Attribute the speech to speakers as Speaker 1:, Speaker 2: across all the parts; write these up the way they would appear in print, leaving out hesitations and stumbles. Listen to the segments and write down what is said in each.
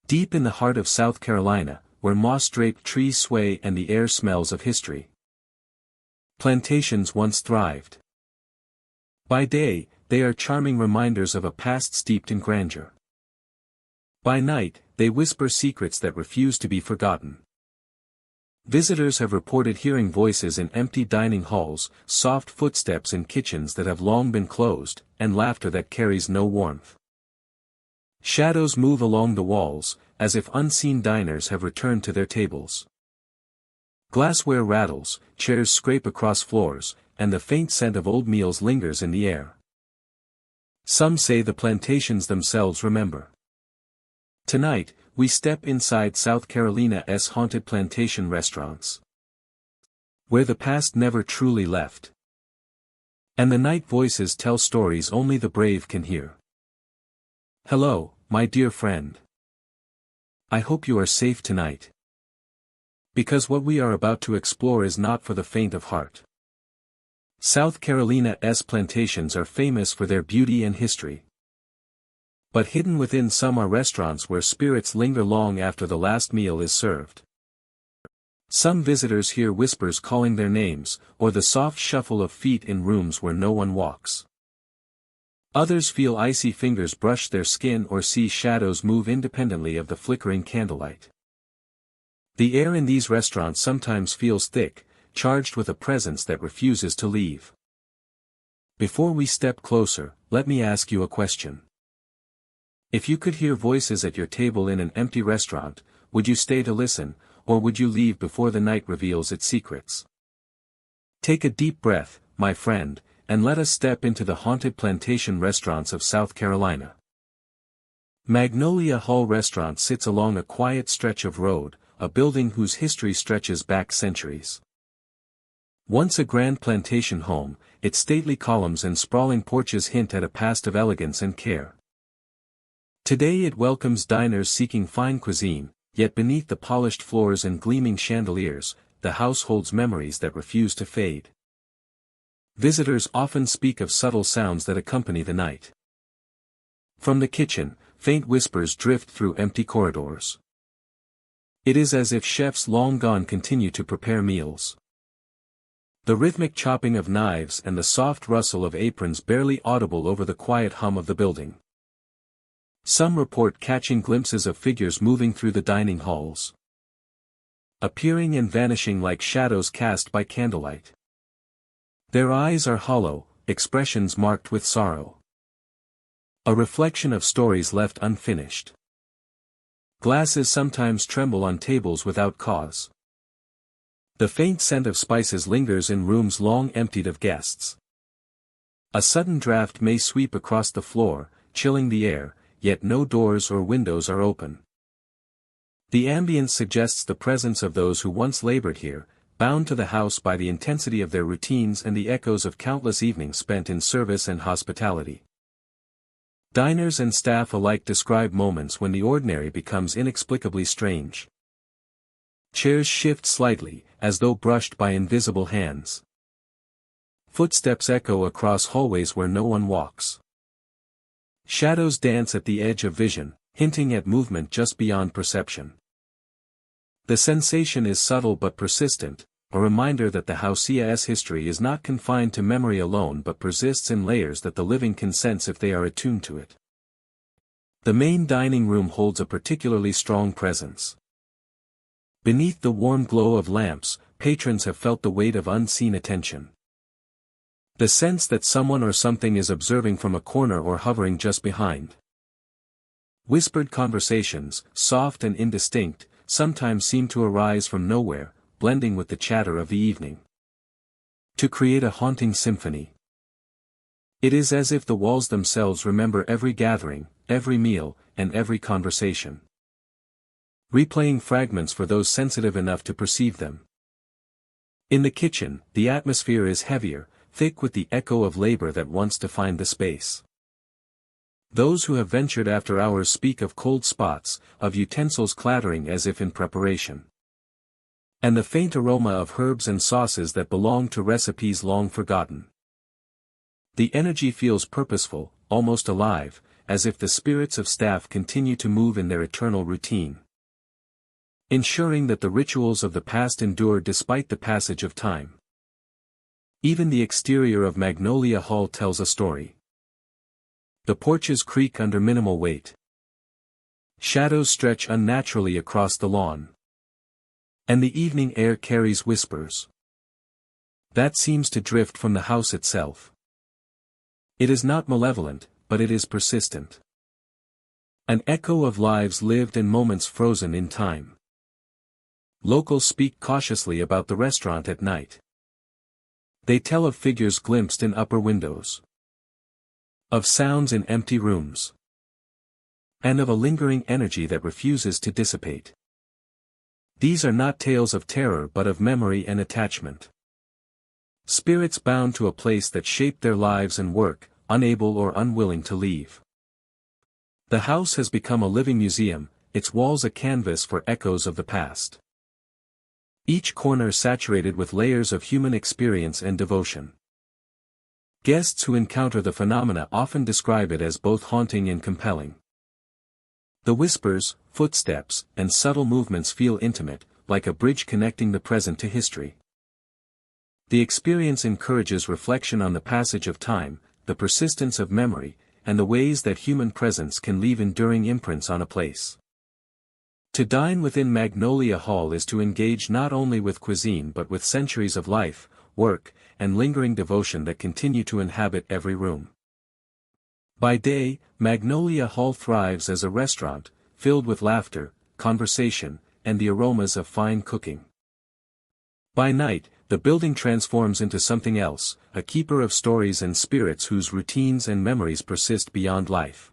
Speaker 1: Deep in the heart of South Carolina, where moss-draped trees sway and the air smells of history, plantations once thrived. By day, they are charming reminders of a past steeped in grandeur. By night, they whisper secrets that refuse to be forgotten. Visitors have reported hearing voices in empty dining halls, soft footsteps in kitchens that have long been closed, and laughter that carries no warmth. Shadows move along the walls, as if unseen diners have returned to their tables. Glassware rattles, chairs scrape across floors, and the faint scent of old meals lingers in the air. Some say the plantations themselves remember. Tonight, we step inside South Carolina's haunted plantation restaurants, where the past never truly left. And the night voices tell stories only the brave can hear. Hello, my dear friend. I hope you are safe tonight. Because what we are about to explore is not for the faint of heart. South Carolina's plantations are famous for their beauty and history. But hidden within some are restaurants where spirits linger long after the last meal is served. Some visitors hear whispers calling their names, or the soft shuffle of feet in rooms where no one walks. Others feel icy fingers brush their skin or see shadows move independently of the flickering candlelight. The air in these restaurants sometimes feels thick, charged with a presence that refuses to leave. Before we step closer, let me ask you a question. If you could hear voices at your table in an empty restaurant, would you stay to listen, or would you leave before the night reveals its secrets? Take a deep breath, my friend, and let us step into the haunted plantation restaurants of South Carolina. Magnolia Hall Restaurant sits along a quiet stretch of road, a building whose history stretches back centuries. Once a grand plantation home, its stately columns and sprawling porches hint at a past of elegance and care. Today it welcomes diners seeking fine cuisine, yet beneath the polished floors and gleaming chandeliers, the house holds memories that refuse to fade. Visitors often speak of subtle sounds that accompany the night. From the kitchen, faint whispers drift through empty corridors. It is as if chefs long gone continue to prepare meals. The rhythmic chopping of knives and the soft rustle of aprons barely audible over the quiet hum of the building. Some report catching glimpses of figures moving through the dining halls, appearing and vanishing like shadows cast by candlelight. Their eyes are hollow, expressions marked with sorrow. A reflection of stories left unfinished. Glasses sometimes tremble on tables without cause. The faint scent of spices lingers in rooms long emptied of guests. A sudden draft may sweep across the floor, chilling the air, yet no doors or windows are open. The ambience suggests the presence of those who once labored here, bound to the house by the intensity of their routines and the echoes of countless evenings spent in service and hospitality. Diners and staff alike describe moments when the ordinary becomes inexplicably strange. Chairs shift slightly, as though brushed by invisible hands. Footsteps echo across hallways where no one walks. Shadows dance at the edge of vision, hinting at movement just beyond perception. The sensation is subtle but persistent, a reminder that the house's history is not confined to memory alone but persists in layers that the living can sense if they are attuned to it. The main dining room holds a particularly strong presence. Beneath the warm glow of lamps, patrons have felt the weight of unseen attention. The sense that someone or something is observing from a corner or hovering just behind. Whispered conversations, soft and indistinct, sometimes seem to arise from nowhere, blending with the chatter of the evening, to create a haunting symphony. It is as if the walls themselves remember every gathering, every meal, and every conversation, replaying fragments for those sensitive enough to perceive them. In the kitchen, the atmosphere is heavier, thick with the echo of labor that once defined the space. Those who have ventured after hours speak of cold spots, of utensils clattering as if in preparation, and the faint aroma of herbs and sauces that belong to recipes long forgotten. The energy feels purposeful, almost alive, as if the spirits of staff continue to move in their eternal routine, ensuring that the rituals of the past endure despite the passage of time. Even the exterior of Magnolia Hall tells a story. The porches creak under minimal weight. Shadows stretch unnaturally across the lawn. And the evening air carries whispers that seems to drift from the house itself. It is not malevolent, but it is persistent. An echo of lives lived and moments frozen in time. Locals speak cautiously about the restaurant at night. They tell of figures glimpsed in upper windows, of sounds in empty rooms, and of a lingering energy that refuses to dissipate. These are not tales of terror but of memory and attachment. Spirits bound to a place that shaped their lives and work, unable or unwilling to leave. The house has become a living museum, its walls a canvas for echoes of the past. Each corner saturated with layers of human experience and devotion. Guests who encounter the phenomena often describe it as both haunting and compelling. The whispers, footsteps, and subtle movements feel intimate, like a bridge connecting the present to history. The experience encourages reflection on the passage of time, the persistence of memory, and the ways that human presence can leave enduring imprints on a place. To dine within Magnolia Hall is to engage not only with cuisine but with centuries of life, work, and lingering devotion that continue to inhabit every room. By day, Magnolia Hall thrives as a restaurant, filled with laughter, conversation, and the aromas of fine cooking. By night, the building transforms into something else, a keeper of stories and spirits whose routines and memories persist beyond life.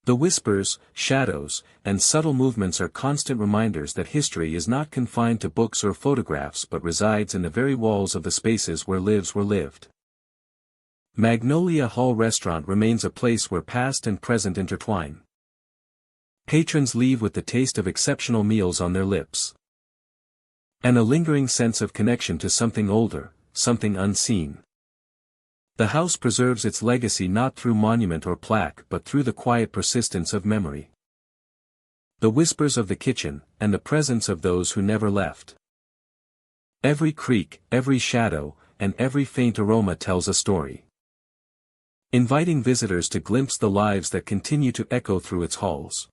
Speaker 1: The whispers, shadows, and subtle movements are constant reminders that history is not confined to books or photographs but resides in the very walls of the spaces where lives were lived. Magnolia Hall Restaurant remains a place where past and present intertwine. Patrons leave with the taste of exceptional meals on their lips, and a lingering sense of connection to something older, something unseen. The house preserves its legacy not through monument or plaque but through the quiet persistence of memory. The whispers of the kitchen, and the presence of those who never left. Every creak, every shadow, and every faint aroma tells a story, inviting visitors to glimpse the lives that continue to echo through its halls.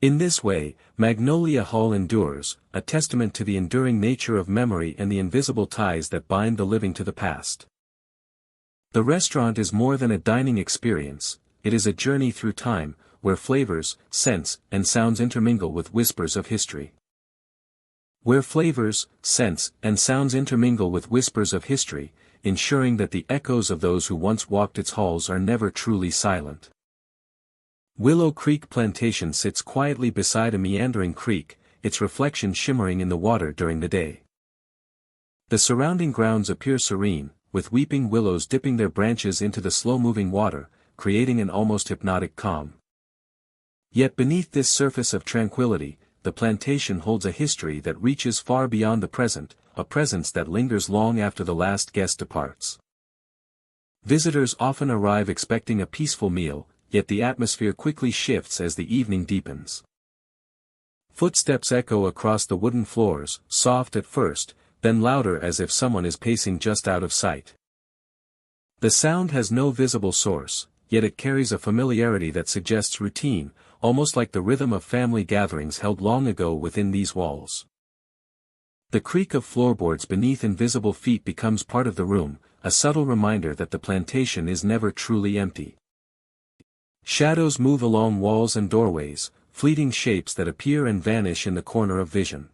Speaker 1: In this way, Magnolia Hall endures, a testament to the enduring nature of memory and the invisible ties that bind the living to the past. The restaurant is more than a dining experience, it is a journey through time, where flavors, scents, and sounds intermingle with whispers of history. Where flavors, scents, and sounds intermingle with whispers of history, ensuring that the echoes of those who once walked its halls are never truly silent. Willow Creek Plantation sits quietly beside a meandering creek, its reflection shimmering in the water during the day. The surrounding grounds appear serene, with weeping willows dipping their branches into the slow-moving water, creating an almost hypnotic calm. Yet beneath this surface of tranquility, the plantation holds a history that reaches far beyond the present, a presence that lingers long after the last guest departs. Visitors often arrive expecting a peaceful meal, yet the atmosphere quickly shifts as the evening deepens. Footsteps echo across the wooden floors, soft at first, then louder as if someone is pacing just out of sight. The sound has no visible source, yet it carries a familiarity that suggests routine, almost like the rhythm of family gatherings held long ago within these walls. The creak of floorboards beneath invisible feet becomes part of the room, a subtle reminder that the plantation is never truly empty. Shadows move along walls and doorways, fleeting shapes that appear and vanish in the corner of vision.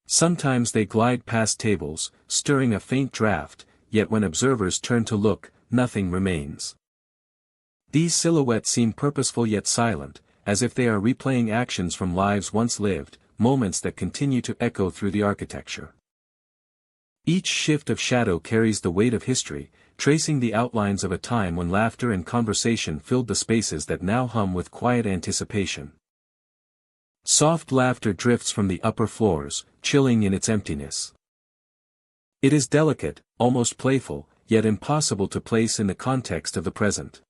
Speaker 1: Sometimes they glide past tables, stirring a faint draft, yet when observers turn to look, nothing remains. These silhouettes seem purposeful yet silent, as if they are replaying actions from lives once lived, moments that continue to echo through the architecture. Each shift of shadow carries the weight of history, tracing the outlines of a time when laughter and conversation filled the spaces that now hum with quiet anticipation. Soft laughter drifts from the upper floors, chilling in its emptiness. It is delicate, almost playful, yet impossible to place in the context of the present.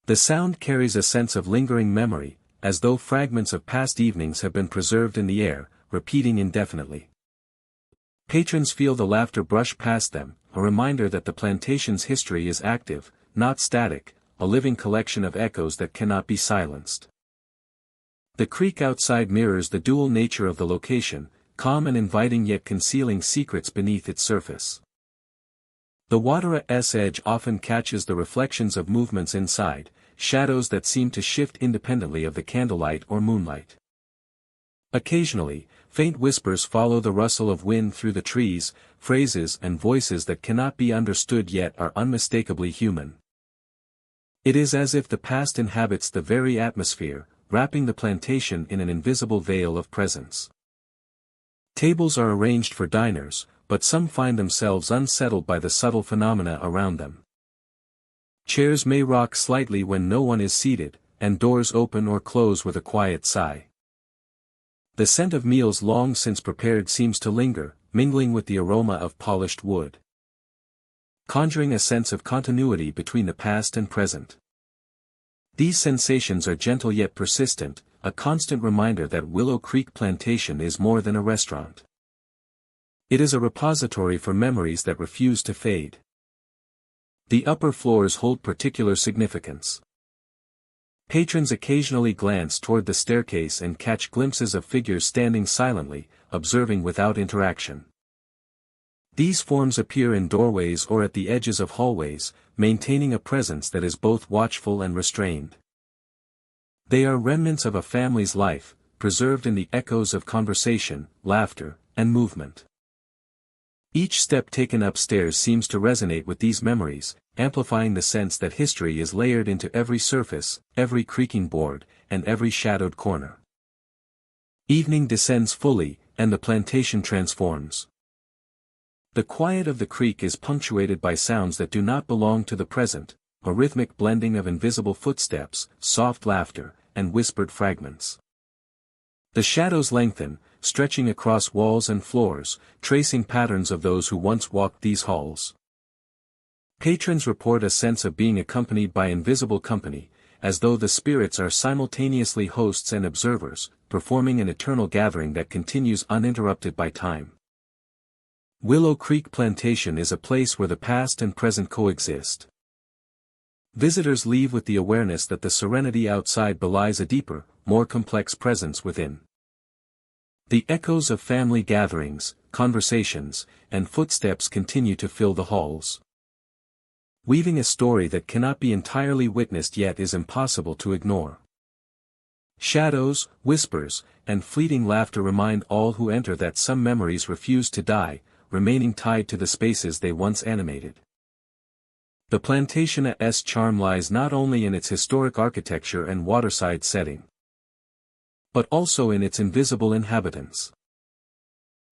Speaker 1: The sound carries a sense of lingering memory, as though fragments of past evenings have been preserved in the air, repeating indefinitely. Patrons feel the laughter brush past them, a reminder that the plantation's history is active, not static, a living collection of echoes that cannot be silenced. The creek outside mirrors the dual nature of the location, calm and inviting yet concealing secrets beneath its surface. The water's edge often catches the reflections of movements inside, shadows that seem to shift independently of the candlelight or moonlight. Occasionally, faint whispers follow the rustle of wind through the trees, phrases and voices that cannot be understood yet are unmistakably human. It is as if the past inhabits the very atmosphere, wrapping the plantation in an invisible veil of presence. Tables are arranged for diners, but some find themselves unsettled by the subtle phenomena around them. Chairs may rock slightly when no one is seated, and doors open or close with a quiet sigh. The scent of meals long since prepared seems to linger, mingling with the aroma of polished wood, conjuring a sense of continuity between the past and present. These sensations are gentle yet persistent, a constant reminder that Willow Creek Plantation is more than a restaurant. It is a repository for memories that refuse to fade. The upper floors hold particular significance. Patrons occasionally glance toward the staircase and catch glimpses of figures standing silently, observing without interaction. These forms appear in doorways or at the edges of hallways, maintaining a presence that is both watchful and restrained. They are remnants of a family's life, preserved in the echoes of conversation, laughter, and movement. Each step taken upstairs seems to resonate with these memories, amplifying the sense that history is layered into every surface, every creaking board, and every shadowed corner. Evening descends fully, and the plantation transforms. The quiet of the creek is punctuated by sounds that do not belong to the present, a rhythmic blending of invisible footsteps, soft laughter, and whispered fragments. The shadows lengthen, stretching across walls and floors, tracing patterns of those who once walked these halls. Patrons report a sense of being accompanied by invisible company, as though the spirits are simultaneously hosts and observers, performing an eternal gathering that continues uninterrupted by time. Willow Creek Plantation is a place where the past and present coexist. Visitors leave with the awareness that the serenity outside belies a deeper, more complex presence within. The echoes of family gatherings, conversations, and footsteps continue to fill the halls, weaving a story that cannot be entirely witnessed yet is impossible to ignore. Shadows, whispers, and fleeting laughter remind all who enter that some memories refuse to die, remaining tied to the spaces they once animated. The plantation's charm lies not only in its historic architecture and waterside setting, but also in its invisible inhabitants.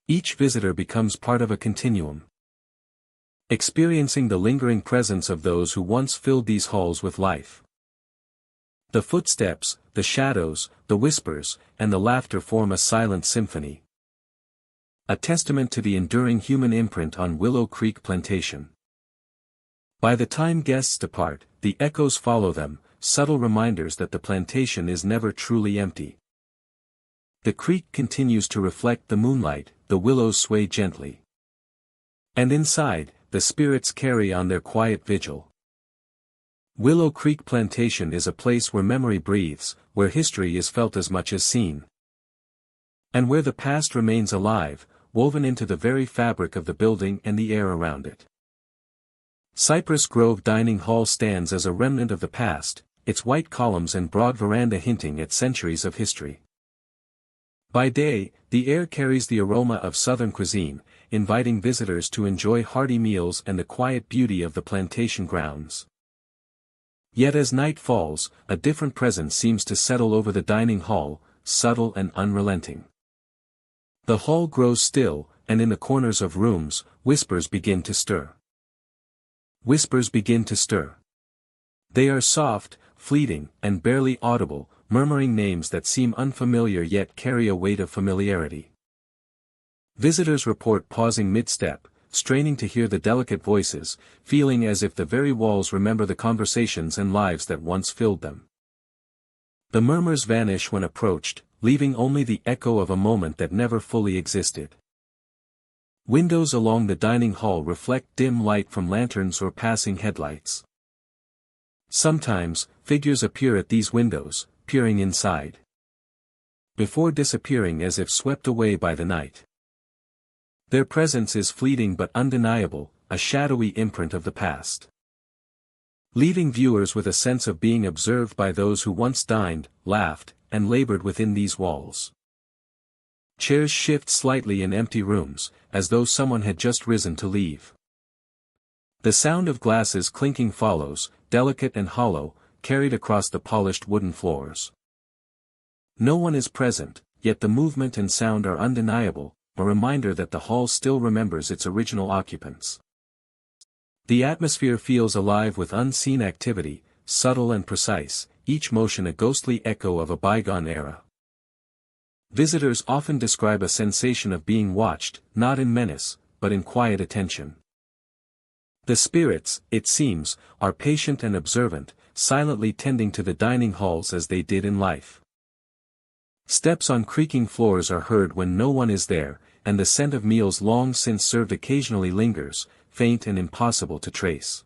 Speaker 1: Each visitor becomes part of a continuum, experiencing the lingering presence of those who once filled these halls with life. The footsteps, the shadows, the whispers, and the laughter form a silent symphony, a testament to the enduring human imprint on Willow Creek Plantation. By the time guests depart, the echoes follow them, subtle reminders that the plantation is never truly empty. The creek continues to reflect the moonlight, the willows sway gently, and inside, the spirits carry on their quiet vigil. Willow Creek Plantation is a place where memory breathes, where history is felt as much as seen, and where the past remains alive, woven into the very fabric of the building and the air around it. Cypress Grove Dining Hall stands as a remnant of the past, its white columns and broad veranda hinting at centuries of history. By day, the air carries the aroma of southern cuisine, inviting visitors to enjoy hearty meals and the quiet beauty of the plantation grounds. Yet as night falls, a different presence seems to settle over the dining hall, subtle and unrelenting. The hall grows still, and in the corners of rooms, whispers begin to stir. Whispers begin to stir. They are soft, fleeting, and barely audible, murmuring names that seem unfamiliar yet carry a weight of familiarity. Visitors report pausing mid-step, straining to hear the delicate voices, feeling as if the very walls remember the conversations and lives that once filled them. The murmurs vanish when approached, leaving only the echo of a moment that never fully existed. Windows along the dining hall reflect dim light from lanterns or passing headlights. Sometimes, figures appear at these windows, peering inside, before disappearing as if swept away by the night. Their presence is fleeting but undeniable, a shadowy imprint of the past, leaving viewers with a sense of being observed by those who once dined, laughed, and labored within these walls. Chairs shift slightly in empty rooms, as though someone had just risen to leave. The sound of glasses clinking follows, delicate and hollow, carried across the polished wooden floors. No one is present, yet the movement and sound are undeniable, a reminder that the hall still remembers its original occupants. The atmosphere feels alive with unseen activity, subtle and precise, each motion a ghostly echo of a bygone era. Visitors often describe a sensation of being watched, not in menace, but in quiet attention. The spirits, it seems, are patient and observant, silently tending to the dining halls as they did in life. Steps on creaking floors are heard when no one is there, and the scent of meals long since served occasionally lingers, faint and impossible to trace.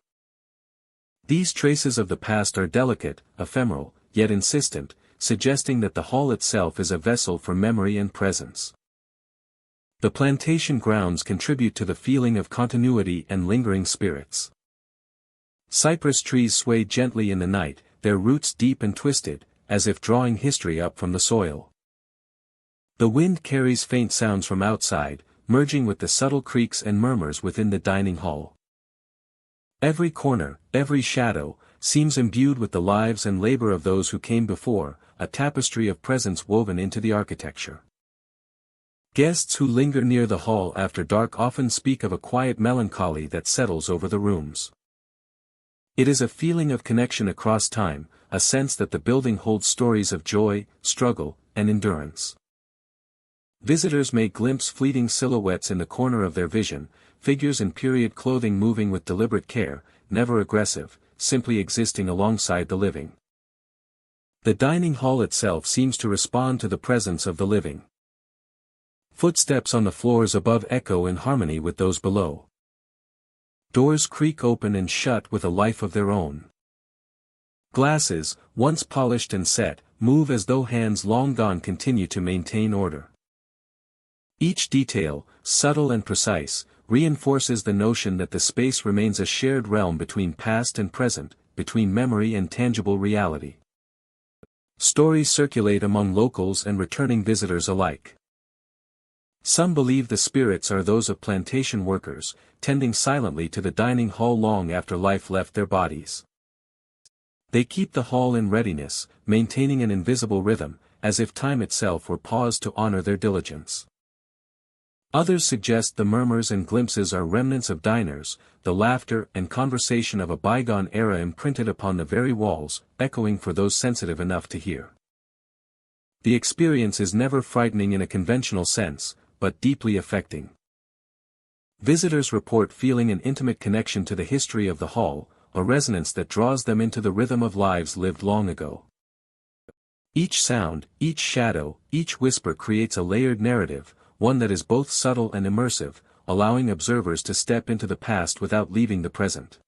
Speaker 1: These traces of the past are delicate, ephemeral, yet insistent, suggesting that the hall itself is a vessel for memory and presence. The plantation grounds contribute to the feeling of continuity and lingering spirits. Cypress trees sway gently in the night, their roots deep and twisted, as if drawing history up from the soil. The wind carries faint sounds from outside, merging with the subtle creaks and murmurs within the dining hall. Every corner, every shadow, seems imbued with the lives and labor of those who came before, a tapestry of presence woven into the architecture. Guests who linger near the hall after dark often speak of a quiet melancholy that settles over the rooms. It is a feeling of connection across time, a sense that the building holds stories of joy, struggle, and endurance. Visitors may glimpse fleeting silhouettes in the corner of their vision, figures in period clothing moving with deliberate care, never aggressive, simply existing alongside the living. The dining hall itself seems to respond to the presence of the living. Footsteps on the floors above echo in harmony with those below. Doors creak open and shut with a life of their own. Glasses, once polished and set, move as though hands long gone continue to maintain order. Each detail, subtle and precise, reinforces the notion that the space remains a shared realm between past and present, between memory and tangible reality. Stories circulate among locals and returning visitors alike. Some believe the spirits are those of plantation workers, tending silently to the dining hall long after life left their bodies. They keep the hall in readiness, maintaining an invisible rhythm, as if time itself were paused to honor their diligence. Others suggest the murmurs and glimpses are remnants of diners, the laughter and conversation of a bygone era imprinted upon the very walls, echoing for those sensitive enough to hear. The experience is never frightening in a conventional sense, but deeply affecting. Visitors report feeling an intimate connection to the history of the hall, a resonance that draws them into the rhythm of lives lived long ago. Each sound, each shadow, each whisper creates a layered narrative, one that is both subtle and immersive, allowing observers to step into the past without leaving the present.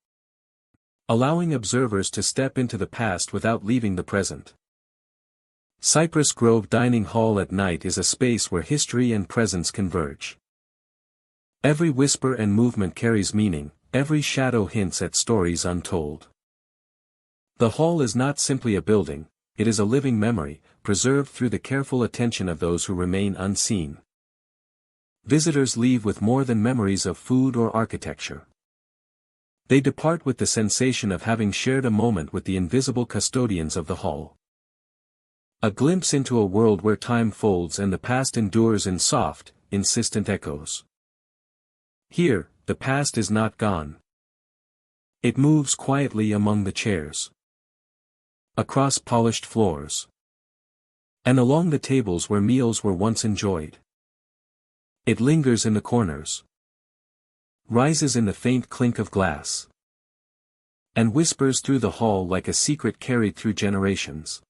Speaker 1: Cypress Grove Dining Hall at night is a space where history and presence converge. Every whisper and movement carries meaning, every shadow hints at stories untold. The hall is not simply a building, it is a living memory, preserved through the careful attention of those who remain unseen. Visitors leave with more than memories of food or architecture. They depart with the sensation of having shared a moment with the invisible custodians of the hall. A glimpse into a world where time folds and the past endures in soft, insistent echoes. Here, the past is not gone. It moves quietly among the chairs, across polished floors, and along the tables where meals were once enjoyed. It lingers in the corners, rises in the faint clink of glass, and whispers through the hall like a secret carried through generations.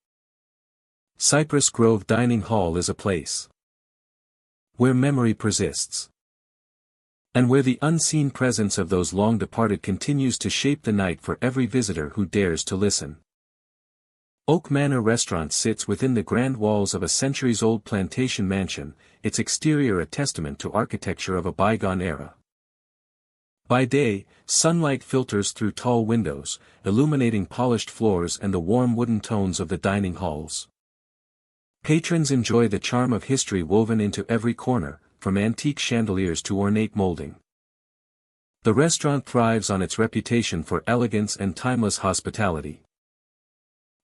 Speaker 1: Cypress Grove Dining Hall is a place where memory persists, and where the unseen presence of those long departed continues to shape the night for every visitor who dares to listen. Oak Manor Restaurant sits within the grand walls of a centuries-old plantation mansion, its exterior a testament to architecture of a bygone era. By day, sunlight filters through tall windows, illuminating polished floors and the warm wooden tones of the dining halls. Patrons enjoy the charm of history woven into every corner, from antique chandeliers to ornate molding. The restaurant thrives on its reputation for elegance and timeless hospitality.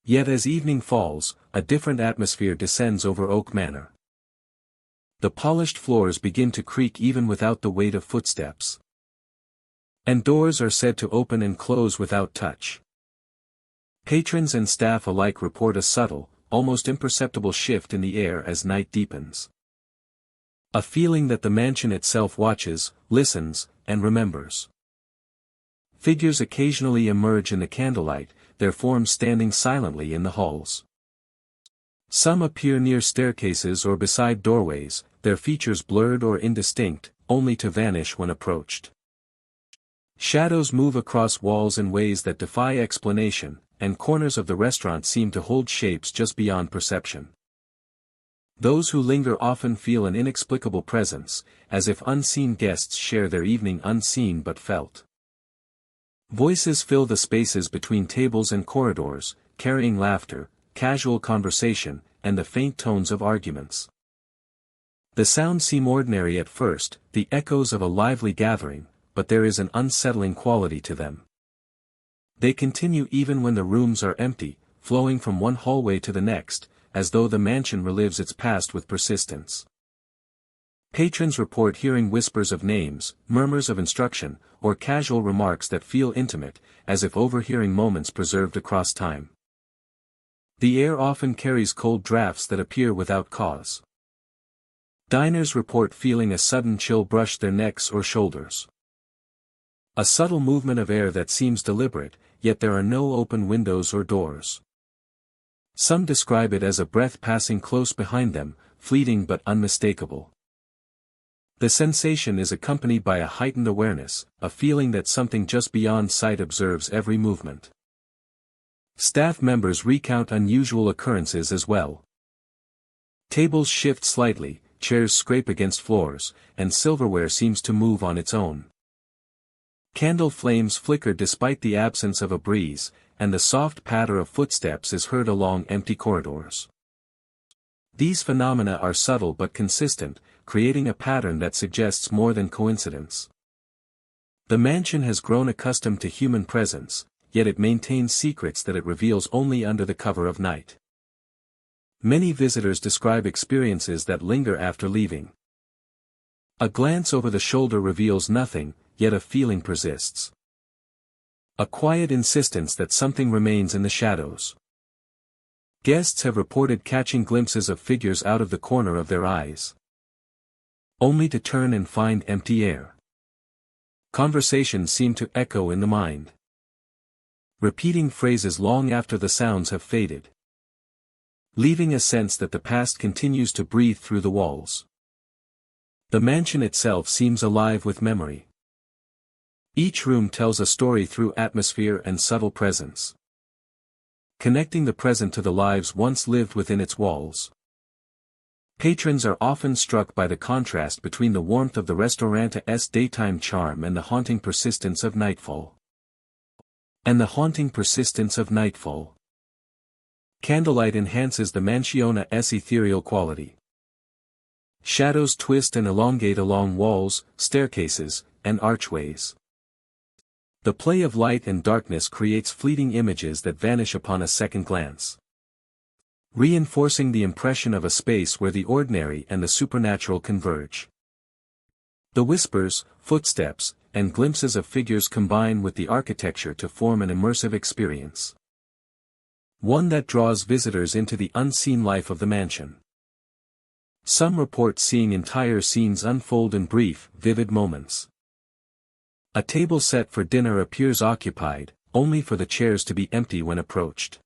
Speaker 1: Yet as evening falls, a different atmosphere descends over Oak Manor. The polished floors begin to creak even without the weight of footsteps, and doors are said to open and close without touch. Patrons and staff alike report a subtle, almost imperceptible shift in the air as night deepens. A feeling that the mansion itself watches, listens, and remembers. Figures occasionally emerge in the candlelight, their forms standing silently in the halls. Some appear near staircases or beside doorways, their features blurred or indistinct, only to vanish when approached. Shadows move across walls in ways that defy explanation, and corners of the restaurant seem to hold shapes just beyond perception. Those who linger often feel an inexplicable presence, as if unseen guests share their evening unseen but felt. Voices fill the spaces between tables and corridors, carrying laughter, casual conversation, and the faint tones of arguments. The sounds seem ordinary at first, the echoes of a lively gathering, but there is an unsettling quality to them. They continue even when the rooms are empty, flowing from one hallway to the next, as though the mansion relives its past with persistence. Patrons report hearing whispers of names, murmurs of instruction, or casual remarks that feel intimate, as if overhearing moments preserved across time. The air often carries cold drafts that appear without cause. Diners report feeling a sudden chill brush their necks or shoulders. A subtle movement of air that seems deliberate, yet there are no open windows or doors. Some describe it as a breath passing close behind them, fleeting but unmistakable. The sensation is accompanied by a heightened awareness, a feeling that something just beyond sight observes every movement. Staff members recount unusual occurrences as well. Tables shift slightly, chairs scrape against floors, and silverware seems to move on its own. Candle flames flicker despite the absence of a breeze, and the soft patter of footsteps is heard along empty corridors. These phenomena are subtle but consistent, creating a pattern that suggests more than coincidence. The mansion has grown accustomed to human presence, yet it maintains secrets that it reveals only under the cover of night. Many visitors describe experiences that linger after leaving. A glance over the shoulder reveals nothing, yet a feeling persists. A quiet insistence that something remains in the shadows. Guests have reported catching glimpses of figures out of the corner of their eyes, only to turn and find empty air. Conversations seem to echo in the mind, repeating phrases long after the sounds have faded, leaving a sense that the past continues to breathe through the walls. The mansion itself seems alive with memory. Each room tells a story through atmosphere and subtle presence, connecting the present to the lives once lived within its walls. Patrons are often struck by the contrast between the warmth of the restaurant's daytime charm and the haunting persistence of nightfall. Candlelight enhances the mansiona's ethereal quality. Shadows twist and elongate along walls, staircases, and archways. The play of light and darkness creates fleeting images that vanish upon a second glance, reinforcing the impression of a space where the ordinary and the supernatural converge. The whispers, footsteps, and glimpses of figures combine with the architecture to form an immersive experience, one that draws visitors into the unseen life of the mansion. Some report seeing entire scenes unfold in brief, vivid moments, A table set for dinner appears occupied, only for the chairs to be empty when approached.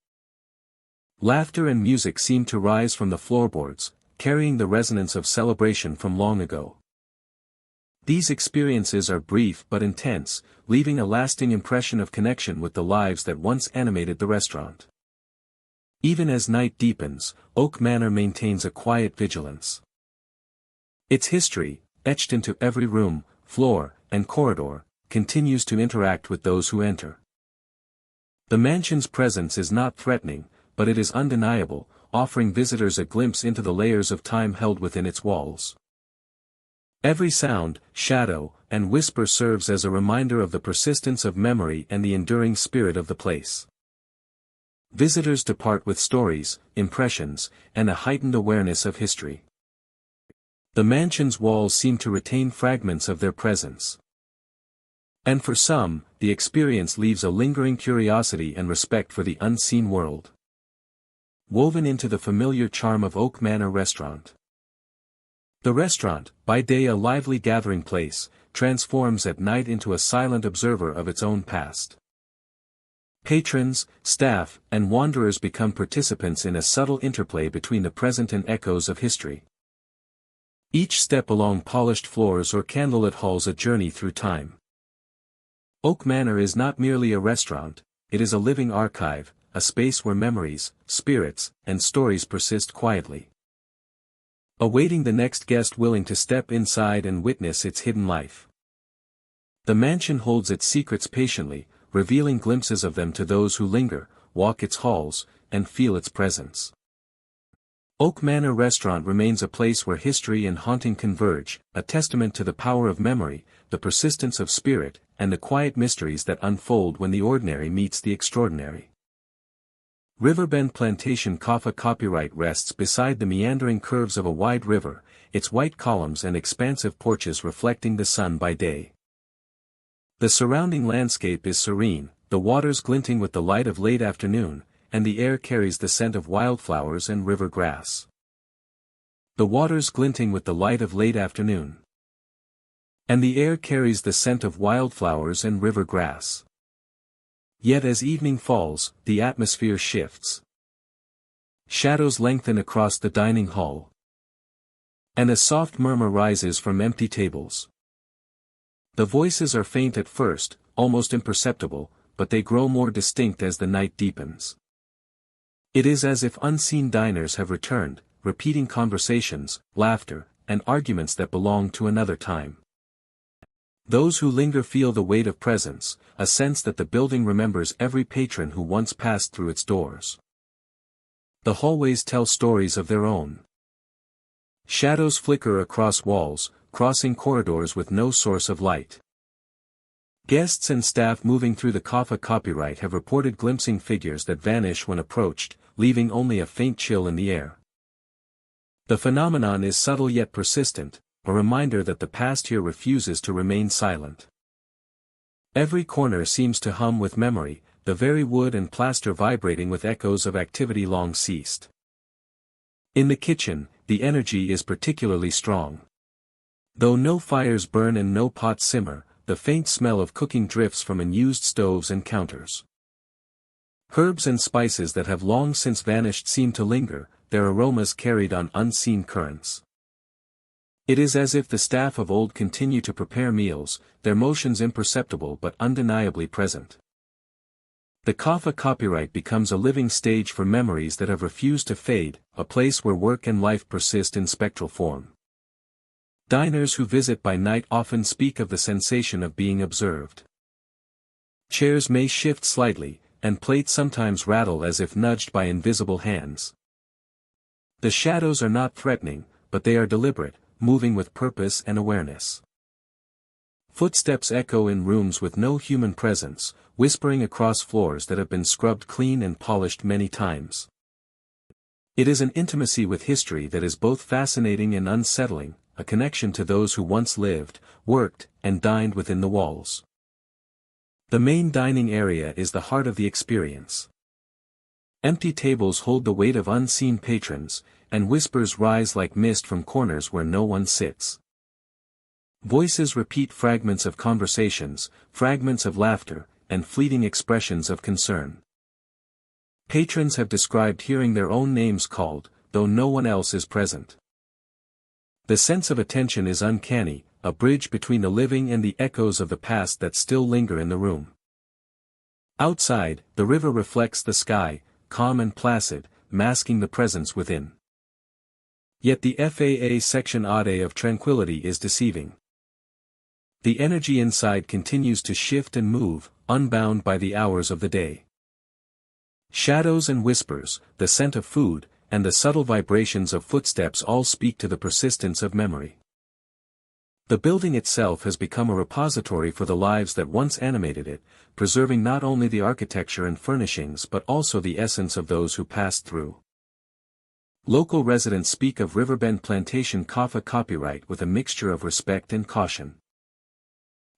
Speaker 1: Laughter and music seem to rise from the floorboards, carrying the resonance of celebration from long ago. These experiences are brief but intense, leaving a lasting impression of connection with the lives that once animated the restaurant. Even as night deepens, Oak Manor maintains a quiet vigilance. Its history, etched into every room, floor, and corridor, continues to interact with those who enter. The mansion's presence is not threatening, but it is undeniable, offering visitors a glimpse into the layers of time held within its walls. Every sound, shadow, and whisper serves as a reminder of the persistence of memory and the enduring spirit of the place. Visitors depart with stories, impressions, and a heightened awareness of history. The mansion's walls seem to retain fragments of their presence. And for some, the experience leaves a lingering curiosity and respect for the unseen world. Woven into the familiar charm of Oak Manor Restaurant. The restaurant, by day a lively gathering place, transforms at night into a silent observer of its own past. Patrons, staff, and wanderers become participants in a subtle interplay between the present and echoes of history. Each step along polished floors or candlelit halls a journey through time. Oak Manor is not merely a restaurant, it is a living archive, a space where memories, spirits, and stories persist quietly, awaiting the next guest willing to step inside and witness its hidden life. The mansion holds its secrets patiently, revealing glimpses of them to those who linger, walk its halls, and feel its presence. Oak Manor Restaurant remains a place where history and haunting converge, a testament to the power of memory, the persistence of spirit, and the quiet mysteries that unfold when the ordinary meets the extraordinary. Riverbend Plantation Kaffa copyright rests beside the meandering curves of a wide river, its white columns and expansive porches reflecting the sun by day. The surrounding landscape is serene, the waters glinting with the light of late afternoon, and the air carries the scent of wildflowers and river grass. The waters glinting with the light of late afternoon. And the air carries the scent of wildflowers and river grass. Yet as evening falls, the atmosphere shifts. Shadows lengthen across the dining hall. And a soft murmur rises from empty tables. The voices are faint at first, almost imperceptible, but they grow more distinct as the night deepens. It is as if unseen diners have returned, repeating conversations, laughter, and arguments that belong to another time. Those who linger feel the weight of presence, a sense that the building remembers every patron who once passed through its doors. The hallways tell stories of their own. Shadows flicker across walls, crossing corridors with no source of light. Guests and staff moving through the Kaffa copyright have reported glimpsing figures that vanish when approached, leaving only a faint chill in the air. The phenomenon is subtle yet persistent, a reminder that the past here refuses to remain silent. Every corner seems to hum with memory, the very wood and plaster vibrating with echoes of activity long ceased. In the kitchen, the energy is particularly strong. Though no fires burn and no pots simmer, the faint smell of cooking drifts from unused stoves and counters. Herbs and spices that have long since vanished seem to linger, their aromas carried on unseen currents. It is as if the staff of old continue to prepare meals, their motions imperceptible but undeniably present. The Kaffa copyright becomes a living stage for memories that have refused to fade, a place where work and life persist in spectral form. Diners who visit by night often speak of the sensation of being observed. Chairs may shift slightly, and plates sometimes rattle as if nudged by invisible hands. The shadows are not threatening, but they are deliberate, moving with purpose and awareness. Footsteps echo in rooms with no human presence, whispering across floors that have been scrubbed clean and polished many times. It is an intimacy with history that is both fascinating and unsettling, a connection to those who once lived, worked, and dined within the walls. The main dining area is the heart of the experience. Empty tables hold the weight of unseen patrons, and whispers rise like mist from corners where no one sits. Voices repeat fragments of conversations, fragments of laughter, and fleeting expressions of concern. Patrons have described hearing their own names called, though no one else is present. The sense of attention is uncanny, a bridge between the living and the echoes of the past that still linger in the room. Outside, the river reflects the sky, calm and placid, masking the presence within. Yet the FAA section A of tranquility is deceiving. The energy inside continues to shift and move, unbound by the hours of the day. Shadows and whispers, the scent of food, and the subtle vibrations of footsteps all speak to the persistence of memory. The building itself has become a repository for the lives that once animated it, preserving not only the architecture and furnishings but also the essence of those who passed through. Local residents speak of Riverbend Plantation Kaffa copyright with a mixture of respect and caution.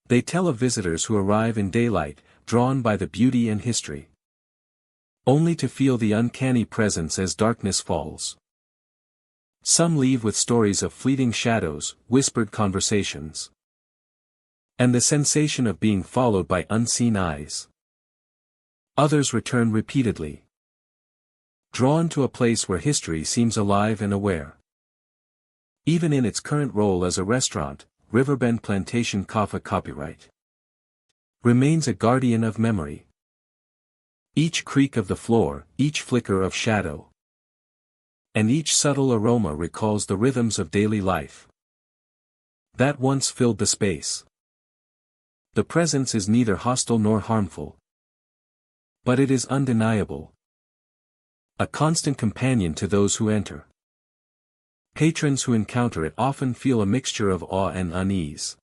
Speaker 1: They tell of visitors who arrive in daylight, drawn by the beauty and history, only to feel the uncanny presence as darkness falls. Some leave with stories of fleeting shadows, whispered conversations, and the sensation of being followed by unseen eyes. Others return repeatedly, drawn to a place where history seems alive and aware. Even in its current role as a restaurant, Riverbend Plantation Kaffa copyright remains a guardian of memory. Each creak of the floor, each flicker of shadow, and each subtle aroma recalls the rhythms of daily life that once filled the space. The presence is neither hostile nor harmful, but it is undeniable, a constant companion to those who enter. Patrons who encounter it often feel a mixture of awe and unease.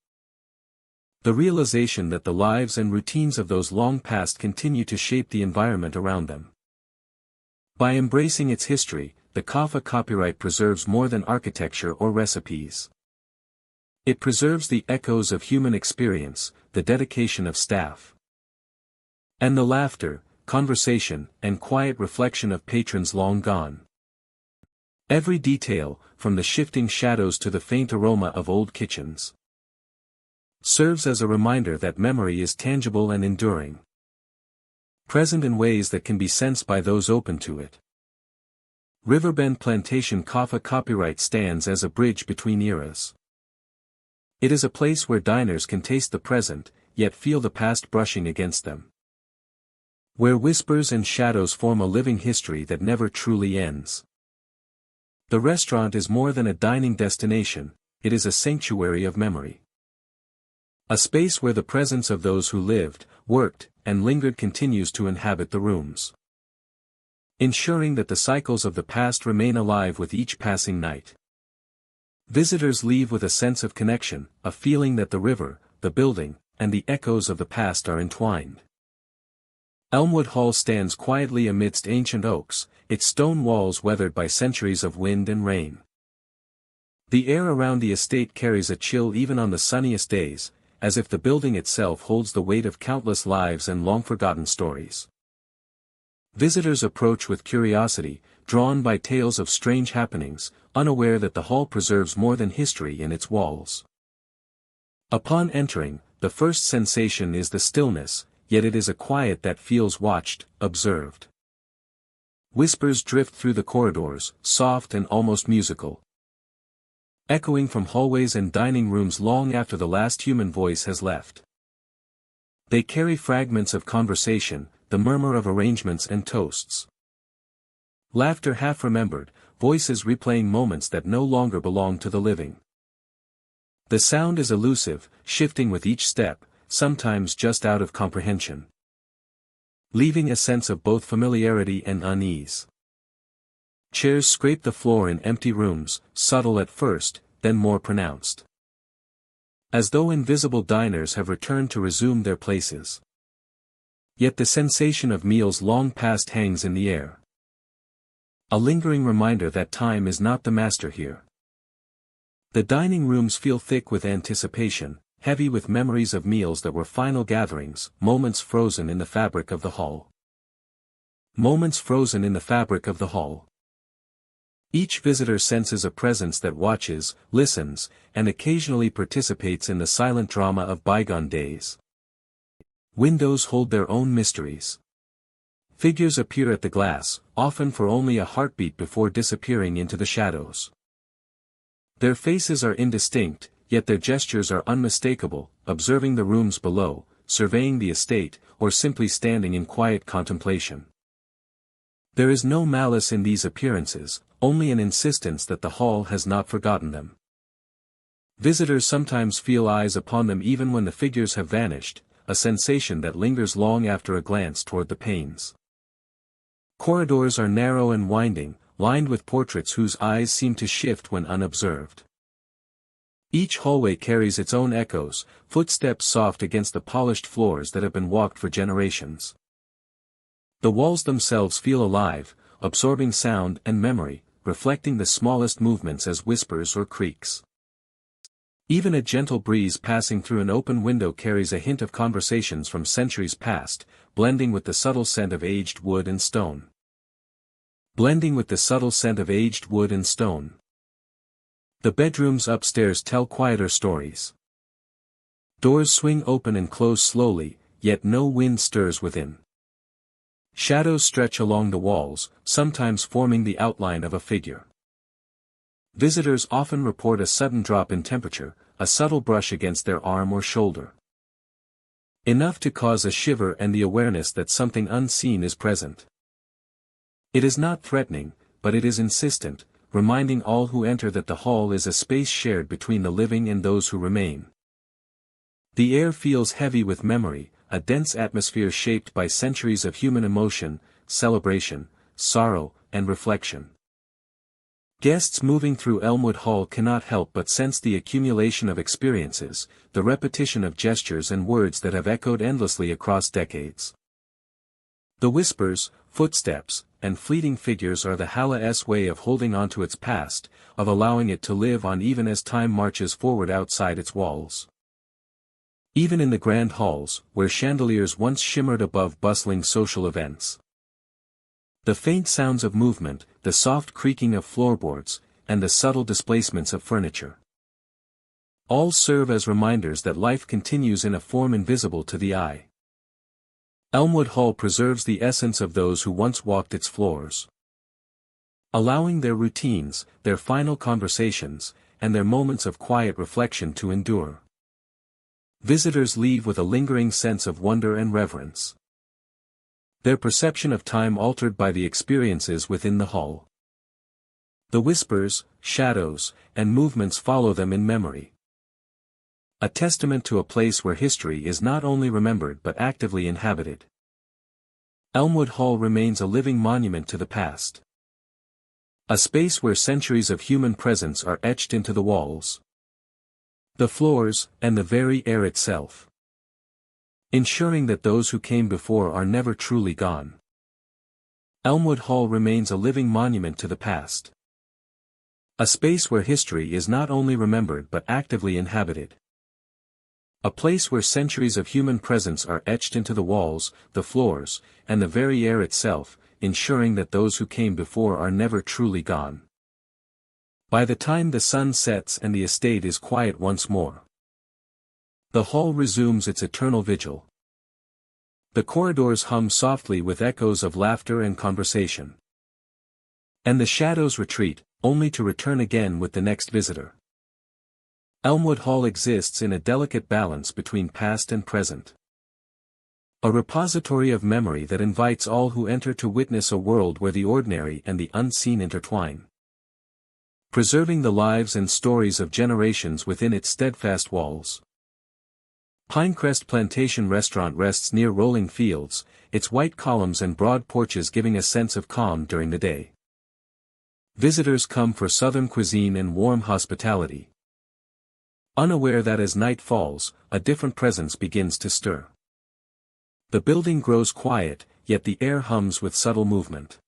Speaker 1: The realization that the lives and routines of those long past continue to shape the environment around them. By embracing its history, the Kaffa copyright preserves more than architecture or recipes. It preserves the echoes of human experience, the dedication of staff, and the laughter, conversation, and quiet reflection of patrons long gone. Every detail, from the shifting shadows to the faint aroma of old kitchens, serves as a reminder that memory is tangible and enduring, present in ways that can be sensed by those open to it. Riverbend Plantation Kaffa copyright stands as a bridge between eras. It is a place where diners can taste the present, yet feel the past brushing against them. Where whispers and shadows form a living history that never truly ends. The restaurant is more than a dining destination, it is a sanctuary of memory. A space where the presence of those who lived, worked, and lingered continues to inhabit the rooms, ensuring that the cycles of the past remain alive with each passing night. Visitors leave with a sense of connection, a feeling that the river, the building, and the echoes of the past are entwined. Elmwood Hall stands quietly amidst ancient oaks, its stone walls weathered by centuries of wind and rain. The air around the estate carries a chill even on the sunniest days, as if the building itself holds the weight of countless lives and long-forgotten stories. Visitors approach with curiosity, drawn by tales of strange happenings, unaware that the hall preserves more than history in its walls. Upon entering, the first sensation is the stillness, yet it is a quiet that feels watched, observed. Whispers drift through the corridors, soft and almost musical, echoing from hallways and dining rooms long after the last human voice has left. They carry fragments of conversation, the murmur of arrangements and toasts. Laughter half remembered, voices replaying moments that no longer belong to the living. The sound is elusive, shifting with each step, sometimes just out of comprehension, leaving a sense of both familiarity and unease. Chairs scrape the floor in empty rooms, subtle at first, then more pronounced, as though invisible diners have returned to resume their places. Yet the sensation of meals long past hangs in the air, a lingering reminder that time is not the master here. The dining rooms feel thick with anticipation, heavy with memories of meals that were final gatherings, moments frozen in the fabric of the hall. Moments frozen in the fabric of the hall. Each visitor senses a presence that watches, listens, and occasionally participates in the silent drama of bygone days. Windows hold their own mysteries. Figures appear at the glass, often for only a heartbeat before disappearing into the shadows. Their faces are indistinct, yet their gestures are unmistakable, observing the rooms below, surveying the estate, or simply standing in quiet contemplation. There is no malice in these appearances, only an insistence that the hall has not forgotten them. Visitors sometimes feel eyes upon them even when the figures have vanished, a sensation that lingers long after a glance toward the panes. Corridors are narrow and winding, lined with portraits whose eyes seem to shift when unobserved. Each hallway carries its own echoes, footsteps soft against the polished floors that have been walked for generations. The walls themselves feel alive, absorbing sound and memory, reflecting the smallest movements as whispers or creaks. Even a gentle breeze passing through an open window carries a hint of conversations from centuries past, blending with the subtle scent of aged wood and stone. The bedrooms upstairs tell quieter stories. Doors swing open and close slowly, yet no wind stirs within. Shadows stretch along the walls, sometimes forming the outline of a figure. Visitors often report a sudden drop in temperature, a subtle brush against their arm or shoulder. Enough to cause a shiver and the awareness that something unseen is present. It is not threatening, but it is insistent, reminding all who enter that the hall is a space shared between the living and those who remain. The air feels heavy with memory, a dense atmosphere shaped by centuries of human emotion, celebration, sorrow, and reflection. Guests moving through Elmwood Hall cannot help but sense the accumulation of experiences, the repetition of gestures and words that have echoed endlessly across decades. The whispers, footsteps, and fleeting figures are the Hala's way of holding on to its past, of allowing it to live on even as time marches forward outside its walls. Even in the grand halls, where chandeliers once shimmered above bustling social events. The faint sounds of movement, the soft creaking of floorboards, and the subtle displacements of furniture. All serve as reminders that life continues in a form invisible to the eye. Elmwood Hall preserves the essence of those who once walked its floors. Allowing their routines, their final conversations, and their moments of quiet reflection to endure. Visitors leave with a lingering sense of wonder and reverence. Their perception of time altered by the experiences within the hall. The whispers, shadows, and movements follow them in memory. A testament to a place where history is not only remembered but actively inhabited. Elmwood Hall remains a living monument to the past. A space where centuries of human presence are etched into the walls, the floors, and the very air itself. Ensuring that those who came before are never truly gone. Elmwood Hall remains a living monument to the past. A space where history is not only remembered but actively inhabited. A place where centuries of human presence are etched into the walls, the floors, and the very air itself, ensuring that those who came before are never truly gone. By the time the sun sets and the estate is quiet once more, the hall resumes its eternal vigil. The corridors hum softly with echoes of laughter and conversation. And the shadows retreat, only to return again with the next visitor. Elmwood Hall exists in a delicate balance between past and present. A repository of memory that invites all who enter to witness a world where the ordinary and the unseen intertwine. Preserving the lives and stories of generations within its steadfast walls. Pinecrest Plantation Restaurant rests near rolling fields, its white columns and broad porches giving a sense of calm during the day. Visitors come for southern cuisine and warm hospitality. Unaware that as night falls, a different presence begins to stir. The building grows quiet, yet the air hums with subtle movement.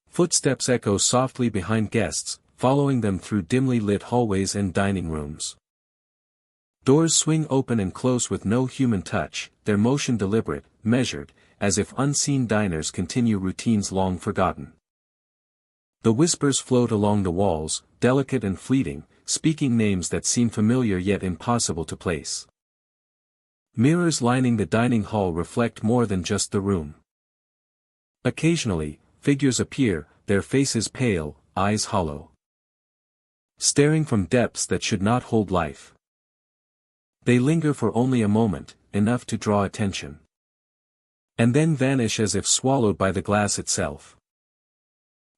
Speaker 1: Footsteps echo softly behind guests, following them through dimly lit hallways and dining rooms. Doors swing open and close with no human touch, their motion deliberate, measured, as if unseen diners continue routines long forgotten. The whispers float along the walls, delicate and fleeting, speaking names that seem familiar yet impossible to place. Mirrors lining the dining hall reflect more than just the room. Occasionally, figures appear, their faces pale, eyes hollow, staring from depths that should not hold life. They linger for only a moment, enough to draw attention, and then vanish as if swallowed by the glass itself.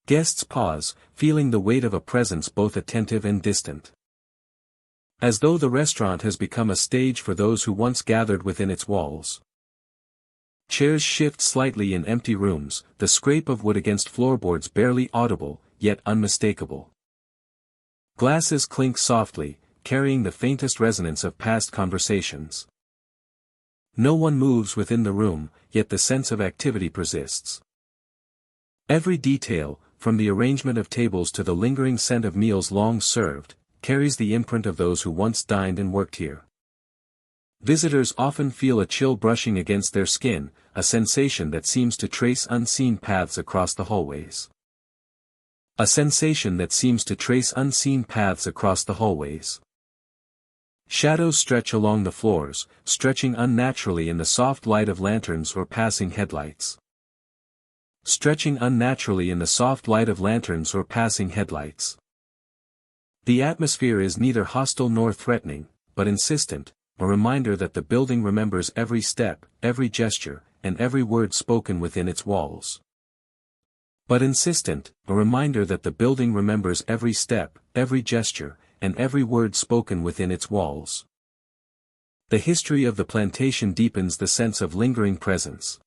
Speaker 1: Guests pause, feeling the weight of a presence both attentive and distant. As though the restaurant has become a stage for those who once gathered within its walls. Chairs shift slightly in empty rooms, the scrape of wood against floorboards barely audible, yet unmistakable. Glasses clink softly, carrying the faintest resonance of past conversations. No one moves within the room, yet the sense of activity persists. Every detail, from the arrangement of tables to the lingering scent of meals long served, carries the imprint of those who once dined and worked here. Visitors often feel a chill brushing against their skin, a sensation that seems to trace unseen paths across the hallways. A sensation that seems to trace unseen paths across the hallways. Shadows stretch along the floors, stretching unnaturally in the soft light of lanterns or passing headlights. Stretching unnaturally in the soft light of lanterns or passing headlights. The atmosphere is neither hostile nor threatening, but insistent, a reminder that the building remembers every step, every gesture, and every word spoken within its walls. But insistent, a reminder that the building remembers every step, every gesture, and every word spoken within its walls. The history of the plantation deepens the sense of lingering presence.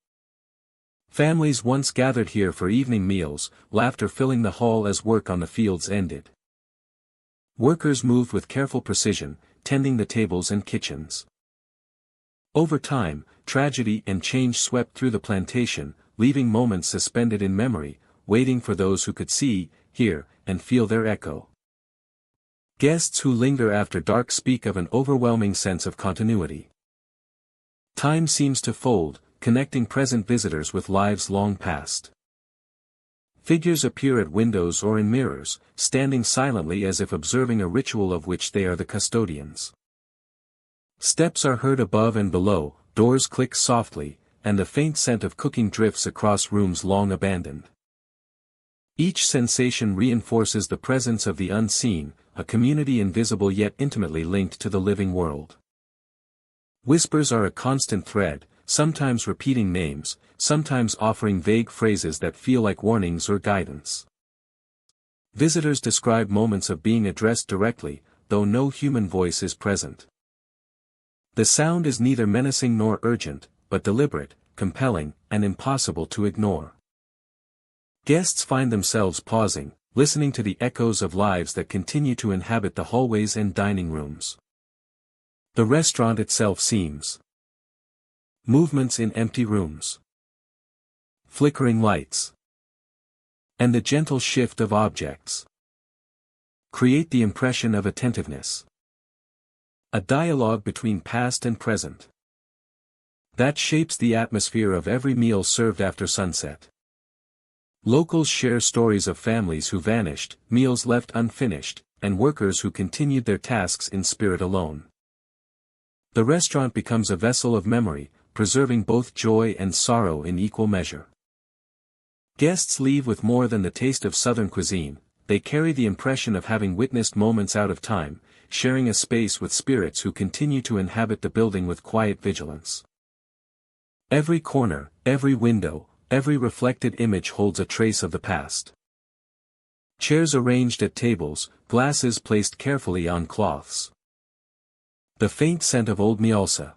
Speaker 1: Families once gathered here for evening meals, laughter filling the hall as work on the fields ended. Workers moved with careful precision, tending the tables and kitchens. Over time, tragedy and change swept through the plantation, leaving moments suspended in memory, waiting for those who could see, hear, and feel their echo. Guests who linger after dark speak of an overwhelming sense of continuity. Time seems to fold, connecting present visitors with lives long past. Figures appear at windows or in mirrors, standing silently as if observing a ritual of which they are the custodians. Steps are heard above and below, doors click softly, and the faint scent of cooking drifts across rooms long abandoned. Each sensation reinforces the presence of the unseen, a community invisible yet intimately linked to the living world. Whispers are a constant thread, sometimes repeating names, sometimes offering vague phrases that feel like warnings or guidance. Visitors describe moments of being addressed directly, though no human voice is present. The sound is neither menacing nor urgent, but deliberate, compelling, and impossible to ignore. Guests find themselves pausing, listening to the echoes of lives that continue to inhabit the hallways and dining rooms. The restaurant itself seems. Movements in empty rooms. Flickering lights. And the gentle shift of objects. Create the impression of attentiveness. A dialogue between past and present. That shapes the atmosphere of every meal served after sunset. Locals share stories of families who vanished, meals left unfinished, and workers who continued their tasks in spirit alone. The restaurant becomes a vessel of memory, preserving both joy and sorrow in equal measure. Guests leave with more than the taste of Southern cuisine, they carry the impression of having witnessed moments out of time, sharing a space with spirits who continue to inhabit the building with quiet vigilance. Every corner, every window, every reflected image holds a trace of the past. Chairs arranged at tables, glasses placed carefully on cloths. The faint scent of old Mialsa.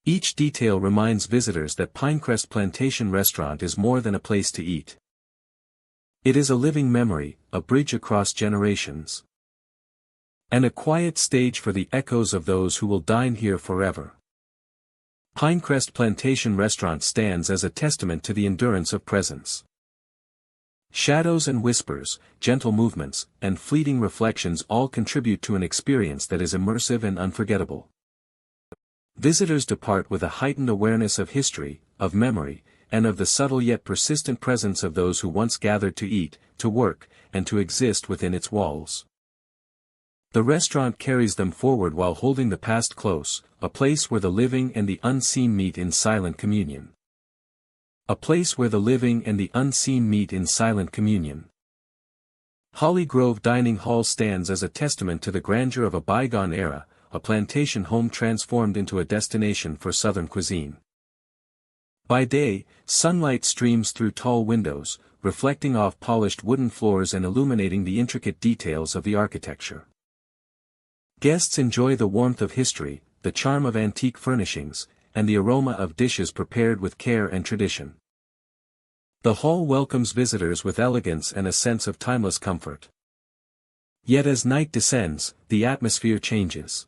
Speaker 1: Each detail reminds visitors that Pinecrest Plantation Restaurant is more than a place to eat. It is a living memory, a bridge across generations. And a quiet stage for the echoes of those who will dine here forever. Pinecrest Plantation Restaurant stands as a testament to the endurance of presence. Shadows and whispers, gentle movements, and fleeting reflections all contribute to an experience that is immersive and unforgettable. Visitors depart with a heightened awareness of history, of memory, and of the subtle yet persistent presence of those who once gathered to eat, to work, and to exist within its walls. The restaurant carries them forward while holding the past close, a place where the living and the unseen meet in silent communion. A place where the living and the unseen meet in silent communion. Holly Grove Dining Hall stands as a testament to the grandeur of a bygone era, a plantation home transformed into a destination for Southern cuisine. By day, sunlight streams through tall windows, reflecting off polished wooden floors and illuminating the intricate details of the architecture. Guests enjoy the warmth of history, the charm of antique furnishings, and the aroma of dishes prepared with care and tradition. The hall welcomes visitors with elegance and a sense of timeless comfort. Yet as night descends, the atmosphere changes.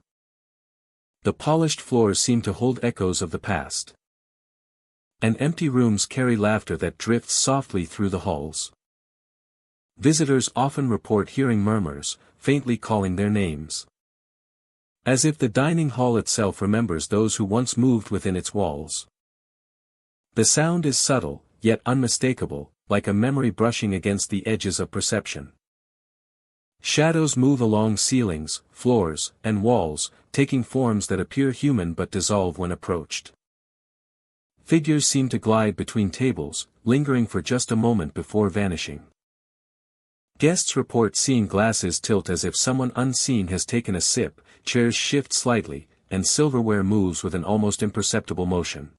Speaker 1: The polished floors seem to hold echoes of the past. And empty rooms carry laughter that drifts softly through the halls. Visitors often report hearing murmurs, faintly calling their names. As if the dining hall itself remembers those who once moved within its walls. The sound is subtle, yet unmistakable, like a memory brushing against the edges of perception. Shadows move along ceilings, floors, and walls, taking forms that appear human but dissolve when approached. Figures seem to glide between tables, lingering for just a moment before vanishing. Guests report seeing glasses tilt as if someone unseen has taken a sip, chairs shift slightly, and silverware moves with an almost imperceptible motion.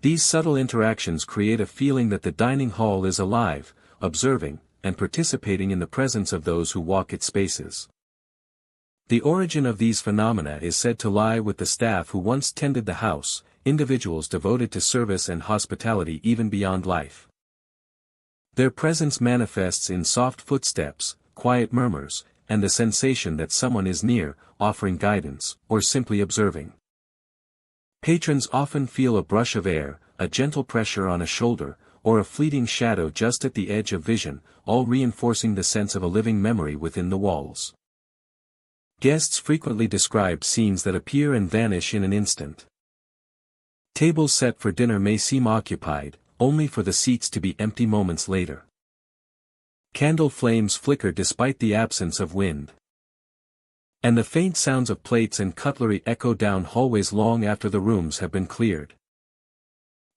Speaker 1: These subtle interactions create a feeling that the dining hall is alive, observing, and participating in the presence of those who walk its spaces. The origin of these phenomena is said to lie with the staff who once tended the house, individuals devoted to service and hospitality even beyond life. Their presence manifests in soft footsteps, quiet murmurs, and the sensation that someone is near, offering guidance, or simply observing. Patrons often feel a brush of air, a gentle pressure on a shoulder, or a fleeting shadow just at the edge of vision, all reinforcing the sense of a living memory within the walls. Guests frequently describe scenes that appear and vanish in an instant. Tables set for dinner may seem occupied, only for the seats to be empty moments later. Candle flames flicker despite the absence of wind. And the faint sounds of plates and cutlery echo down hallways long after the rooms have been cleared.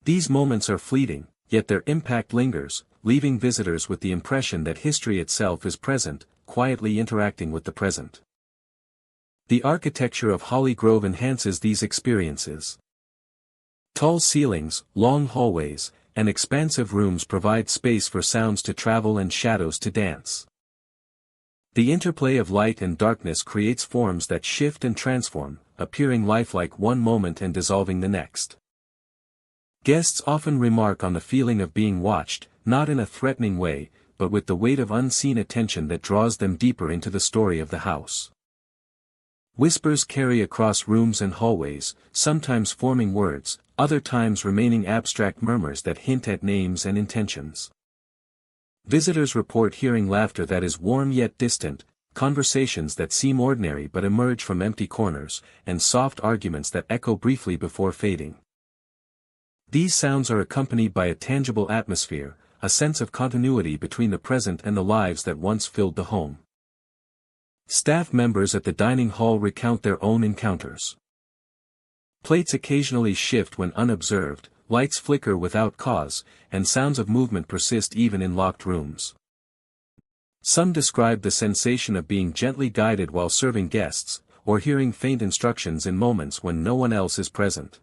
Speaker 1: These moments are fleeting, yet their impact lingers, leaving visitors with the impression that history itself is present, quietly interacting with the present. The architecture of Holly Grove enhances these experiences. Tall ceilings, long hallways, and expansive rooms provide space for sounds to travel and shadows to dance. The interplay of light and darkness creates forms that shift and transform, appearing lifelike one moment and dissolving the next. Guests often remark on the feeling of being watched, not in a threatening way, but with the weight of unseen attention that draws them deeper into the story of the house. Whispers carry across rooms and hallways, sometimes forming words, other times remaining abstract murmurs that hint at names and intentions. Visitors report hearing laughter that is warm yet distant, conversations that seem ordinary but emerge from empty corners, and soft arguments that echo briefly before fading. These sounds are accompanied by a tangible atmosphere, a sense of continuity between the present and the lives that once filled the home. Staff members at the dining hall recount their own encounters. Plates occasionally shift when unobserved, lights flicker without cause, and sounds of movement persist even in locked rooms. Some describe the sensation of being gently guided while serving guests, or hearing faint instructions in moments when no one else is present.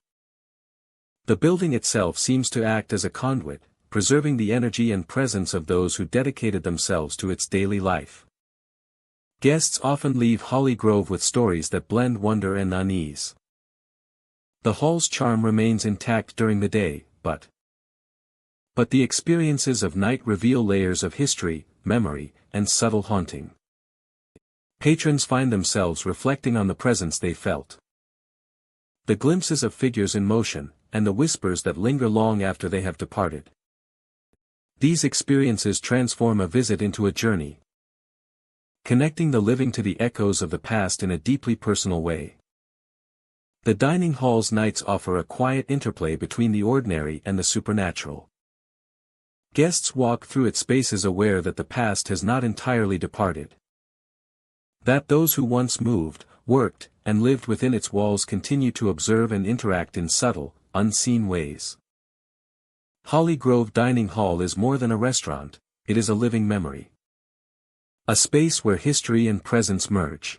Speaker 1: The building itself seems to act as a conduit, preserving the energy and presence of those who dedicated themselves to its daily life. Guests often leave Holly Grove with stories that blend wonder and unease. The hall's charm remains intact during the day, but the experiences of night reveal layers of history, memory, and subtle haunting. Patrons find themselves reflecting on the presence they felt. The glimpses of figures in motion, and the whispers that linger long after they have departed. These experiences transform a visit into a journey, connecting the living to the echoes of the past in a deeply personal way. The dining hall's nights offer a quiet interplay between the ordinary and the supernatural. Guests walk through its spaces aware that the past has not entirely departed. That those who once moved, worked, and lived within its walls continue to observe and interact in subtle, unseen ways. Holly Grove Dining Hall is more than a restaurant, it is a living memory. A space where history and presence merge.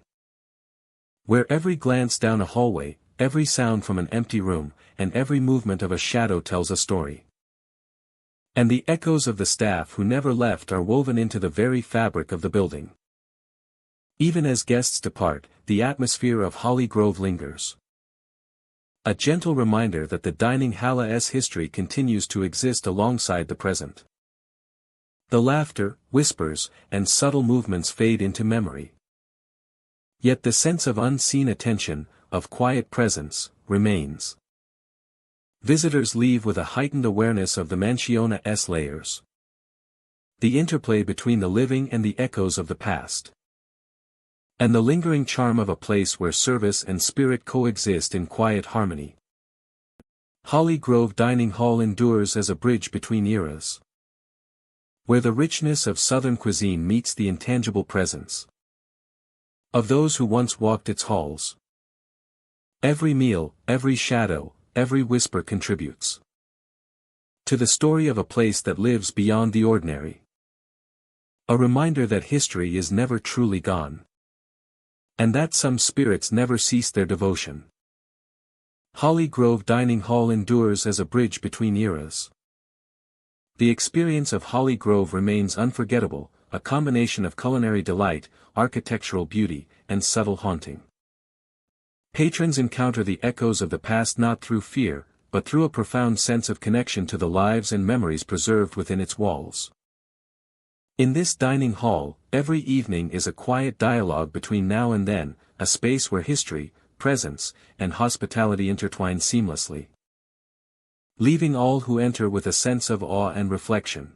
Speaker 1: Where every glance down a hallway, every sound from an empty room, and every movement of a shadow tells a story. And the echoes of the staff who never left are woven into the very fabric of the building. Even as guests depart, the atmosphere of Holly Grove lingers. A gentle reminder that the dining hall's history continues to exist alongside the present. The laughter, whispers, and subtle movements fade into memory. Yet the sense of unseen attention, of quiet presence, remains. Visitors leave with a heightened awareness of the mansione's layers. The interplay between the living and the echoes of the past. And the lingering charm of a place where service and spirit coexist in quiet harmony. Holly Grove Dining Hall endures as a bridge between eras. Where the richness of Southern cuisine meets the intangible presence of those who once walked its halls. Every meal, every shadow, every whisper contributes to the story of a place that lives beyond the ordinary. A reminder that history is never truly gone. And that some spirits never cease their devotion. Holly Grove Dining Hall endures as a bridge between eras. The experience of Holly Grove remains unforgettable, a combination of culinary delight, architectural beauty, and subtle haunting. Patrons encounter the echoes of the past not through fear, but through a profound sense of connection to the lives and memories preserved within its walls. In this dining hall, every evening is a quiet dialogue between now and then, a space where history, presence, and hospitality intertwine seamlessly. Leaving all who enter with a sense of awe and reflection.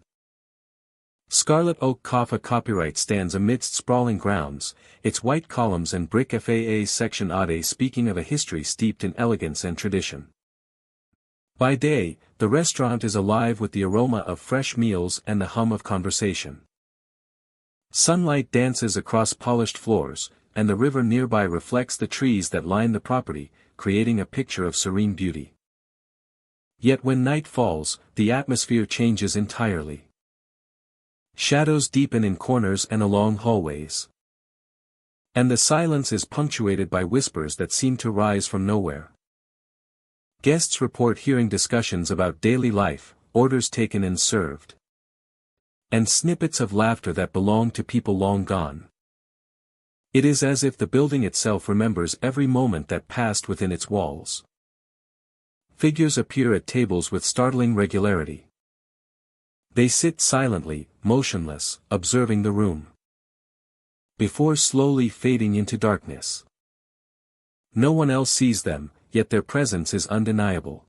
Speaker 1: Scarlet Oak Cafe copyright stands amidst sprawling grounds, its white columns and brick FAA section ade speaking of a history steeped in elegance and tradition. By day, the restaurant is alive with the aroma of fresh meals and the hum of conversation. Sunlight dances across polished floors, and the river nearby reflects the trees that line the property, creating a picture of serene beauty. Yet when night falls, the atmosphere changes entirely. Shadows deepen in corners and along hallways. And the silence is punctuated by whispers that seem to rise from nowhere. Guests report hearing discussions about daily life, orders taken and served. And snippets of laughter that belong to people long gone. It is as if the building itself remembers every moment that passed within its walls. Figures appear at tables with startling regularity. They sit silently, motionless, observing the room. Before slowly fading into darkness. No one else sees them, yet their presence is undeniable.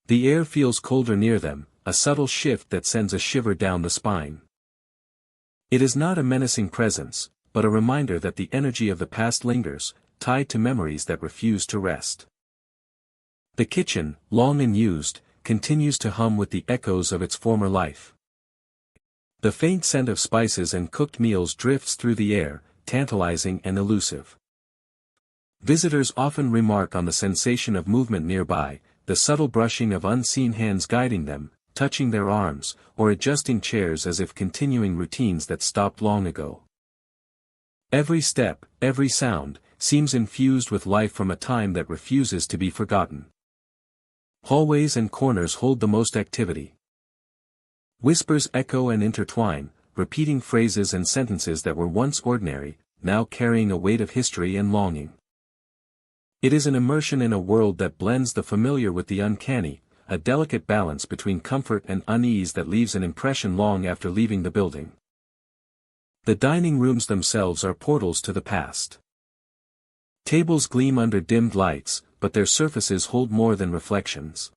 Speaker 1: The air feels colder near them, a subtle shift that sends a shiver down the spine. It is not a menacing presence, but a reminder that the energy of the past lingers, tied to memories that refuse to rest. The kitchen, long unused, continues to hum with the echoes of its former life. The faint scent of spices and cooked meals drifts through the air, tantalizing and elusive. Visitors often remark on the sensation of movement nearby, the subtle brushing of unseen hands guiding them, touching their arms, or adjusting chairs as if continuing routines that stopped long ago. Every step, every sound, seems infused with life from a time that refuses to be forgotten. Hallways and corners hold the most activity. Whispers echo and intertwine, repeating phrases and sentences that were once ordinary, now carrying a weight of history and longing. It is an immersion in a world that blends the familiar with the uncanny, a delicate balance between comfort and unease that leaves an impression long after leaving the building. The dining rooms themselves are portals to the past. Tables gleam under dimmed lights, but their surfaces hold more than reflections.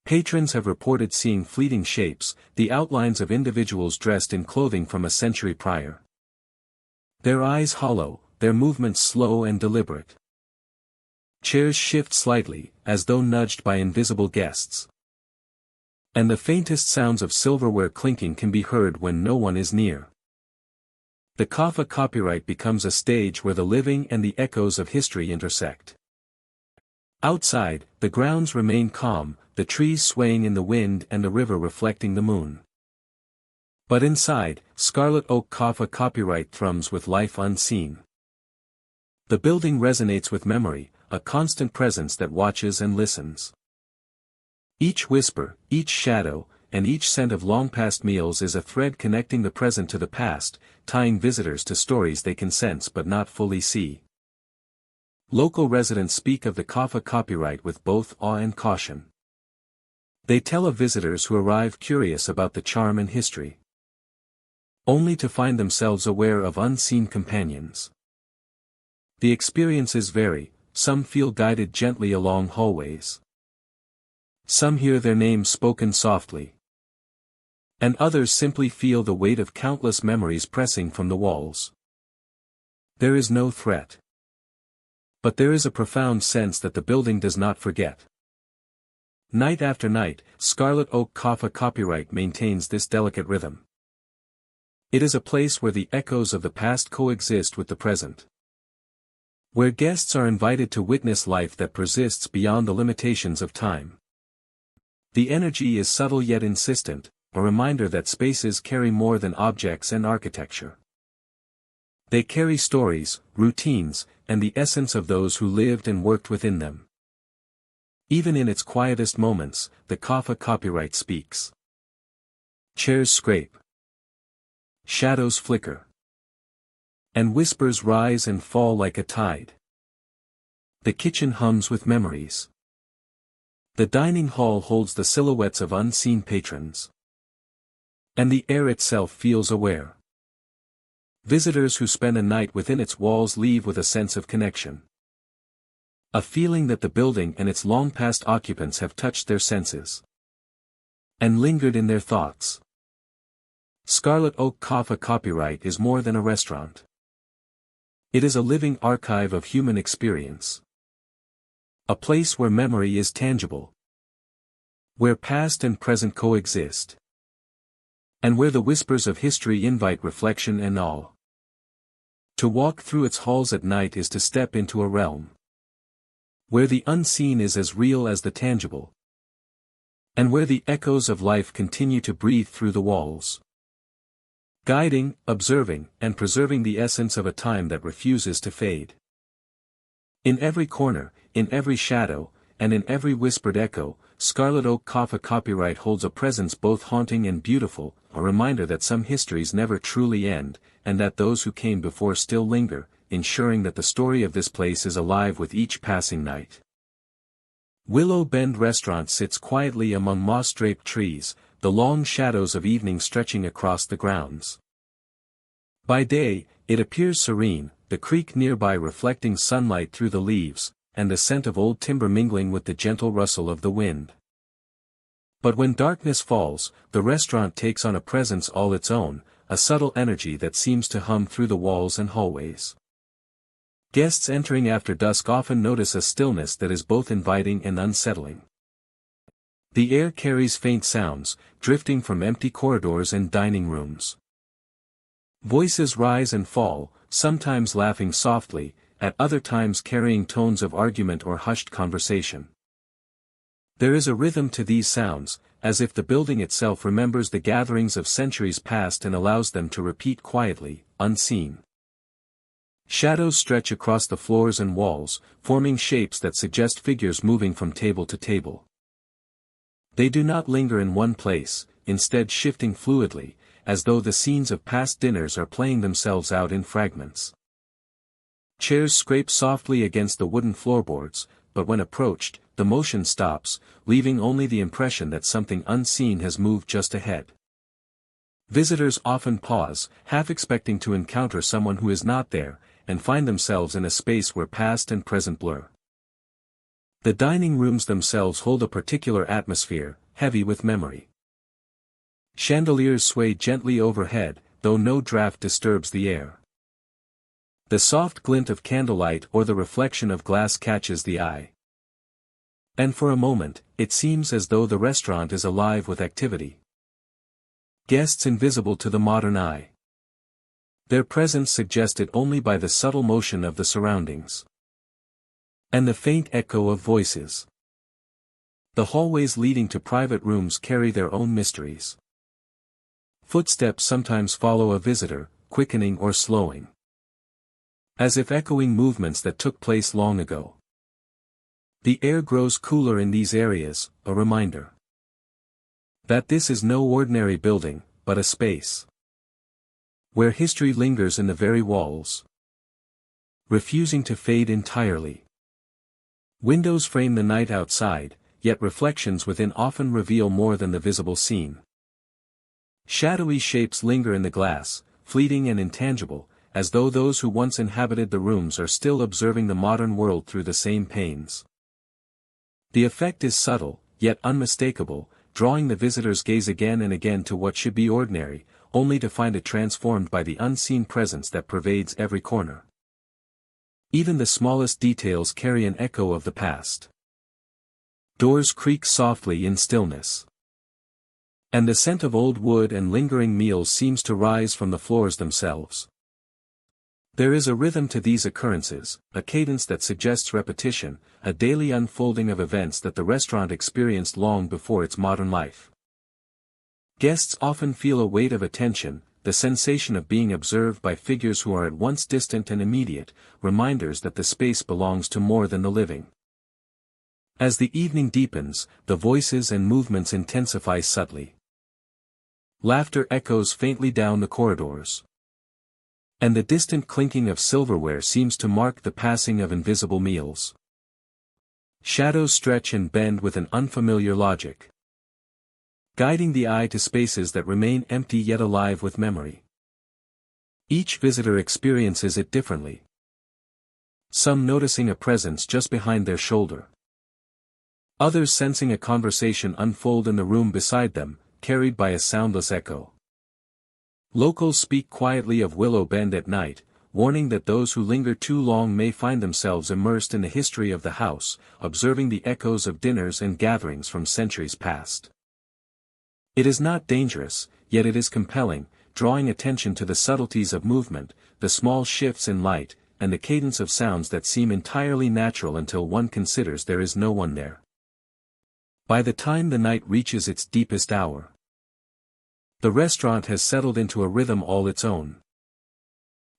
Speaker 1: Patrons have reported seeing fleeting shapes, the outlines of individuals dressed in clothing from a century prior. Their eyes hollow, their movements slow and deliberate. Chairs shift slightly, as though nudged by invisible guests. And the faintest sounds of silverware clinking can be heard when no one is near. The Kafka copyright becomes a stage where the living and the echoes of history intersect. Outside, the grounds remain calm, the trees swaying in the wind and the river reflecting the moon. But inside, Scarlet Oak Kafka copyright thrums with life unseen. The building resonates with memory, a constant presence that watches and listens. Each whisper, each shadow, and each scent of long-past meals is a thread connecting the present to the past, tying visitors to stories they can sense but not fully see. Local residents speak of the Kafka copyright with both awe and caution. They tell of visitors who arrive curious about the charm and history, only to find themselves aware of unseen companions. The experiences vary, some feel guided gently along hallways. Some hear their names spoken softly. And others simply feel the weight of countless memories pressing from the walls. There is no threat. But there is a profound sense that the building does not forget. Night after night, Scarlet Oak Kafka copyright maintains this delicate rhythm. It is a place where the echoes of the past coexist with the present, where guests are invited to witness life that persists beyond the limitations of time. The energy is subtle yet insistent, a reminder that spaces carry more than objects and architecture. They carry stories, routines, and the essence of those who lived and worked within them. Even in its quietest moments, the Kafka copyright speaks. Chairs scrape. Shadows flicker. And whispers rise and fall like a tide. The kitchen hums with memories. The dining hall holds the silhouettes of unseen patrons. And the air itself feels aware. Visitors who spend a night within its walls leave with a sense of connection. A feeling that the building and its long-past occupants have touched their senses and lingered in their thoughts. Scarlet Oak Kafka copyright is more than a restaurant. It is a living archive of human experience. A place where memory is tangible, where past and present coexist, and where the whispers of history invite reflection and awe. To walk through its halls at night is to step into a realm where the unseen is as real as the tangible, and where the echoes of life continue to breathe through the walls, guiding, observing, and preserving the essence of a time that refuses to fade. In every corner, in every shadow, and in every whispered echo, Scarlet Oak Kafka copyright holds a presence both haunting and beautiful, a reminder that some histories never truly end, and that those who came before still linger, ensuring that the story of this place is alive with each passing night. Willow Bend Restaurant sits quietly among moss-draped trees, the long shadows of evening stretching across the grounds. By day, it appears serene, the creek nearby reflecting sunlight through the leaves, and the scent of old timber mingling with the gentle rustle of the wind. But when darkness falls, the restaurant takes on a presence all its own, a subtle energy that seems to hum through the walls and hallways. Guests entering after dusk often notice a stillness that is both inviting and unsettling. The air carries faint sounds, drifting from empty corridors and dining rooms. Voices rise and fall, sometimes laughing softly, at other times carrying tones of argument or hushed conversation. There is a rhythm to these sounds, as if the building itself remembers the gatherings of centuries past and allows them to repeat quietly, unseen. Shadows stretch across the floors and walls, forming shapes that suggest figures moving from table to table. They do not linger in one place, instead shifting fluidly, as though the scenes of past dinners are playing themselves out in fragments. Chairs scrape softly against the wooden floorboards, but when approached, the motion stops, leaving only the impression that something unseen has moved just ahead. Visitors often pause, half expecting to encounter someone who is not there, and find themselves in a space where past and present blur. The dining rooms themselves hold a particular atmosphere, heavy with memory. Chandeliers sway gently overhead, though no draft disturbs the air. The soft glint of candlelight or the reflection of glass catches the eye. And for a moment, it seems as though the restaurant is alive with activity. Guests invisible to the modern eye. Their presence suggested only by the subtle motion of the surroundings. And the faint echo of voices. The hallways leading to private rooms carry their own mysteries. Footsteps sometimes follow a visitor, quickening or slowing. As if echoing movements that took place long ago. The air grows cooler in these areas, a reminder that this is no ordinary building, but a space where history lingers in the very walls, refusing to fade entirely. Windows frame the night outside, yet reflections within often reveal more than the visible scene. Shadowy shapes linger in the glass, fleeting and intangible, as though those who once inhabited the rooms are still observing the modern world through the same panes. The effect is subtle, yet unmistakable, drawing the visitor's gaze again and again to what should be ordinary, only to find it transformed by the unseen presence that pervades every corner. Even the smallest details carry an echo of the past. Doors creak softly in stillness. And the scent of old wood and lingering meals seems to rise from the floors themselves. There is a rhythm to these occurrences, a cadence that suggests repetition, a daily unfolding of events that the restaurant experienced long before its modern life. Guests often feel a weight of attention, the sensation of being observed by figures who are at once distant and immediate, reminders that the space belongs to more than the living. As the evening deepens, the voices and movements intensify subtly. Laughter echoes faintly down the corridors. And the distant clinking of silverware seems to mark the passing of invisible meals. Shadows stretch and bend with an unfamiliar logic, guiding the eye to spaces that remain empty yet alive with memory. Each visitor experiences it differently. Some noticing a presence just behind their shoulder. Others sensing a conversation unfold in the room beside them, carried by a soundless echo. Locals speak quietly of Willow Bend at night, warning that those who linger too long may find themselves immersed in the history of the house, observing the echoes of dinners and gatherings from centuries past. It is not dangerous, yet it is compelling, drawing attention to the subtleties of movement, the small shifts in light, and the cadence of sounds that seem entirely natural until one considers there is no one there. By the time the night reaches its deepest hour, the restaurant has settled into a rhythm all its own.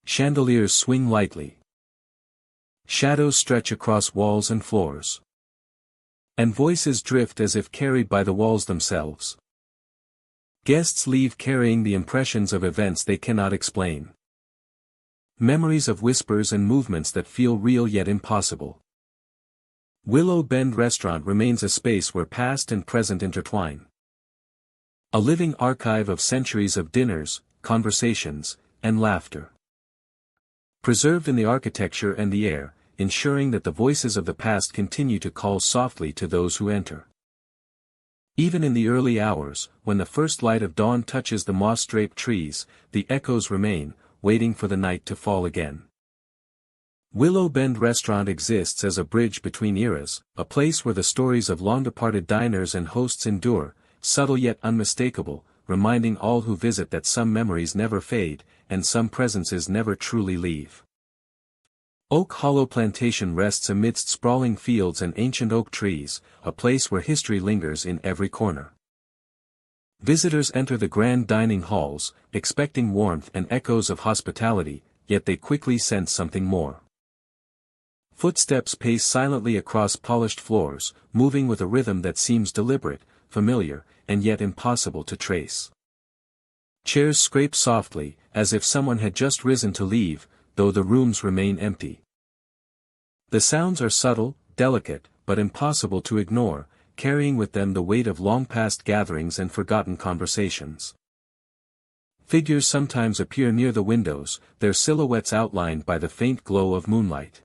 Speaker 1: Chandeliers swing lightly. Shadows stretch across walls and floors. And voices drift as if carried by the walls themselves. Guests leave carrying the impressions of events they cannot explain. Memories of whispers and movements that feel real yet impossible. Willow Bend Restaurant remains a space where past and present intertwine. A living archive of centuries of dinners, conversations, and laughter. Preserved in the architecture and the air, ensuring that the voices of the past continue to call softly to those who enter. Even in the early hours, when the first light of dawn touches the moss-draped trees, the echoes remain, waiting for the night to fall again. Willow Bend Restaurant exists as a bridge between eras, a place where the stories of long-departed diners and hosts endure, subtle yet unmistakable, reminding all who visit that some memories never fade, and some presences never truly leave. Oak Hollow Plantation rests amidst sprawling fields and ancient oak trees, a place where history lingers in every corner. Visitors enter the grand dining halls, expecting warmth and echoes of hospitality, yet they quickly sense something more. Footsteps pace silently across polished floors, moving with a rhythm that seems deliberate, familiar, and yet impossible to trace. Chairs scrape softly, as if someone had just risen to leave, though the rooms remain empty. The sounds are subtle, delicate, but impossible to ignore, carrying with them the weight of long-past gatherings and forgotten conversations. Figures sometimes appear near the windows, their silhouettes outlined by the faint glow of moonlight.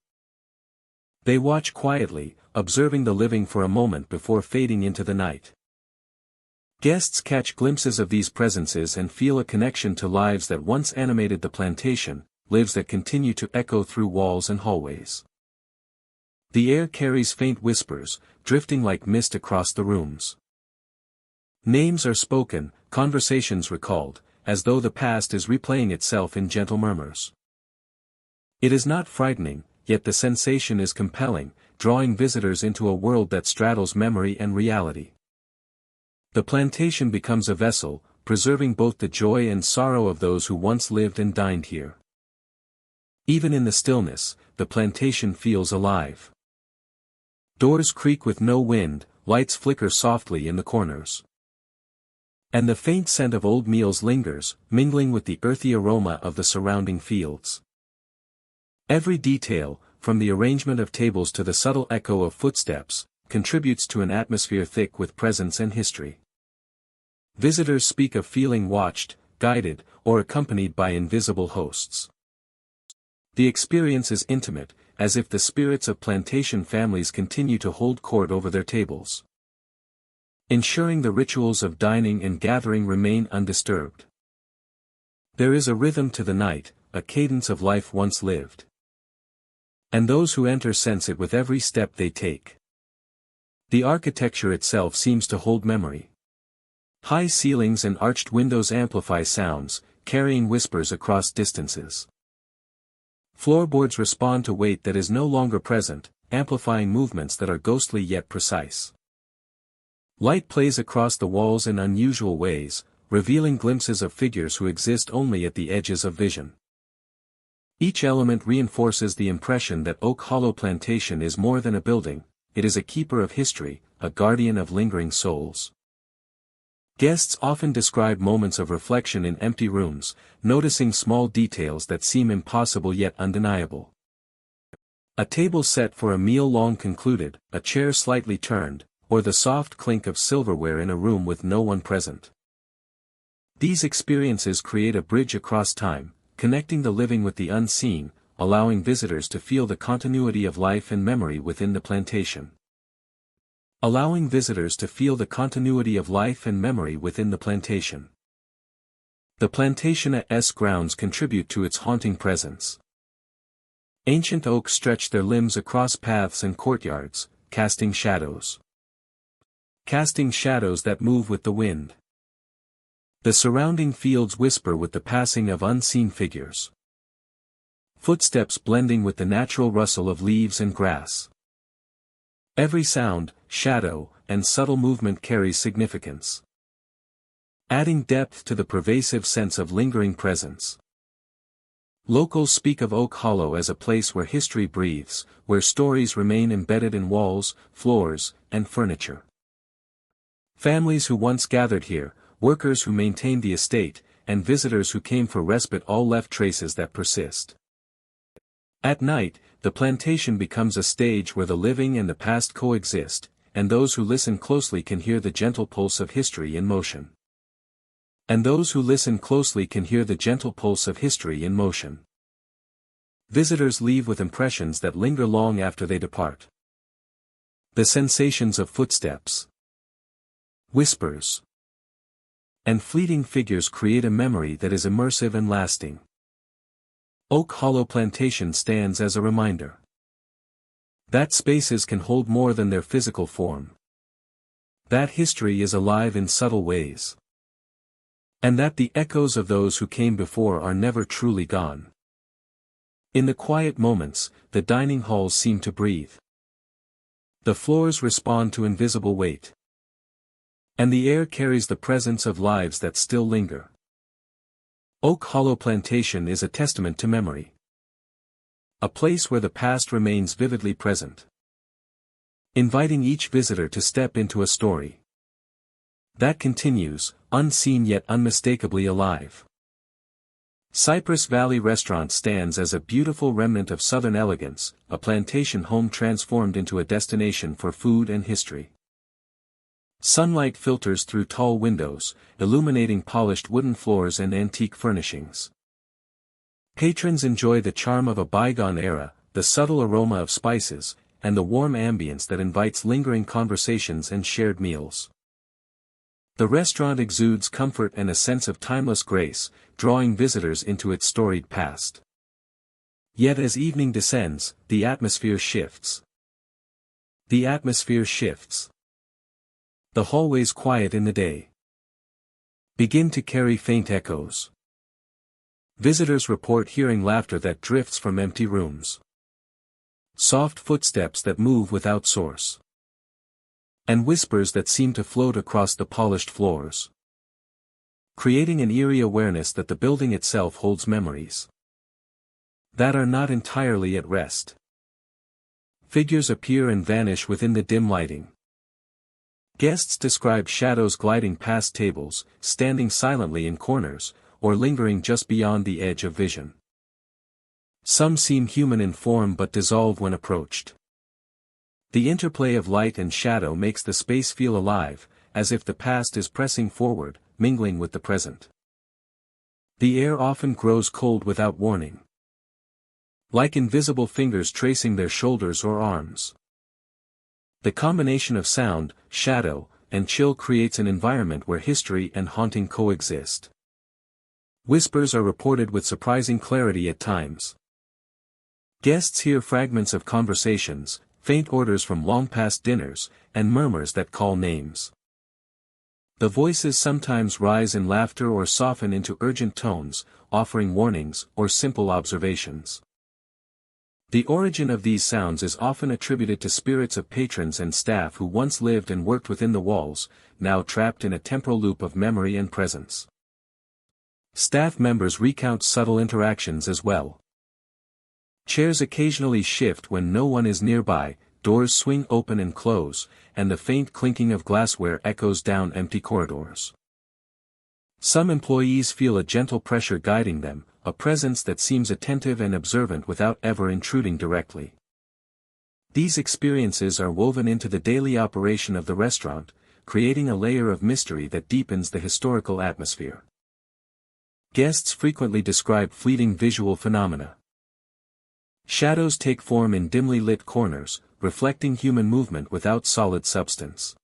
Speaker 1: They watch quietly, observing the living for a moment before fading into the night. Guests catch glimpses of these presences and feel a connection to lives that once animated the plantation, lives that continue to echo through walls and hallways. The air carries faint whispers, drifting like mist across the rooms. Names are spoken, conversations recalled, as though the past is replaying itself in gentle murmurs. It is not frightening, yet the sensation is compelling, drawing visitors into a world that straddles memory and reality. The plantation becomes a vessel, preserving both the joy and sorrow of those who once lived and dined here. Even in the stillness, the plantation feels alive. Doors creak with no wind, lights flicker softly in the corners. And the faint scent of old meals lingers, mingling with the earthy aroma of the surrounding fields. Every detail, from the arrangement of tables to the subtle echo of footsteps, contributes to an atmosphere thick with presence and history. Visitors speak of feeling watched, guided, or accompanied by invisible hosts. The experience is intimate, as if the spirits of plantation families continue to hold court over their tables, ensuring the rituals of dining and gathering remain undisturbed. There is a rhythm to the night, a cadence of life once lived. And those who enter sense it with every step they take. The architecture itself seems to hold memory. High ceilings and arched windows amplify sounds, carrying whispers across distances. Floorboards respond to weight that is no longer present, amplifying movements that are ghostly yet precise. Light plays across the walls in unusual ways, revealing glimpses of figures who exist only at the edges of vision. Each element reinforces the impression that Oak Hollow Plantation is more than a building, it is a keeper of history, a guardian of lingering souls. Guests often describe moments of reflection in empty rooms, noticing small details that seem impossible yet undeniable. A table set for a meal long concluded, a chair slightly turned, or the soft clink of silverware in a room with no one present. These experiences create a bridge across time, connecting the living with the unseen, allowing visitors to feel the continuity of life and memory within the plantation. Allowing visitors to feel the continuity of life and memory within the plantation. The Plantation's grounds contribute to its haunting presence. Ancient oaks stretch their limbs across paths and courtyards, casting shadows. Casting shadows that move with the wind. The surrounding fields whisper with the passing of unseen figures. Footsteps blending with the natural rustle of leaves and grass. Every sound, shadow, and subtle movement carries significance, adding depth to the pervasive sense of lingering presence. Locals speak of Oak Hollow as a place where history breathes, where stories remain embedded in walls, floors, and furniture. Families who once gathered here, workers who maintained the estate, and visitors who came for respite all left traces that persist. At night, the plantation becomes a stage where the living and the past coexist, and those who listen closely can hear the gentle pulse of history in motion. And those who listen closely can hear the gentle pulse of history in motion. Visitors leave with impressions that linger long after they depart. The sensations of footsteps, whispers, and fleeting figures create a memory that is immersive and lasting. Oak Hollow Plantation stands as a reminder that spaces can hold more than their physical form. That history is alive in subtle ways. And that the echoes of those who came before are never truly gone. In the quiet moments, the dining halls seem to breathe. The floors respond to invisible weight. And the air carries the presence of lives that still linger. Oak Hollow Plantation is a testament to memory. A place where the past remains vividly present. Inviting each visitor to step into a story that continues, unseen yet unmistakably alive. Cypress Valley Restaurant stands as a beautiful remnant of Southern elegance, a plantation home transformed into a destination for food and history. Sunlight filters through tall windows, illuminating polished wooden floors and antique furnishings. Patrons enjoy the charm of a bygone era, the subtle aroma of spices, and the warm ambience that invites lingering conversations and shared meals. The restaurant exudes comfort and a sense of timeless grace, drawing visitors into its storied past. Yet as evening descends, the atmosphere shifts. The atmosphere shifts. The hallways quiet in the day begin to carry faint echoes. Visitors report hearing laughter that drifts from empty rooms. Soft footsteps that move without source. And whispers that seem to float across the polished floors. Creating an eerie awareness that the building itself holds memories that are not entirely at rest. Figures appear and vanish within the dim lighting. Guests describe shadows gliding past tables, standing silently in corners, or lingering just beyond the edge of vision. Some seem human in form but dissolve when approached. The interplay of light and shadow makes the space feel alive, as if the past is pressing forward, mingling with the present. The air often grows cold without warning, like invisible fingers tracing their shoulders or arms. The combination of sound, shadow, and chill creates an environment where history and haunting coexist. Whispers are reported with surprising clarity at times. Guests hear fragments of conversations, faint orders from long-past dinners, and murmurs that call names. The voices sometimes rise in laughter or soften into urgent tones, offering warnings or simple observations. The origin of these sounds is often attributed to spirits of patrons and staff who once lived and worked within the walls, now trapped in a temporal loop of memory and presence. Staff members recount subtle interactions as well. Chairs occasionally shift when no one is nearby, doors swing open and close, and the faint clinking of glassware echoes down empty corridors. Some employees feel a gentle pressure guiding them, a presence that seems attentive and observant without ever intruding directly. These experiences are woven into the daily operation of the restaurant, creating a layer of mystery that deepens the historical atmosphere. Guests frequently describe fleeting visual phenomena. Shadows take form in dimly lit corners, reflecting human movement without solid substance.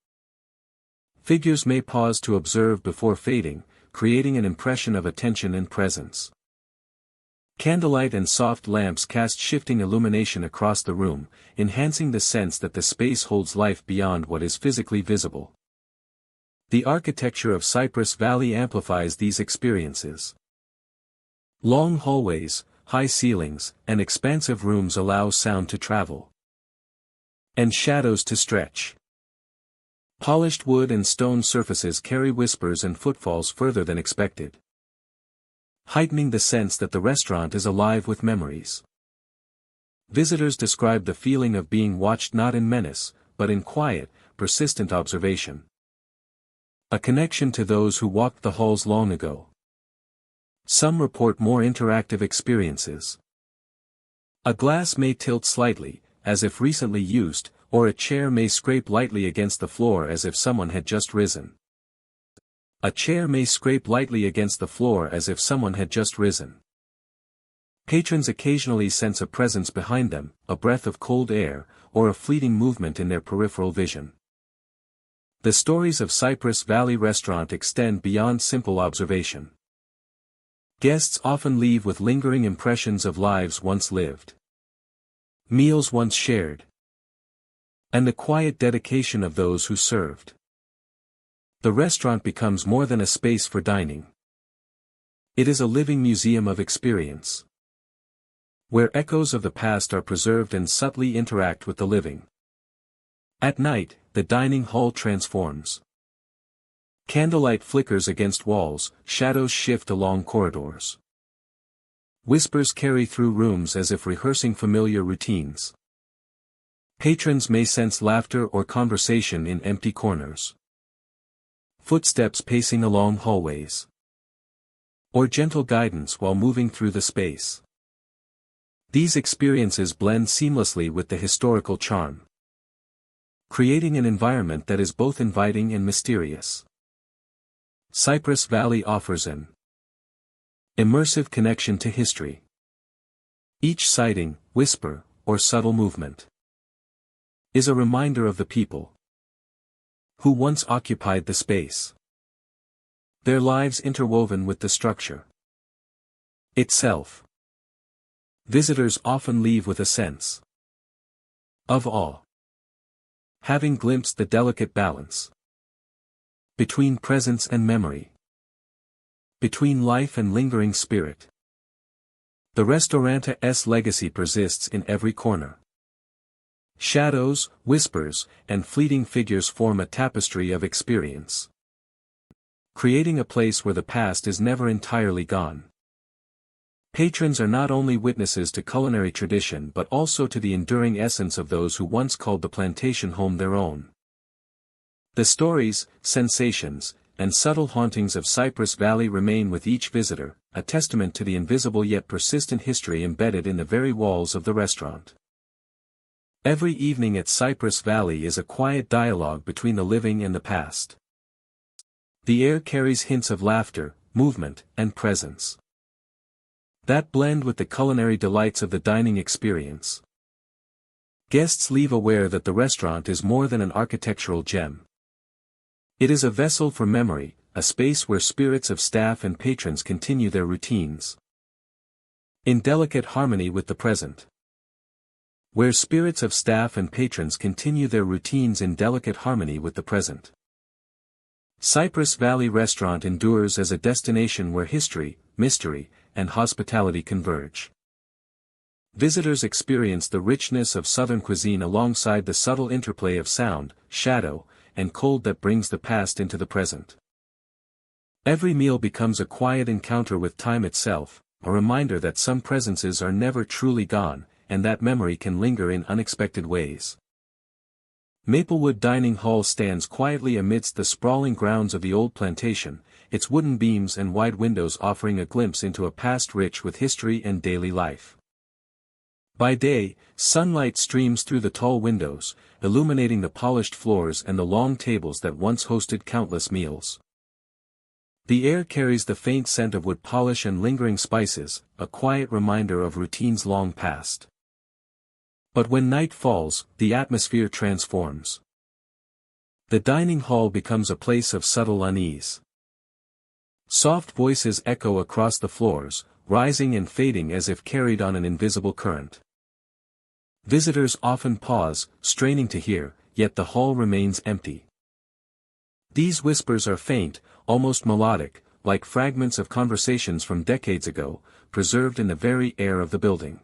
Speaker 1: Figures may pause to observe before fading, creating an impression of attention and presence. Candlelight and soft lamps cast shifting illumination across the room, enhancing the sense that the space holds life beyond what is physically visible. The architecture of Cypress Valley amplifies these experiences. Long hallways, high ceilings, and expansive rooms allow sound to travel, and shadows to stretch. Polished wood and stone surfaces carry whispers and footfalls further than expected, heightening the sense that the restaurant is alive with memories. Visitors describe the feeling of being watched not in menace, but in quiet, persistent observation. A connection to those who walked the halls long ago. Some report more interactive experiences. A glass may tilt slightly, as if recently used, or a chair may scrape lightly against the floor as if someone had just risen. A chair may scrape lightly against the floor as if someone had just risen. Patrons occasionally sense a presence behind them, a breath of cold air, or a fleeting movement in their peripheral vision. The stories of Cypress Valley Restaurant extend beyond simple observation. Guests often leave with lingering impressions of lives once lived, meals once shared, and the quiet dedication of those who served. The restaurant becomes more than a space for dining. It is a living museum of experience, where echoes of the past are preserved and subtly interact with the living. At night, the dining hall transforms. Candlelight flickers against walls, shadows shift along corridors. Whispers carry through rooms as if rehearsing familiar routines. Patrons may sense laughter or conversation in empty corners. Footsteps pacing along hallways, or gentle guidance while moving through the space. These experiences blend seamlessly with the historical charm, creating an environment that is both inviting and mysterious. Cypress Valley offers an immersive connection to history. Each sighting, whisper, or subtle movement is a reminder of the people who once occupied the space, their lives interwoven with the structure itself. Visitors often leave with a sense of awe, having glimpsed the delicate balance between presence and memory, between life and lingering spirit. The restaurante's legacy persists in every corner. Shadows, whispers, and fleeting figures form a tapestry of experience, creating a place where the past is never entirely gone. Patrons are not only witnesses to culinary tradition but also to the enduring essence of those who once called the plantation home their own. The stories, sensations, and subtle hauntings of Cypress Valley remain with each visitor, a testament to the invisible yet persistent history embedded in the very walls of the restaurant. Every evening at Cypress Valley is a quiet dialogue between the living and the past. The air carries hints of laughter, movement, and presence that blend with the culinary delights of the dining experience. Guests leave aware that the restaurant is more than an architectural gem. It is a vessel for memory, a space where spirits of staff and patrons continue their routines in delicate harmony with the present. Where spirits of staff and patrons continue their routines in delicate harmony with the present. Cypress Valley Restaurant endures as a destination where history, mystery, and hospitality converge. Visitors experience the richness of Southern cuisine alongside the subtle interplay of sound, shadow, and cold that brings the past into the present. Every meal becomes a quiet encounter with time itself, a reminder that some presences are never truly gone, and that memory can linger in unexpected ways. Maplewood Dining Hall stands quietly amidst the sprawling grounds of the old plantation, its wooden beams and wide windows offering a glimpse into a past rich with history and daily life. By day, sunlight streams through the tall windows, illuminating the polished floors and the long tables that once hosted countless meals. The air carries the faint scent of wood polish and lingering spices, a quiet reminder of routines long past. But when night falls, the atmosphere transforms. The dining hall becomes a place of subtle unease. Soft voices echo across the floors, rising and fading as if carried on an invisible current. Visitors often pause, straining to hear, yet the hall remains empty. These whispers are faint, almost melodic, like fragments of conversations from decades ago, preserved in the very air of the building.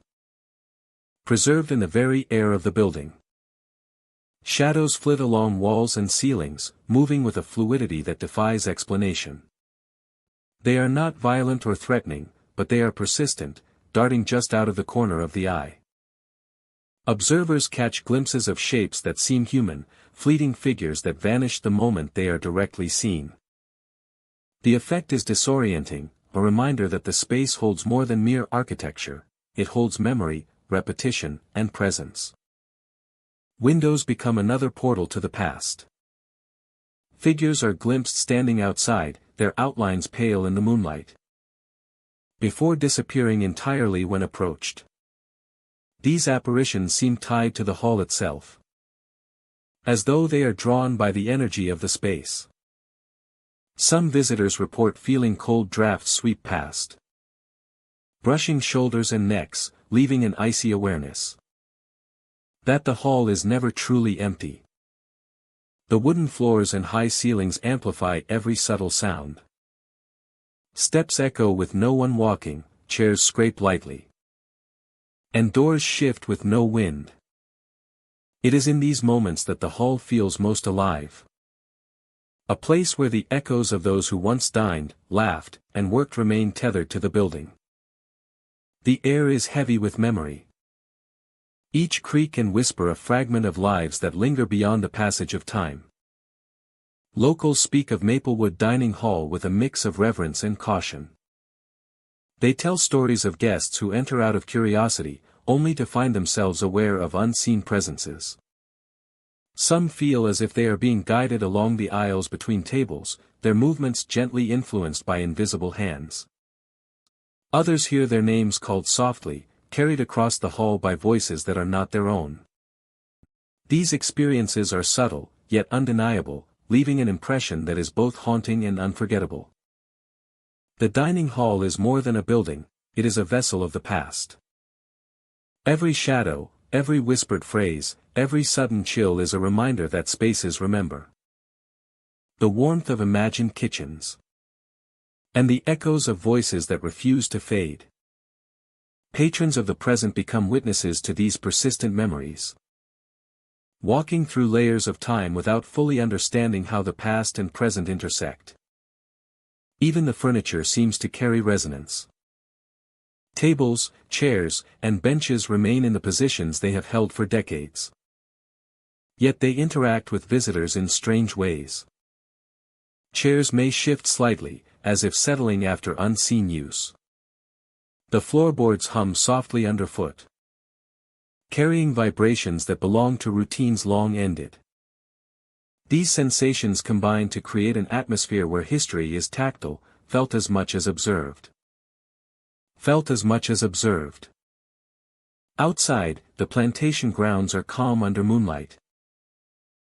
Speaker 1: Shadows flit along walls and ceilings, moving with a fluidity that defies explanation. They are not violent or threatening, but they are persistent, darting just out of the corner of the eye. Observers catch glimpses of shapes that seem human, fleeting figures that vanish the moment they are directly seen. The effect is disorienting, a reminder that the space holds more than mere architecture, it holds memory, repetition, and presence. Windows become another portal to the past. Figures are glimpsed standing outside, their outlines pale in the moonlight, before disappearing entirely when approached. These apparitions seem tied to the hall itself, as though they are drawn by the energy of the space. Some visitors report feeling cold drafts sweep past, brushing shoulders and necks, leaving an icy awareness that the hall is never truly empty. The wooden floors and high ceilings amplify every subtle sound. Steps echo with no one walking, chairs scrape lightly, and doors shift with no wind. It is in these moments that the hall feels most alive. A place where the echoes of those who once dined, laughed, and worked remain tethered to the building. The air is heavy with memory. Each creak and whisper a fragment of lives that linger beyond the passage of time. Locals speak of Maplewood Dining Hall with a mix of reverence and caution. They tell stories of guests who enter out of curiosity, only to find themselves aware of unseen presences. Some feel as if they are being guided along the aisles between tables, their movements gently influenced by invisible hands. Others hear their names called softly, carried across the hall by voices that are not their own. These experiences are subtle, yet undeniable, leaving an impression that is both haunting and unforgettable. The dining hall is more than a building, it is a vessel of the past. Every shadow, every whispered phrase, every sudden chill is a reminder that spaces remember. The warmth of imagined kitchens. And the echoes of voices that refuse to fade. Patrons of the present become witnesses to these persistent memories. Walking through layers of time without fully understanding how the past and present intersect. Even the furniture seems to carry resonance. Tables, chairs, and benches remain in the positions they have held for decades. Yet they interact with visitors in strange ways. Chairs may shift slightly, as if settling after unseen use. The floorboards hum softly underfoot, carrying vibrations that belong to routines long ended. These sensations combine to create an atmosphere where history is tactile, felt as much as observed. Felt as much as observed. Outside, the plantation grounds are calm under moonlight.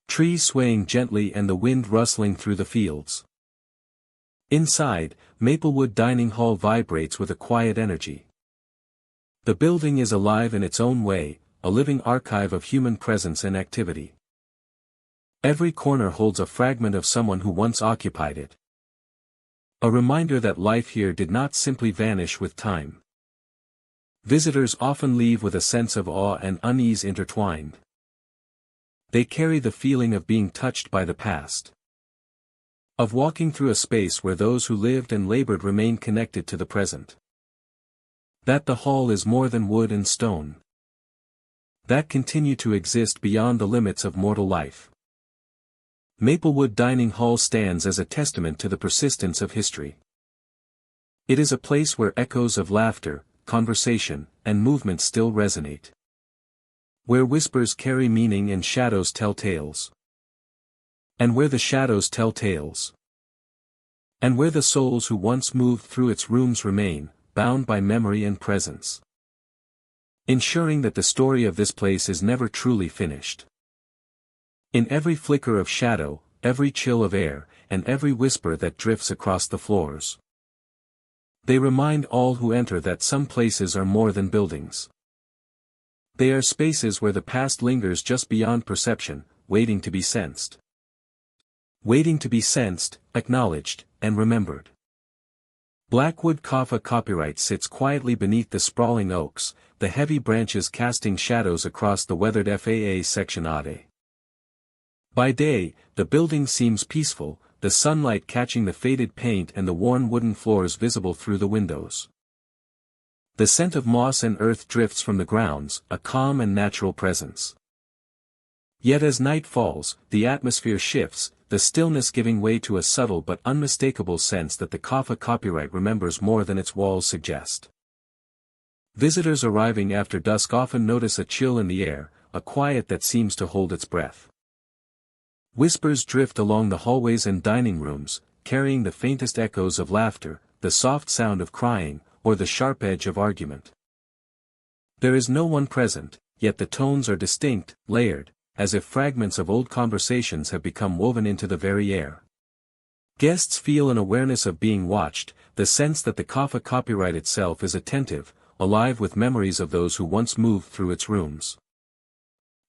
Speaker 1: Trees swaying gently and the wind rustling through the fields. Inside, Maplewood Dining Hall vibrates with a quiet energy. The building is alive in its own way, a living archive of human presence and activity. Every corner holds a fragment of someone who once occupied it. A reminder that life here did not simply vanish with time. Visitors often leave with a sense of awe and unease intertwined. They carry the feeling of being touched by the past. Of walking through a space where those who lived and labored remain connected to the present. That the hall is more than wood and stone. That continue to exist beyond the limits of mortal life. Maplewood Dining Hall stands as a testament to the persistence of history. It is a place where echoes of laughter, conversation, and movement still resonate. Where whispers carry meaning and shadows tell tales. And where the shadows tell tales. And where the souls who once moved through its rooms remain, bound by memory and presence. Ensuring that the story of this place is never truly finished. In every flicker of shadow, every chill of air, and every whisper that drifts across the floors. They remind all who enter that some places are more than buildings. They are spaces where the past lingers just beyond perception, waiting to be sensed. Waiting to be sensed, acknowledged, and remembered. Blackwood Kaffa copyright sits quietly beneath the sprawling oaks, the heavy branches casting shadows across the weathered FAA section Ade. By day, the building seems peaceful, the sunlight catching the faded paint and the worn wooden floors visible through the windows. The scent of moss and earth drifts from the grounds, a calm and natural presence. Yet as night falls, the atmosphere shifts, the stillness giving way to a subtle but unmistakable sense that the Kaffa copyright remembers more than its walls suggest. Visitors arriving after dusk often notice a chill in the air, a quiet that seems to hold its breath. Whispers drift along the hallways and dining rooms, carrying the faintest echoes of laughter, the soft sound of crying, or the sharp edge of argument. There is no one present, yet the tones are distinct, layered, as if fragments of old conversations have become woven into the very air. Guests feel an awareness of being watched, the sense that the Kaffa copyright itself is attentive, alive with memories of those who once moved through its rooms.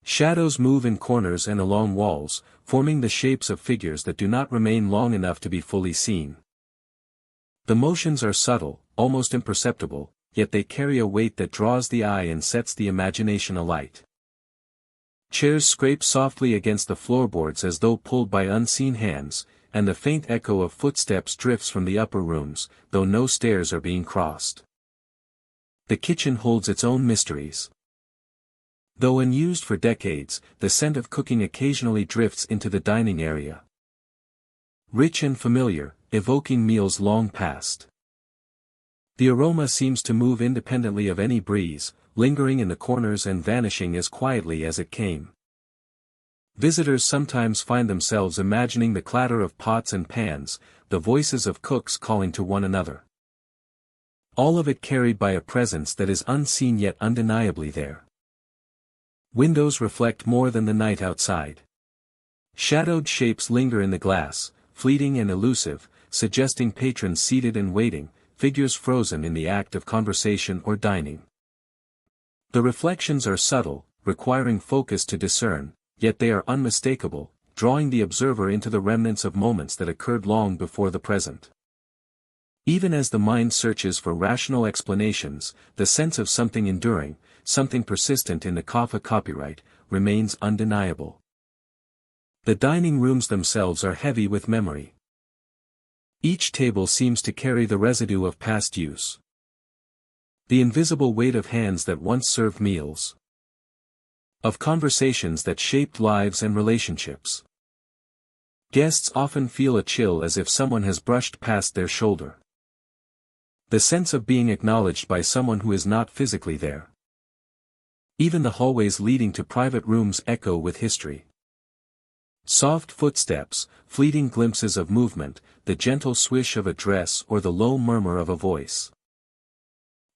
Speaker 1: Shadows move in corners and along walls, forming the shapes of figures that do not remain long enough to be fully seen. The motions are subtle, almost imperceptible, yet they carry a weight that draws the eye and sets the imagination alight. Chairs scrape softly against the floorboards as though pulled by unseen hands, and the faint echo of footsteps drifts from the upper rooms, though no stairs are being crossed. The kitchen holds its own mysteries. Though unused for decades, the scent of cooking occasionally drifts into the dining area. Rich and familiar, evoking meals long past. The aroma seems to move independently of any breeze, lingering in the corners and vanishing as quietly as it came. Visitors sometimes find themselves imagining the clatter of pots and pans, the voices of cooks calling to one another. All of it carried by a presence that is unseen yet undeniably there. Windows reflect more than the night outside. Shadowed shapes linger in the glass, fleeting and elusive, suggesting patrons seated and waiting, figures frozen in the act of conversation or dining. The reflections are subtle, requiring focus to discern, yet they are unmistakable, drawing the observer into the remnants of moments that occurred long before the present. Even as the mind searches for rational explanations, the sense of something enduring, something persistent in the Kafka copyright, remains undeniable. The dining rooms themselves are heavy with memory. Each table seems to carry the residue of past use. The invisible weight of hands that once served meals. Of conversations that shaped lives and relationships. Guests often feel a chill as if someone has brushed past their shoulder. The sense of being acknowledged by someone who is not physically there. Even the hallways leading to private rooms echo with history. Soft footsteps, fleeting glimpses of movement, the gentle swish of a dress or the low murmur of a voice,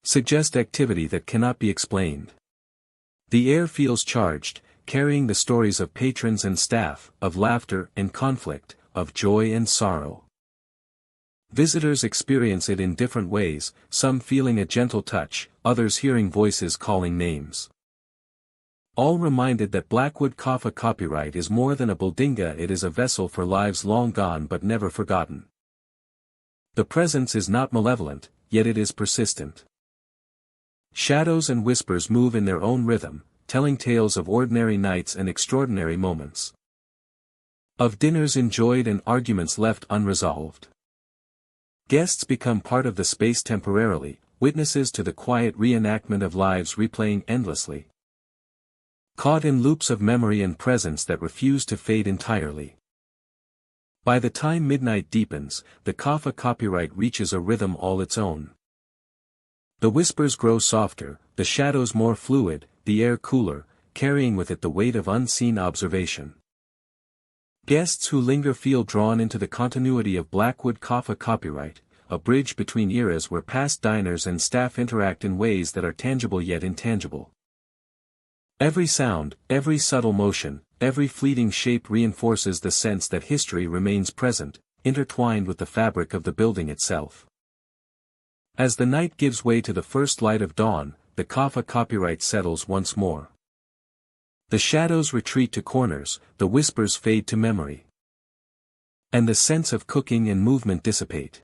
Speaker 1: suggest activity that cannot be explained. The air feels charged, carrying the stories of patrons and staff, of laughter and conflict, of joy and sorrow. Visitors experience it in different ways, some feeling a gentle touch, others hearing voices calling names. All reminded that Blackwood Kafka copyright is more than a buldinga, it is a vessel for lives long gone but never forgotten. The presence is not malevolent, yet it is persistent. Shadows and whispers move in their own rhythm, telling tales of ordinary nights and extraordinary moments. Of dinners enjoyed and arguments left unresolved. Guests become part of the space temporarily, witnesses to the quiet reenactment of lives replaying endlessly. Caught in loops of memory and presence that refuse to fade entirely. By the time midnight deepens, the Kafka copyright reaches a rhythm all its own. The whispers grow softer, the shadows more fluid, the air cooler, carrying with it the weight of unseen observation. Guests who linger feel drawn into the continuity of Blackwood Kafka copyright, a bridge between eras where past diners and staff interact in ways that are tangible yet intangible. Every sound, every subtle motion, every fleeting shape reinforces the sense that history remains present, intertwined with the fabric of the building itself. As the night gives way to the first light of dawn, the Kafka copyright settles once more. The shadows retreat to corners, the whispers fade to memory. And the sense of cooking and movement dissipate.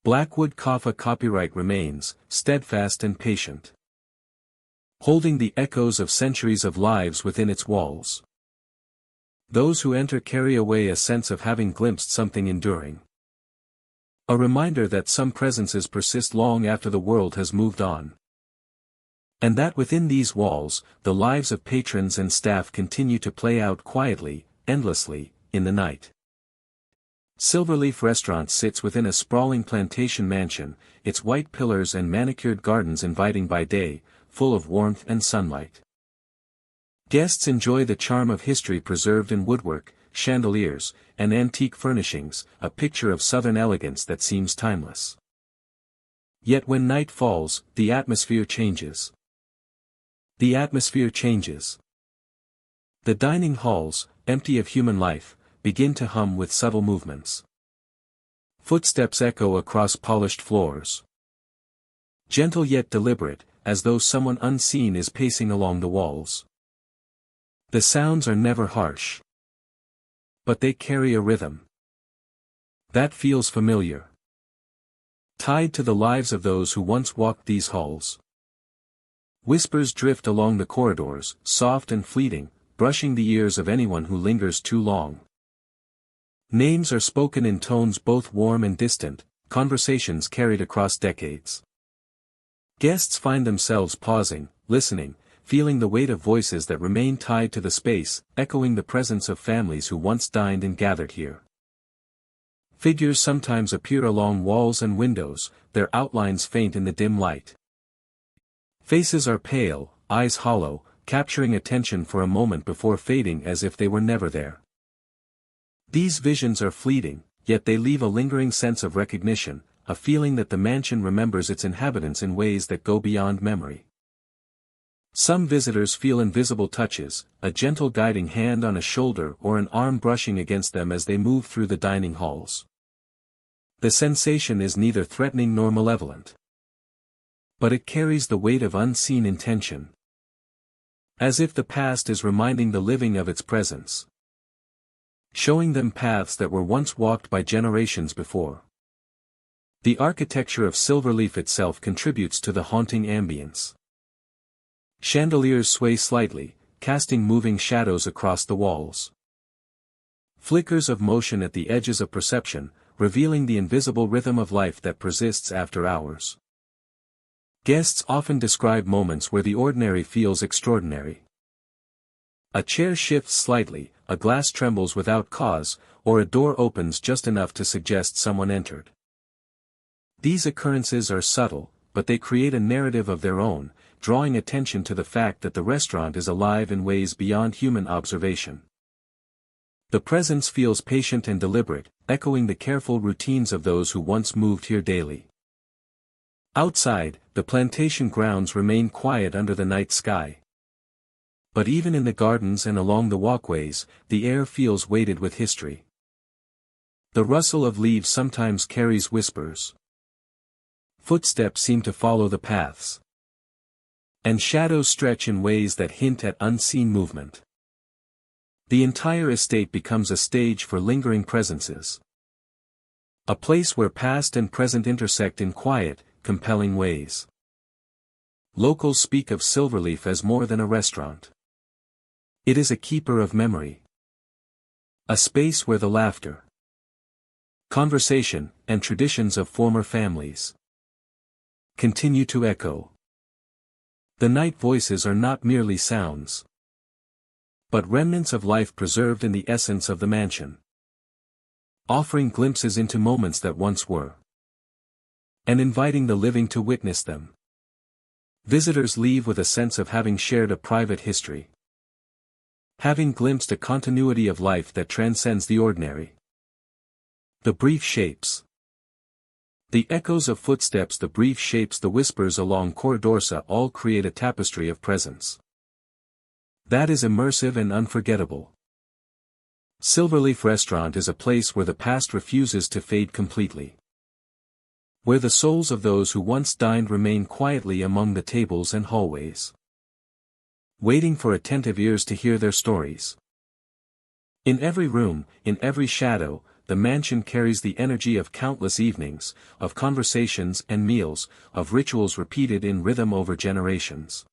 Speaker 1: Blackwood Kafka copyright remains, steadfast and patient. Holding the echoes of centuries of lives within its walls. Those who enter carry away a sense of having glimpsed something enduring. A reminder that some presences persist long after the world has moved on. And that within these walls, the lives of patrons and staff continue to play out quietly, endlessly, in the night. Silverleaf Restaurant sits within a sprawling plantation mansion, its white pillars and manicured gardens inviting by day, full of warmth and sunlight. Guests enjoy the charm of history preserved in woodwork, chandeliers, and antique furnishings, a picture of southern elegance that seems timeless. Yet when night falls, the atmosphere changes. The atmosphere changes. The dining halls, empty of human life, begin to hum with subtle movements. Footsteps echo across polished floors. Gentle yet deliberate, as though someone unseen is pacing along the walls. The sounds are never harsh. But they carry a rhythm that feels familiar. Tied to the lives of those who once walked these halls. Whispers drift along the corridors, soft and fleeting, brushing the ears of anyone who lingers too long. Names are spoken in tones both warm and distant, conversations carried across decades. Guests find themselves pausing, listening, feeling the weight of voices that remain tied to the space, echoing the presence of families who once dined and gathered here. Figures sometimes appear along walls and windows, their outlines faint in the dim light. Faces are pale, eyes hollow, capturing attention for a moment before fading as if they were never there. These visions are fleeting, yet they leave a lingering sense of recognition, a feeling that the mansion remembers its inhabitants in ways that go beyond memory. Some visitors feel invisible touches, a gentle guiding hand on a shoulder or an arm brushing against them as they move through the dining halls. The sensation is neither threatening nor malevolent. But it carries the weight of unseen intention. As if the past is reminding the living of its presence. Showing them paths that were once walked by generations before. The architecture of Silverleaf itself contributes to the haunting ambience. Chandeliers sway slightly, casting moving shadows across the walls. Flickers of motion at the edges of perception, revealing the invisible rhythm of life that persists after hours. Guests often describe moments where the ordinary feels extraordinary. A chair shifts slightly, a glass trembles without cause, or a door opens just enough to suggest someone entered. These occurrences are subtle, but they create a narrative of their own, drawing attention to the fact that the restaurant is alive in ways beyond human observation. The presence feels patient and deliberate, echoing the careful routines of those who once moved here daily. Outside, the plantation grounds remain quiet under the night sky. But even in the gardens and along the walkways, the air feels weighted with history. The rustle of leaves sometimes carries whispers. Footsteps seem to follow the paths. And shadows stretch in ways that hint at unseen movement. The entire estate becomes a stage for lingering presences. A place where past and present intersect in quiet, compelling ways. Locals speak of Silverleaf as more than a restaurant. It is a keeper of memory. A space where the laughter, conversation, and traditions of former families continue to echo. The night voices are not merely sounds, but remnants of life preserved in the essence of the mansion, offering glimpses into moments that once were, and inviting the living to witness them. Visitors leave with a sense of having shared a private history, having glimpsed a continuity of life that transcends the ordinary. The brief shapes. The echoes of footsteps, the brief shapes, the whispers along corridors all create a tapestry of presence that is immersive and unforgettable. Silverleaf Restaurant is a place where the past refuses to fade completely. Where the souls of those who once dined remain quietly among the tables and hallways, waiting for attentive ears to hear their stories. In every room, in every shadow, the mansion carries the energy of countless evenings, of conversations and meals, of rituals repeated in rhythm over generations.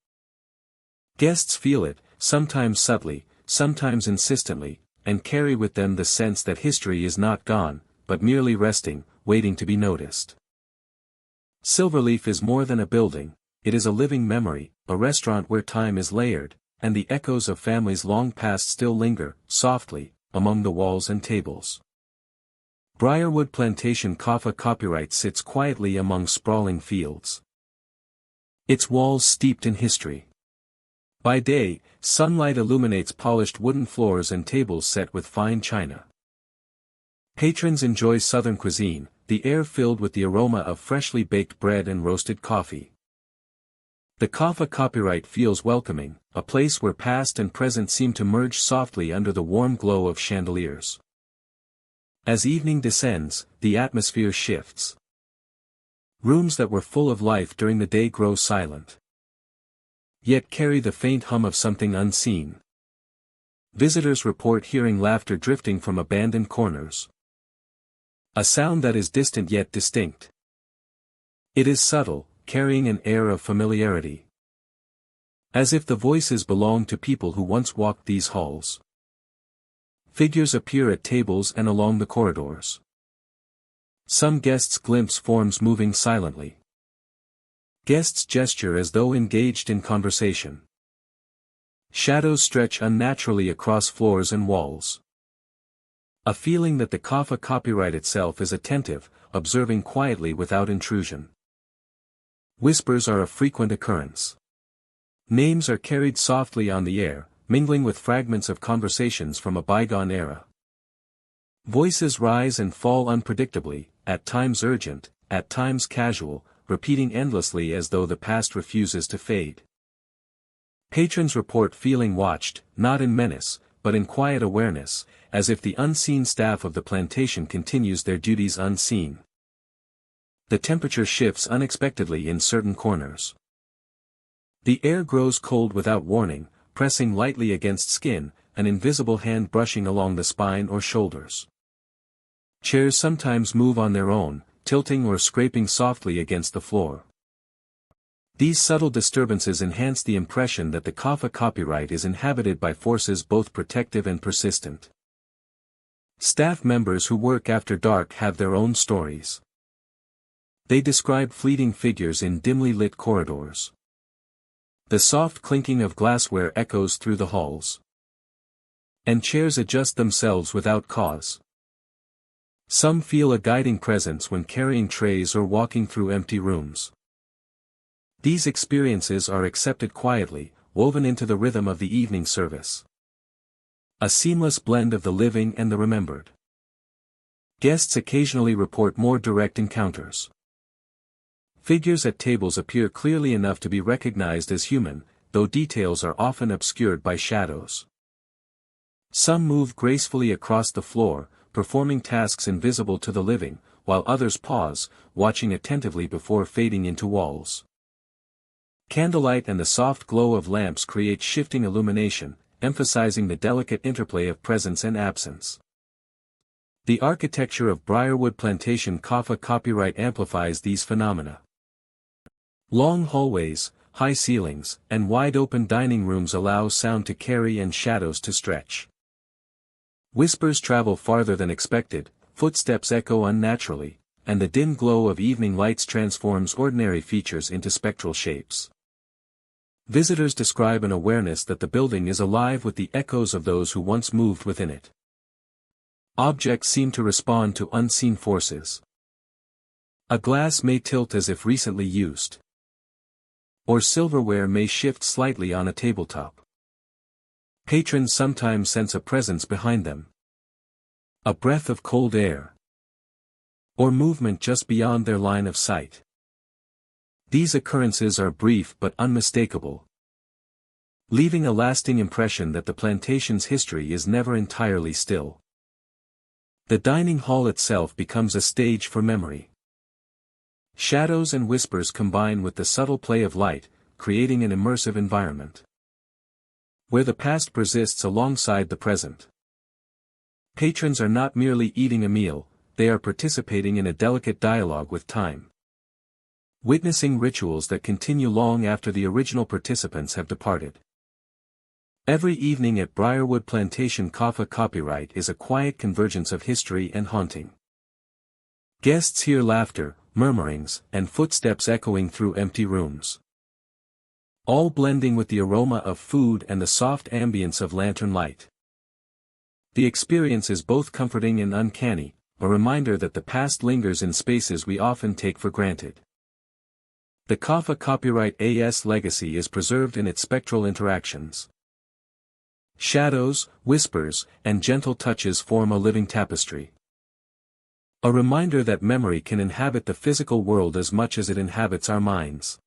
Speaker 1: Guests feel it, sometimes subtly, sometimes insistently, and carry with them the sense that history is not gone, but merely resting, waiting to be noticed. Silverleaf is more than a building, it is a living memory, a restaurant where time is layered, and the echoes of families long past still linger, softly, among the walls and tables. Briarwood Plantation Kaffa copyright sits quietly among sprawling fields. Its walls steeped in history. By day, sunlight illuminates polished wooden floors and tables set with fine china. Patrons enjoy southern cuisine, the air filled with the aroma of freshly baked bread and roasted coffee. The Kaffa copyright feels welcoming, a place where past and present seem to merge softly under the warm glow of chandeliers. As evening descends, the atmosphere shifts. Rooms that were full of life during the day grow silent, yet carry the faint hum of something unseen. Visitors report hearing laughter drifting from abandoned corners. A sound that is distant yet distinct. It is subtle, carrying an air of familiarity. As if the voices belong to people who once walked these halls. Figures appear at tables and along the corridors. Some guests glimpse forms moving silently. Guests gesture as though engaged in conversation. Shadows stretch unnaturally across floors and walls. A feeling that the Kaffa copyright itself is attentive, observing quietly without intrusion. Whispers are a frequent occurrence. Names are carried softly on the air, mingling with fragments of conversations from a bygone era. Voices rise and fall unpredictably, at times urgent, at times casual, repeating endlessly as though the past refuses to fade. Patrons report feeling watched, not in menace, but in quiet awareness, as if the unseen staff of the plantation continues their duties unseen. The temperature shifts unexpectedly in certain corners. The air grows cold without warning, pressing lightly against skin, an invisible hand brushing along the spine or shoulders. Chairs sometimes move on their own, tilting or scraping softly against the floor. These subtle disturbances enhance the impression that the kapha copyright is inhabited by forces both protective and persistent. Staff members who work after dark have their own stories. They describe fleeting figures in dimly lit corridors. The soft clinking of glassware echoes through the halls. And chairs adjust themselves without cause. Some feel a guiding presence when carrying trays or walking through empty rooms. These experiences are accepted quietly, woven into the rhythm of the evening service. A seamless blend of the living and the remembered. Guests occasionally report more direct encounters. Figures at tables appear clearly enough to be recognized as human, though details are often obscured by shadows. Some move gracefully across the floor, performing tasks invisible to the living, while others pause, watching attentively before fading into walls. Candlelight and the soft glow of lamps create shifting illumination, emphasizing the delicate interplay of presence and absence. The architecture of Briarwood Plantation kapha copyright amplifies these phenomena. Long hallways, high ceilings, and wide-open dining rooms allow sound to carry and shadows to stretch. Whispers travel farther than expected, footsteps echo unnaturally, and the dim glow of evening lights transforms ordinary features into spectral shapes. Visitors describe an awareness that the building is alive with the echoes of those who once moved within it. Objects seem to respond to unseen forces. A glass may tilt as if recently used. Or silverware may shift slightly on a tabletop. Patrons sometimes sense a presence behind them. A breath of cold air. Or movement just beyond their line of sight. These occurrences are brief but unmistakable, leaving a lasting impression that the plantation's history is never entirely still. The dining hall itself becomes a stage for memory. Shadows and whispers combine with the subtle play of light, creating an immersive environment, where the past persists alongside the present. Patrons are not merely eating a meal, they are participating in a delicate dialogue with time. Witnessing rituals that continue long after the original participants have departed. Every evening at Briarwood Plantation kapha copyright is a quiet convergence of history and haunting. Guests hear laughter, murmurings, and footsteps echoing through empty rooms. All blending with the aroma of food and the soft ambience of lantern light. The experience is both comforting and uncanny, a reminder that the past lingers in spaces we often take for granted. The kapha copyright AS legacy is preserved in its spectral interactions. Shadows, whispers, and gentle touches form a living tapestry. A reminder that memory can inhabit the physical world as much as it inhabits our minds.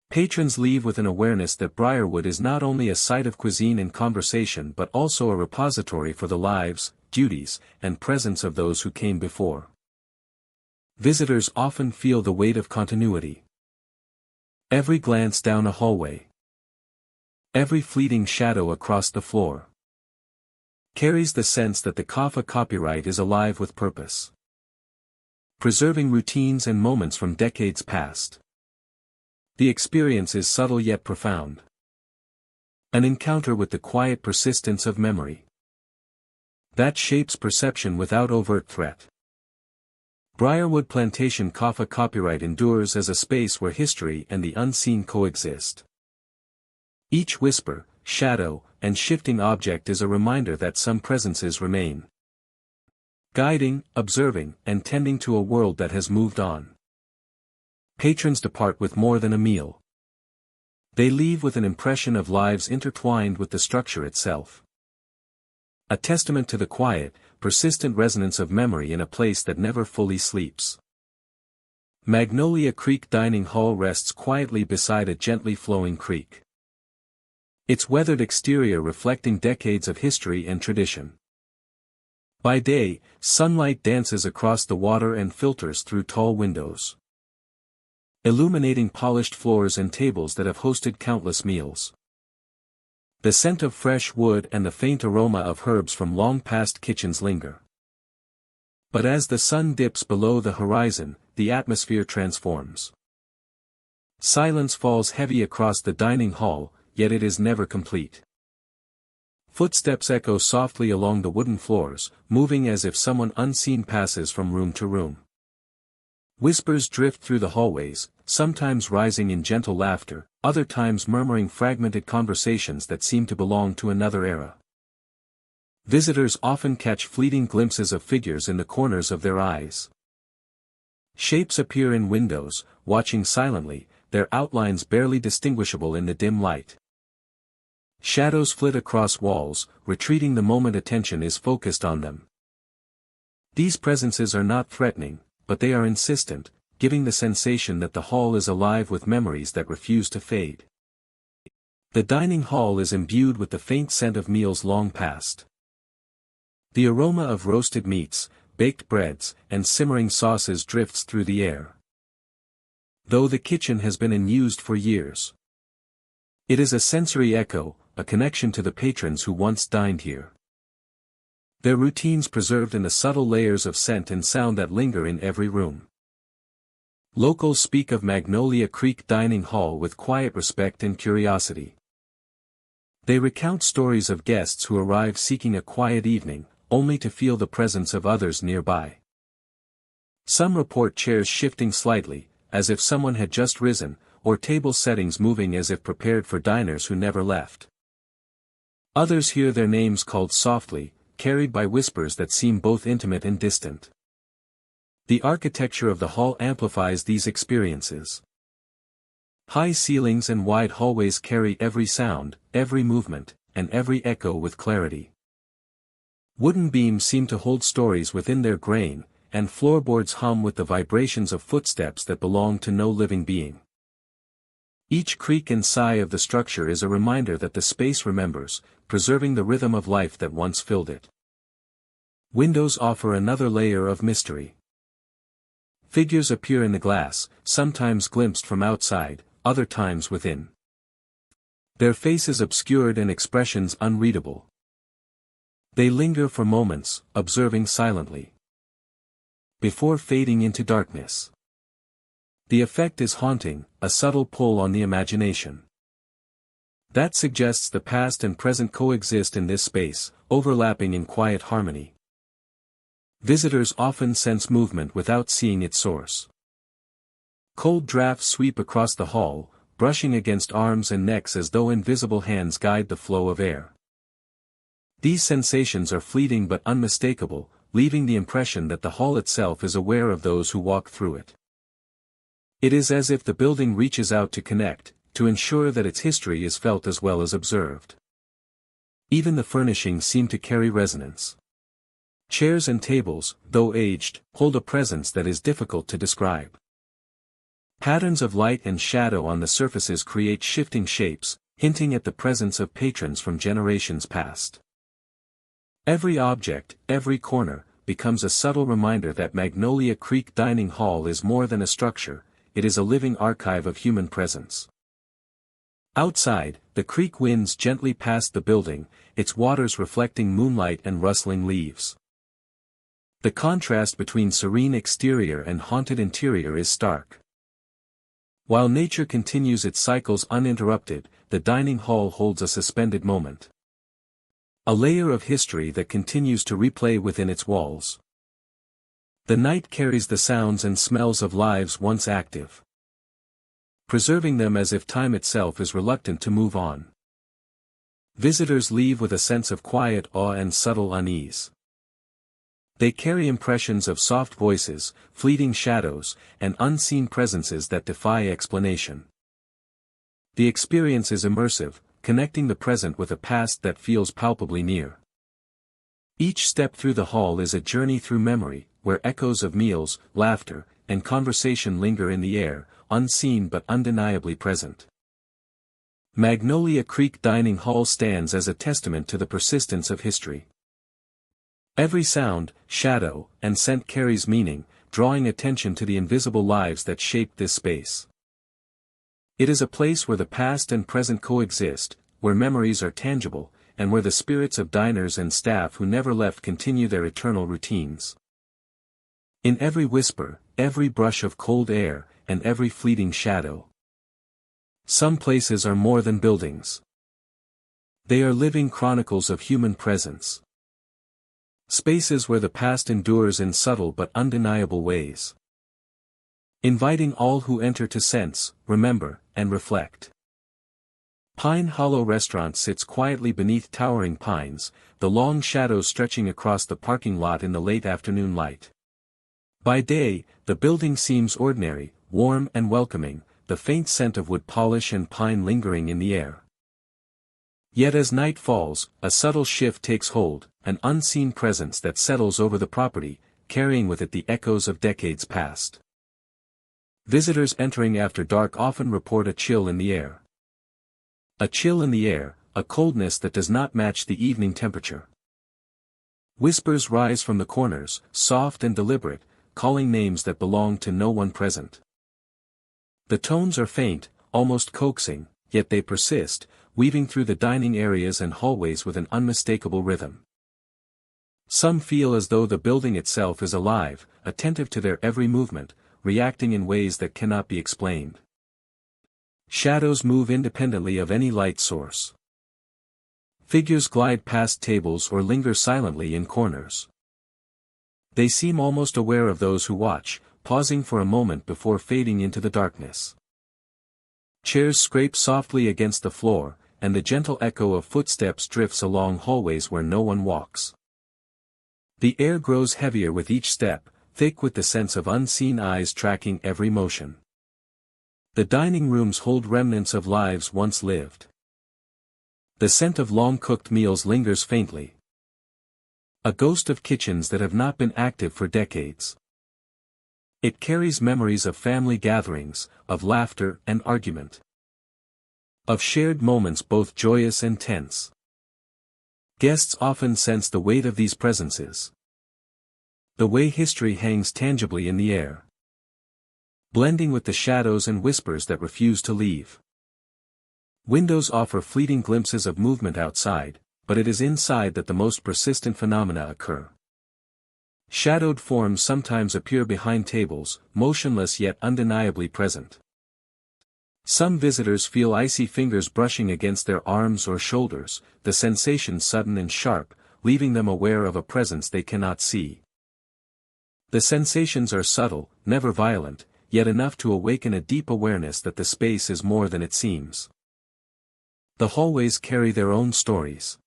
Speaker 1: Patrons leave with an awareness that Briarwood is not only a site of cuisine and conversation but also a repository for the lives, duties, and presence of those who came before. Visitors often feel the weight of continuity. Every glance down a hallway. Every fleeting shadow across the floor. Carries the sense that the kapha copyright is alive with purpose. Preserving routines and moments from decades past. The experience is subtle yet profound. An encounter with the quiet persistence of memory. That shapes perception without overt threat. Briarwood Plantation kapha copyright endures as a space where history and the unseen coexist. Each whisper, shadow, and shifting object is a reminder that some presences remain. Guiding, observing, and tending to a world that has moved on. Patrons depart with more than a meal. They leave with an impression of lives intertwined with the structure itself. A testament to the quiet, persistent resonance of memory in a place that never fully sleeps. Magnolia Creek Dining Hall rests quietly beside a gently flowing creek. Its weathered exterior reflecting decades of history and tradition. By day, sunlight dances across the water and filters through tall windows, illuminating polished floors and tables that have hosted countless meals. The scent of fresh wood and the faint aroma of herbs from long-past kitchens linger. But as the sun dips below the horizon, the atmosphere transforms. Silence falls heavy across the dining hall, yet it is never complete. Footsteps echo softly along the wooden floors, moving as if someone unseen passes from room to room. Whispers drift through the hallways, sometimes rising in gentle laughter, other times murmuring fragmented conversations that seem to belong to another era. Visitors often catch fleeting glimpses of figures in the corners of their eyes. Shapes appear in windows, watching silently, their outlines barely distinguishable in the dim light. Shadows flit across walls, retreating the moment attention is focused on them. These presences are not threatening, but they are insistent, giving the sensation that the hall is alive with memories that refuse to fade. The dining hall is imbued with the faint scent of meals long past. The aroma of roasted meats, baked breads, and simmering sauces drifts through the air. Though the kitchen has been unused for years, it is a sensory echo, a connection to the patrons who once dined here. Their routines preserved in the subtle layers of scent and sound that linger in every room. Locals speak of Magnolia Creek Dining Hall with quiet respect and curiosity. They recount stories of guests who arrived seeking a quiet evening, only to feel the presence of others nearby. Some report chairs shifting slightly, as if someone had just risen, or table settings moving as if prepared for diners who never left. Others hear their names called softly, carried by whispers that seem both intimate and distant. The architecture of the hall amplifies these experiences. High ceilings and wide hallways carry every sound, every movement, and every echo with clarity. Wooden beams seem to hold stories within their grain, and floorboards hum with the vibrations of footsteps that belong to no living being. Each creak and sigh of the structure is a reminder that the space remembers, preserving the rhythm of life that once filled it. Windows offer another layer of mystery. Figures appear in the glass, sometimes glimpsed from outside, other times within. Their faces obscured and expressions unreadable. They linger for moments, observing silently, before fading into darkness. The effect is haunting, a subtle pull on the imagination. That suggests the past and present coexist in this space, overlapping in quiet harmony. Visitors often sense movement without seeing its source. Cold drafts sweep across the hall, brushing against arms and necks as though invisible hands guide the flow of air. These sensations are fleeting but unmistakable, leaving the impression that the hall itself is aware of those who walk through it. It is as if the building reaches out to connect, to ensure that its history is felt as well as observed. Even the furnishings seem to carry resonance. Chairs and tables, though aged, hold a presence that is difficult to describe. Patterns of light and shadow on the surfaces create shifting shapes, hinting at the presence of patrons from generations past. Every object, every corner, becomes a subtle reminder that Magnolia Creek Dining Hall is more than a structure, it is a living archive of human presence. Outside, the creek winds gently past the building, its waters reflecting moonlight and rustling leaves. The contrast between serene exterior and haunted interior is stark. While nature continues its cycles uninterrupted, the dining hall holds a suspended moment. A layer of history that continues to replay within its walls. The night carries the sounds and smells of lives once active, preserving them as if time itself is reluctant to move on. Visitors leave with a sense of quiet awe and subtle unease. They carry impressions of soft voices, fleeting shadows, and unseen presences that defy explanation. The experience is immersive, connecting the present with a past that feels palpably near. Each step through the hall is a journey through memory, where echoes of meals, laughter, and conversation linger in the air, unseen but undeniably present. Magnolia Creek Dining Hall stands as a testament to the persistence of history. Every sound, shadow, and scent carries meaning, drawing attention to the invisible lives that shaped this space. It is a place where the past and present coexist, where memories are tangible, and where the spirits of diners and staff who never left continue their eternal routines. In every whisper, every brush of cold air, and every fleeting shadow. Some places are more than buildings. They are living chronicles of human presence. Spaces where the past endures in subtle but undeniable ways. Inviting all who enter to sense, remember, and reflect. Pine Hollow Restaurant sits quietly beneath towering pines, the long shadows stretching across the parking lot in the late afternoon light. By day, the building seems ordinary, warm and welcoming, the faint scent of wood polish and pine lingering in the air. Yet as night falls, a subtle shift takes hold, an unseen presence that settles over the property, carrying with it the echoes of decades past. Visitors entering after dark often report a chill in the air. A chill in the air, a coldness that does not match the evening temperature. Whispers rise from the corners, soft and deliberate, calling names that belong to no one present. The tones are faint, almost coaxing, yet they persist, weaving through the dining areas and hallways with an unmistakable rhythm. Some feel as though the building itself is alive, attentive to their every movement, reacting in ways that cannot be explained. Shadows move independently of any light source. Figures glide past tables or linger silently in corners. They seem almost aware of those who watch, pausing for a moment before fading into the darkness. Chairs scrape softly against the floor, and the gentle echo of footsteps drifts along hallways where no one walks. The air grows heavier with each step, thick with the sense of unseen eyes tracking every motion. The dining rooms hold remnants of lives once lived. The scent of long-cooked meals lingers faintly. A ghost of kitchens that have not been active for decades. It carries memories of family gatherings, of laughter and argument. Of shared moments both joyous and tense. Guests often sense the weight of these presences. The way history hangs tangibly in the air. Blending with the shadows and whispers that refuse to leave. Windows offer fleeting glimpses of movement outside, but it is inside that the most persistent phenomena occur. Shadowed forms sometimes appear behind tables, motionless yet undeniably present. Some visitors feel icy fingers brushing against their arms or shoulders, the sensation sudden and sharp, leaving them aware of a presence they cannot see. The sensations are subtle, never violent, yet enough to awaken a deep awareness that the space is more than it seems. The hallways carry their own stories.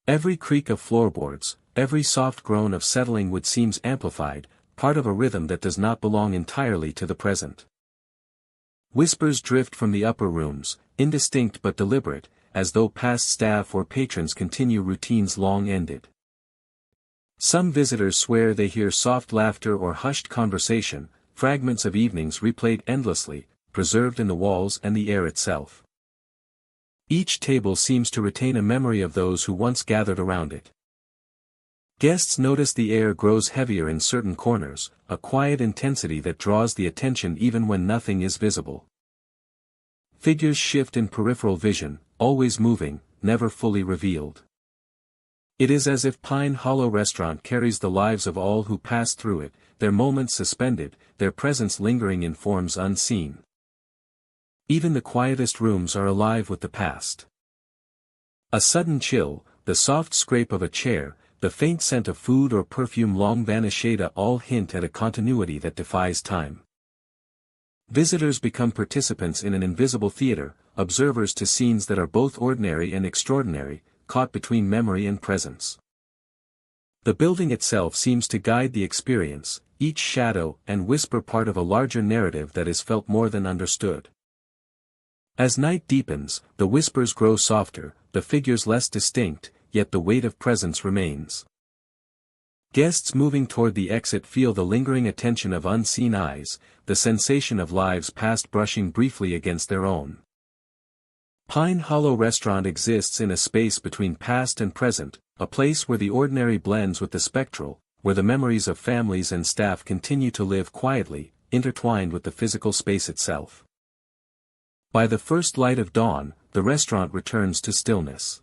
Speaker 1: Every creak of floorboards, every soft groan of settling wood seems amplified, part of a rhythm that does not belong entirely to the present. Whispers drift from the upper rooms, indistinct but deliberate, as though past staff or patrons continue routines long ended. Some visitors swear they hear soft laughter or hushed conversation, fragments of evenings replayed endlessly, preserved in the walls and the air itself. Each table seems to retain a memory of those who once gathered around it. Guests notice the air grows heavier in certain corners, a quiet intensity that draws the attention even when nothing is visible. Figures shift in peripheral vision, always moving, never fully revealed. It is as if Pine Hollow Restaurant carries the lives of all who pass through it, their moments suspended, their presence lingering in forms unseen. Even the quietest rooms are alive with the past. A sudden chill, the soft scrape of a chair, the faint scent of food or perfume long vanished all hint at a continuity that defies time. Visitors become participants in an invisible theater, observers to scenes that are both ordinary and extraordinary, caught between memory and presence. The building itself seems to guide the experience, each shadow and whisper part of a larger narrative that is felt more than understood. As night deepens, the whispers grow softer, the figures less distinct, yet the weight of presence remains. Guests moving toward the exit feel the lingering attention of unseen eyes, the sensation of lives past brushing briefly against their own. Pine Hollow Restaurant exists in a space between past and present, a place where the ordinary blends with the spectral, where the memories of families and staff continue to live quietly, intertwined with the physical space itself. By the first light of dawn, the restaurant returns to stillness.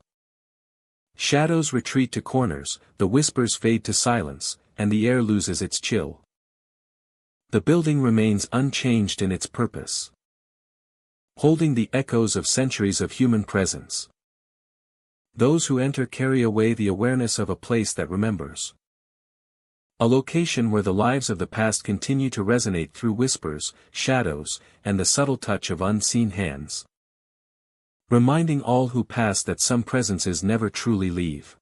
Speaker 1: Shadows retreat to corners, the whispers fade to silence, and the air loses its chill. The building remains unchanged in its purpose, holding the echoes of centuries of human presence. Those who enter carry away the awareness of a place that remembers. A location where the lives of the past continue to resonate through whispers, shadows, and the subtle touch of unseen hands. Reminding all who pass that some presences never truly leave.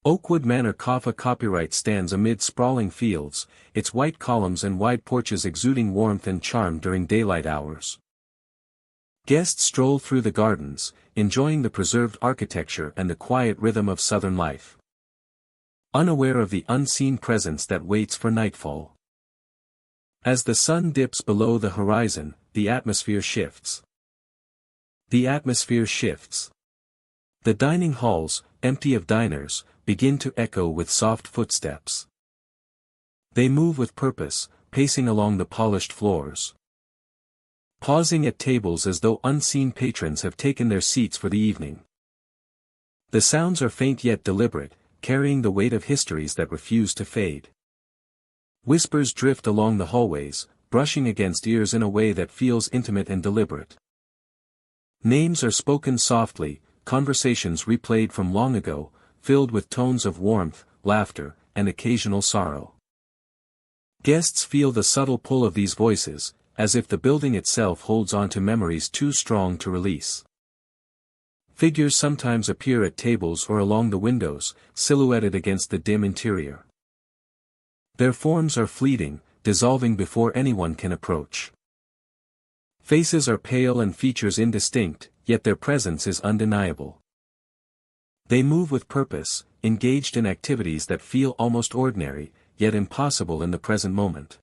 Speaker 1: Oakwood Manor copyright stands amid sprawling fields, its white columns and wide porches exuding warmth and charm during daylight hours. Guests stroll through the gardens, enjoying the preserved architecture and the quiet rhythm of southern life, unaware of the unseen presence that waits for nightfall. As the sun dips below the horizon, the atmosphere shifts. The atmosphere shifts. The dining halls, empty of diners, begin to echo with soft footsteps. They move with purpose, pacing along the polished floors, pausing at tables as though unseen patrons have taken their seats for the evening. The sounds are faint yet deliberate, carrying the weight of histories that refuse to fade. Whispers drift along the hallways, brushing against ears in a way that feels intimate and deliberate. Names are spoken softly, conversations replayed from long ago, filled with tones of warmth, laughter, and occasional sorrow. Guests feel the subtle pull of these voices, as if the building itself holds on to memories too strong to release. Figures sometimes appear at tables or along the windows, silhouetted against the dim interior. Their forms are fleeting, dissolving before anyone can approach. Faces are pale and features indistinct, yet their presence is undeniable. They move with purpose, engaged in activities that feel almost ordinary, yet impossible in the present moment.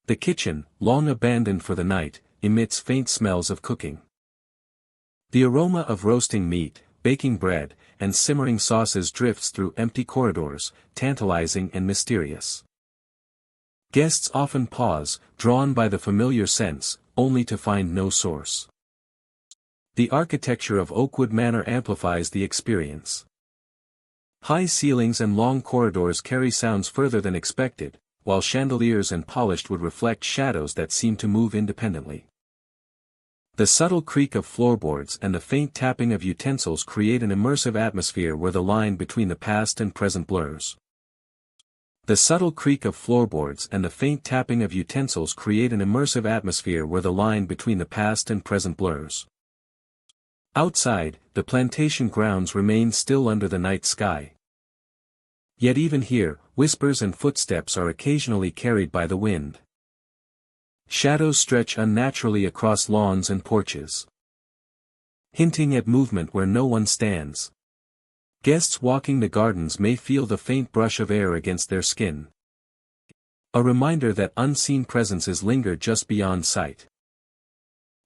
Speaker 1: The kitchen, long abandoned for the night, emits faint smells of cooking. The aroma of roasting meat, baking bread, and simmering sauces drifts through empty corridors, tantalizing and mysterious. Guests often pause, drawn by the familiar sense, only to find no source. The architecture of Oakwood Manor amplifies the experience. High ceilings and long corridors carry sounds further than expected, while chandeliers and polished wood reflect shadows that seem to move independently. The subtle creak of floorboards and the faint tapping of utensils create an immersive atmosphere where the line between the past and present blurs. The subtle creak of floorboards and the faint tapping of utensils create an immersive atmosphere where the line between the past and present blurs. Outside, the plantation grounds remain still under the night sky. Yet even here, whispers and footsteps are occasionally carried by the wind. Shadows stretch unnaturally across lawns and porches, hinting at movement where no one stands. Guests walking the gardens may feel the faint brush of air against their skin, a reminder that unseen presences linger just beyond sight.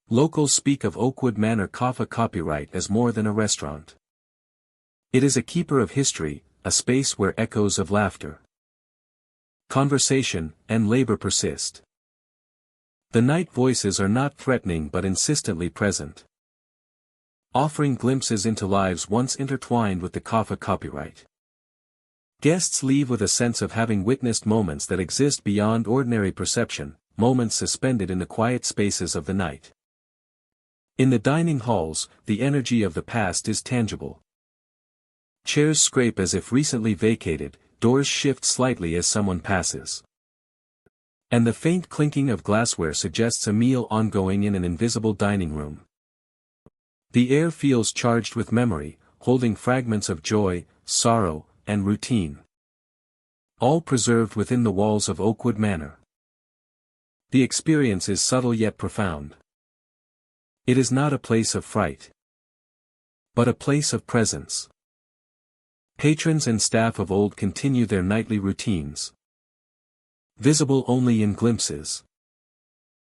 Speaker 1: Locals speak of Oakwood Manor copyright as more than a restaurant. It is a keeper of history, a space where echoes of laughter, conversation, and labor persist. The night voices are not threatening but insistently present, offering glimpses into lives once intertwined with the copyright. Guests leave with a sense of having witnessed moments that exist beyond ordinary perception, moments suspended in the quiet spaces of the night. In the dining halls, the energy of the past is tangible. Chairs scrape as if recently vacated, doors shift slightly as someone passes. And the faint clinking of glassware suggests a meal ongoing in an invisible dining room. The air feels charged with memory, holding fragments of joy, sorrow, and routine, all preserved within the walls of Oakwood Manor. The experience is subtle yet profound. It is not a place of fright, but a place of presence. Patrons and staff of old continue their nightly routines, visible only in glimpses,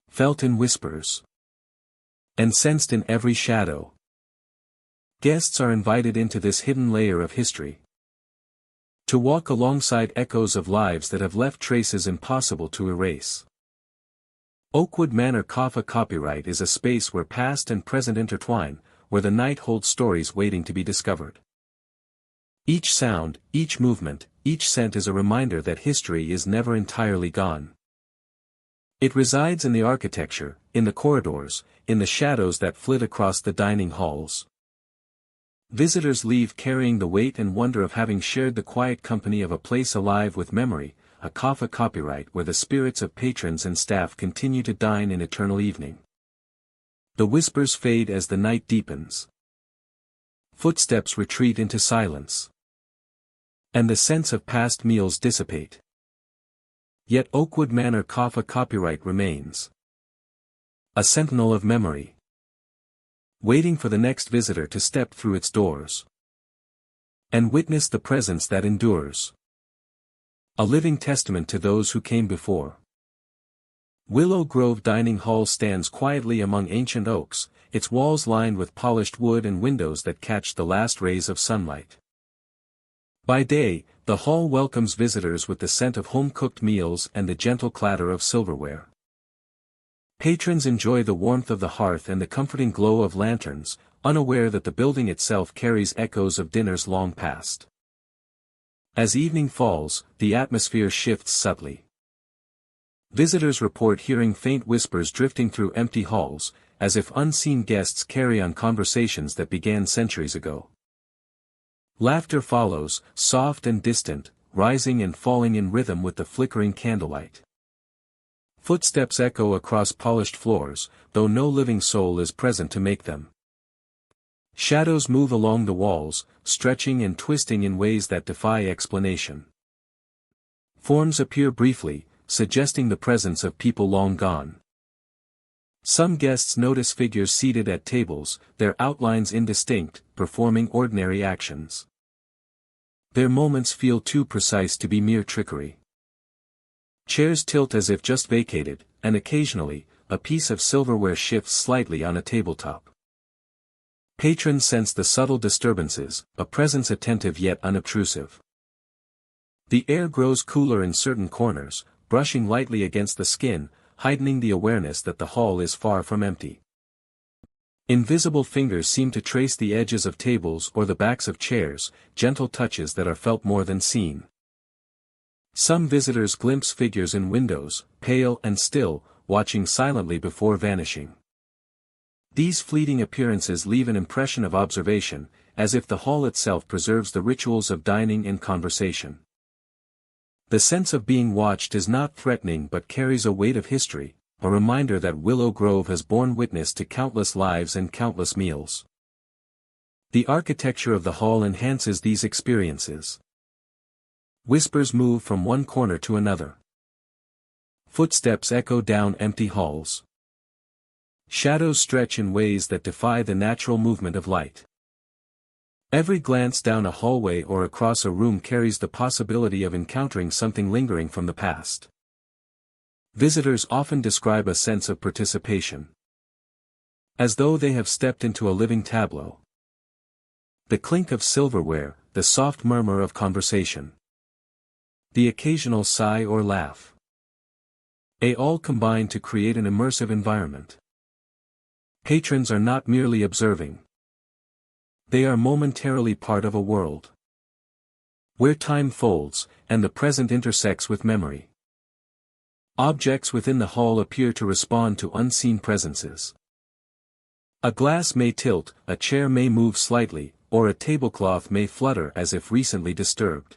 Speaker 1: felt in whispers, and sensed in every shadow. Guests are invited into this hidden layer of history, to walk alongside echoes of lives that have left traces impossible to erase. Oakwood Manor Copyright is a space where past and present intertwine, where the night holds stories waiting to be discovered. Each sound, each movement, each scent is a reminder that history is never entirely gone. It resides in the architecture, in the corridors, in the shadows that flit across the dining halls. Visitors leave carrying the weight and wonder of having shared the quiet company of a place alive with memory, a copyright where the spirits of patrons and staff continue to dine in eternal evening. The whispers fade as the night deepens. Footsteps retreat into silence. And the sense of past meals dissipate. Yet Oakwood Manor Copyright remains. A sentinel of memory, waiting for the next visitor to step through its doors and witness the presence that endures. A living testament to those who came before. Willow Grove Dining Hall stands quietly among ancient oaks, its walls lined with polished wood and windows that catch the last rays of sunlight. By day, the hall welcomes visitors with the scent of home-cooked meals and the gentle clatter of silverware. Patrons enjoy the warmth of the hearth and the comforting glow of lanterns, unaware that the building itself carries echoes of dinners long past. As evening falls, the atmosphere shifts subtly. Visitors report hearing faint whispers drifting through empty halls, as if unseen guests carry on conversations that began centuries ago. Laughter follows, soft and distant, rising and falling in rhythm with the flickering candlelight. Footsteps echo across polished floors, though no living soul is present to make them. Shadows move along the walls, stretching and twisting in ways that defy explanation. Forms appear briefly, suggesting the presence of people long gone. Some guests notice figures seated at tables, their outlines indistinct, performing ordinary actions. Their moments feel too precise to be mere trickery. Chairs tilt as if just vacated, and occasionally, a piece of silverware shifts slightly on a tabletop. Patrons sense the subtle disturbances, a presence attentive yet unobtrusive. The air grows cooler in certain corners, brushing lightly against the skin, heightening the awareness that the hall is far from empty. Invisible fingers seem to trace the edges of tables or the backs of chairs, gentle touches that are felt more than seen. Some visitors glimpse figures in windows, pale and still, watching silently before vanishing. These fleeting appearances leave an impression of observation, as if the hall itself preserves the rituals of dining and conversation. The sense of being watched is not threatening but carries a weight of history, a reminder that Willow Grove has borne witness to countless lives and countless meals. The architecture of the hall enhances these experiences. Whispers move from one corner to another. Footsteps echo down empty halls. Shadows stretch in ways that defy the natural movement of light. Every glance down a hallway or across a room carries the possibility of encountering something lingering from the past. Visitors often describe a sense of participation, as though they have stepped into a living tableau. The clink of silverware, the soft murmur of conversation, the occasional sigh or laugh, all combine to create an immersive environment. Patrons are not merely observing. They are momentarily part of a world where time folds, and the present intersects with memory. Objects within the hall appear to respond to unseen presences. A glass may tilt, a chair may move slightly, or a tablecloth may flutter as if recently disturbed.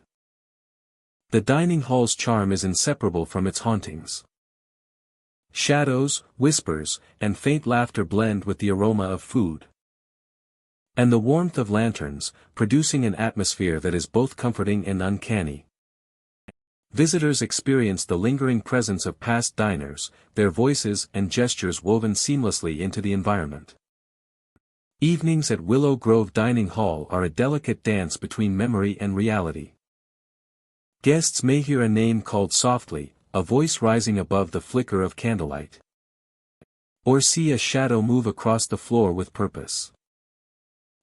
Speaker 1: The dining hall's charm is inseparable from its hauntings. Shadows, whispers, and faint laughter blend with the aroma of food and the warmth of lanterns, producing an atmosphere that is both comforting and uncanny. Visitors experience the lingering presence of past diners, their voices and gestures woven seamlessly into the environment. Evenings at Willow Grove Dining Hall are a delicate dance between memory and reality. Guests may hear a name called softly, a voice rising above the flicker of candlelight. Or see a shadow move across the floor with purpose.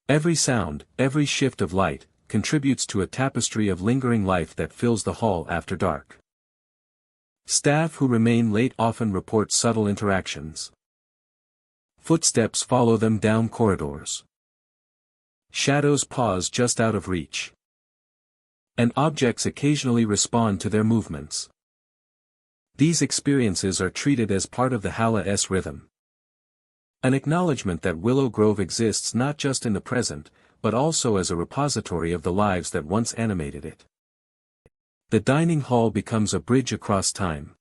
Speaker 1: Every sound, every shift of light, contributes to a tapestry of lingering life that fills the hall after dark. Staff who remain late often report subtle interactions. Footsteps follow them down corridors. Shadows pause just out of reach. And objects occasionally respond to their movements. These experiences are treated as part of the Hala's rhythm. An acknowledgement that Willow Grove exists not just in the present, but also as a repository of the lives that once animated it. The dining hall becomes a bridge across time.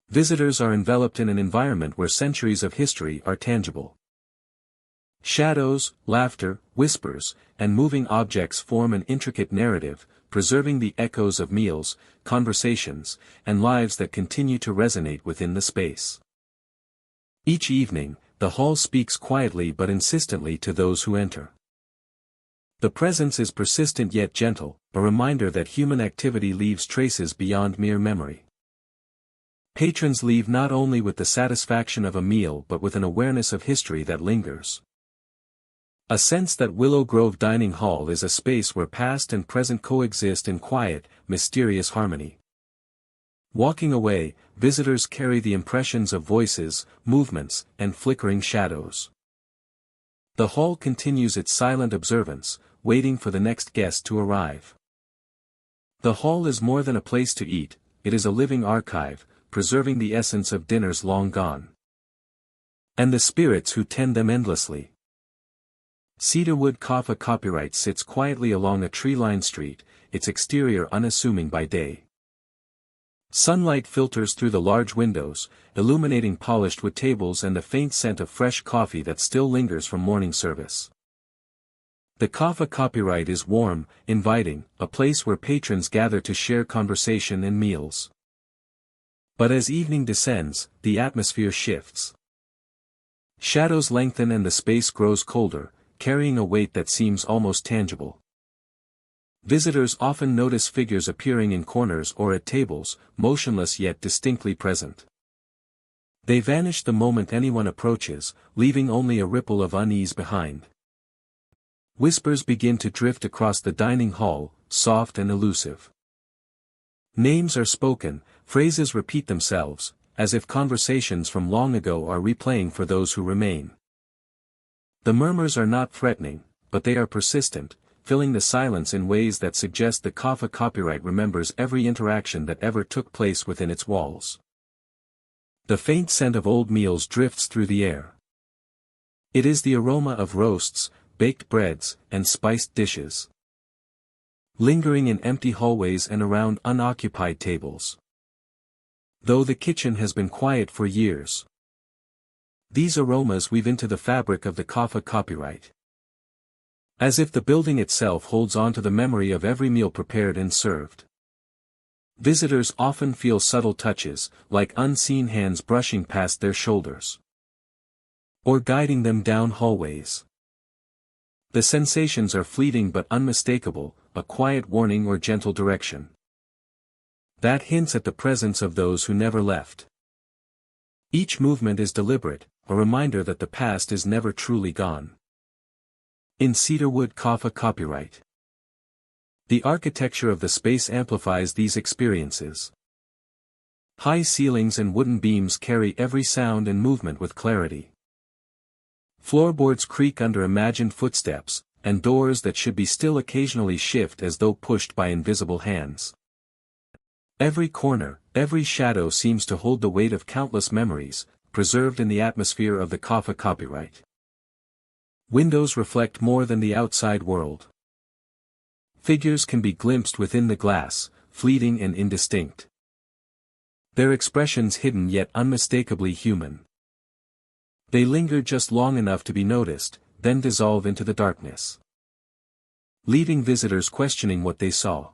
Speaker 1: Visitors are enveloped in an environment where centuries of history are tangible. Shadows, laughter, whispers, and moving objects form an intricate narrative, preserving the echoes of meals, conversations, and lives that continue to resonate within the space. Each evening, the hall speaks quietly but insistently to those who enter. The presence is persistent yet gentle, a reminder that human activity leaves traces beyond mere memory. Patrons leave not only with the satisfaction of a meal but with an awareness of history that lingers. A sense that Willow Grove Dining Hall is a space where past and present coexist in quiet, mysterious harmony. Walking away, visitors carry the impressions of voices, movements, and flickering shadows. The hall continues its silent observance, waiting for the next guest to arrive. The hall is more than a place to eat, it is a living archive, preserving the essence of dinners long gone. And the spirits who tend them endlessly. Cedarwood Kaffa copyright sits quietly along a tree-lined street, its exterior unassuming by day. Sunlight filters through the large windows, illuminating polished wood tables and the faint scent of fresh coffee that still lingers from morning service. The Kaffa copyright is warm, inviting, a place where patrons gather to share conversation and meals. But as evening descends, the atmosphere shifts. Shadows lengthen and the space grows colder, carrying a weight that seems almost tangible. Visitors often notice figures appearing in corners or at tables, motionless yet distinctly present. They vanish the moment anyone approaches, leaving only a ripple of unease behind. Whispers begin to drift across the dining hall, soft and elusive. Names are spoken, phrases repeat themselves, as if conversations from long ago are replaying for those who remain. The murmurs are not threatening, but they are persistent, filling the silence in ways that suggest the Kaffa copyright remembers every interaction that ever took place within its walls. The faint scent of old meals drifts through the air. It is the aroma of roasts, baked breads, and spiced dishes. Lingering in empty hallways and around unoccupied tables. Though the kitchen has been quiet for years. These aromas weave into the fabric of the Kaffa copyright. As if the building itself holds on to the memory of every meal prepared and served. Visitors often feel subtle touches, like unseen hands brushing past their shoulders. Or guiding them down hallways. The sensations are fleeting but unmistakable, a quiet warning or gentle direction. That hints at the presence of those who never left. Each movement is deliberate, a reminder that the past is never truly gone. In Cedarwood Kaffa copyright. The architecture of the space amplifies these experiences. High ceilings and wooden beams carry every sound and movement with clarity. Floorboards creak under imagined footsteps, and doors that should be still occasionally shift as though pushed by invisible hands. Every corner, every shadow seems to hold the weight of countless memories, preserved in the atmosphere of the Kaffa copyright. Windows reflect more than the outside world. Figures can be glimpsed within the glass, fleeting and indistinct. Their expressions hidden yet unmistakably human. They linger just long enough to be noticed, then dissolve into the darkness. Leaving visitors questioning what they saw.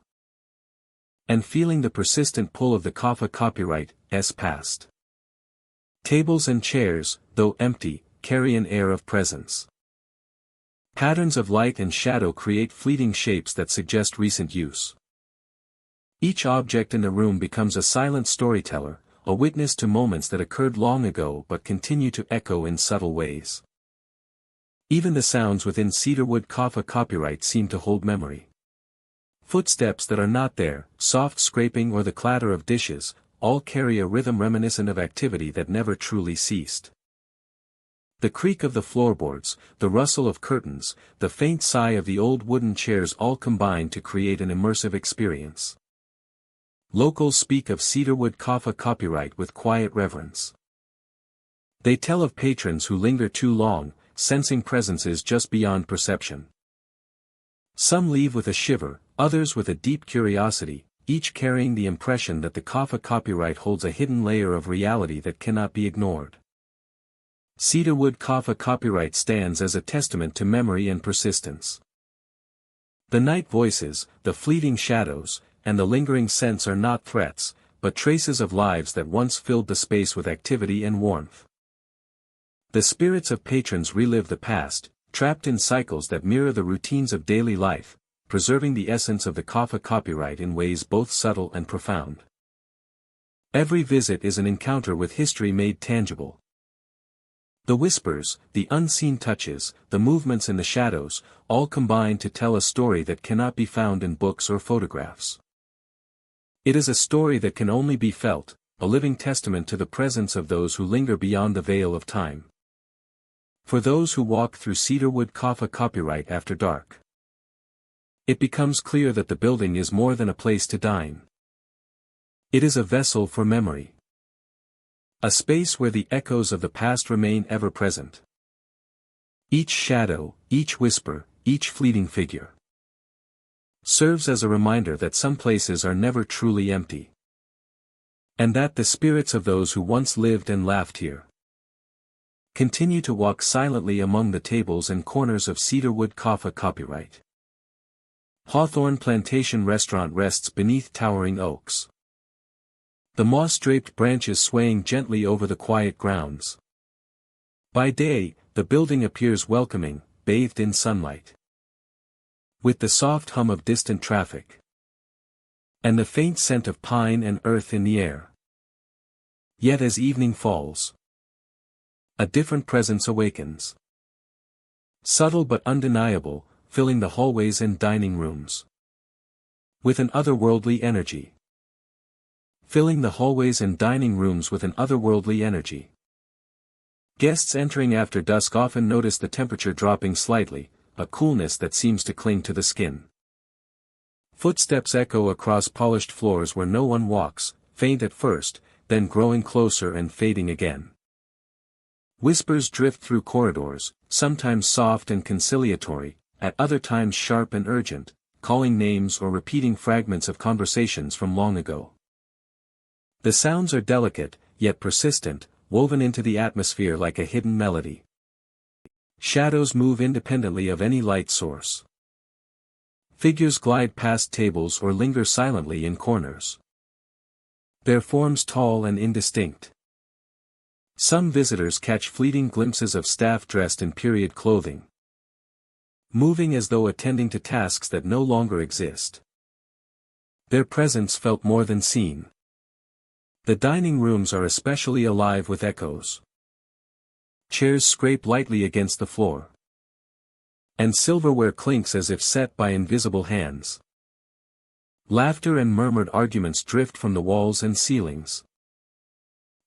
Speaker 1: And feeling the persistent pull of the Kaffa copyright's past. Tables and chairs, though empty, carry an air of presence. Patterns of light and shadow create fleeting shapes that suggest recent use. Each object in the room becomes a silent storyteller, a witness to moments that occurred long ago but continue to echo in subtle ways. Even the sounds within cedarwood copyright seem to hold memory. Footsteps that are not there, soft scraping or the clatter of dishes, all carry a rhythm reminiscent of activity that never truly ceased. The creak of the floorboards, the rustle of curtains, the faint sigh of the old wooden chairs all combine to create an immersive experience. Locals speak of cedarwood copyright with quiet reverence. They tell of patrons who linger too long, sensing presences just beyond perception. Some leave with a shiver, others with a deep curiosity, each carrying the impression that the copyright holds a hidden layer of reality that cannot be ignored. Cedarwood copyright stands as a testament to memory and persistence. The night voices, the fleeting shadows, and the lingering scents are not threats, but traces of lives that once filled the space with activity and warmth. The spirits of patrons relive the past, trapped in cycles that mirror the routines of daily life, preserving the essence of the copyright in ways both subtle and profound. Every visit is an encounter with history made tangible. The whispers, the unseen touches, the movements in the shadows, all combine to tell a story that cannot be found in books or photographs. It is a story that can only be felt, a living testament to the presence of those who linger beyond the veil of time. For those who walk through cedarwood copyright after dark, it becomes clear that the building is more than a place to dine. It is a vessel for memory. A space where the echoes of the past remain ever present. Each shadow, each whisper, each fleeting figure serves as a reminder that some places are never truly empty. And that the spirits of those who once lived and laughed here continue to walk silently among the tables and corners of cedarwood copyright. Hawthorne Plantation restaurant rests beneath towering oaks. The moss-draped branches swaying gently over the quiet grounds. By day, the building appears welcoming, bathed in sunlight, with the soft hum of distant traffic, and the faint scent of pine and earth in the air. Yet as evening falls, a different presence awakens. Subtle but undeniable, filling the hallways and dining rooms with an otherworldly energy. Filling the hallways and dining rooms with an otherworldly energy. Guests entering after dusk often notice the temperature dropping slightly, a coolness that seems to cling to the skin. Footsteps echo across polished floors where no one walks, faint at first, then growing closer and fading again. Whispers drift through corridors, sometimes soft and conciliatory, at other times sharp and urgent, calling names or repeating fragments of conversations from long ago. The sounds are delicate, yet persistent, woven into the atmosphere like a hidden melody. Shadows move independently of any light source. Figures glide past tables or linger silently in corners, their forms tall and indistinct. Some visitors catch fleeting glimpses of staff dressed in period clothing, moving as though attending to tasks that no longer exist. Their presence felt more than seen. The dining rooms are especially alive with echoes. Chairs scrape lightly against the floor, and silverware clinks as if set by invisible hands. Laughter and murmured arguments drift from the walls and ceilings,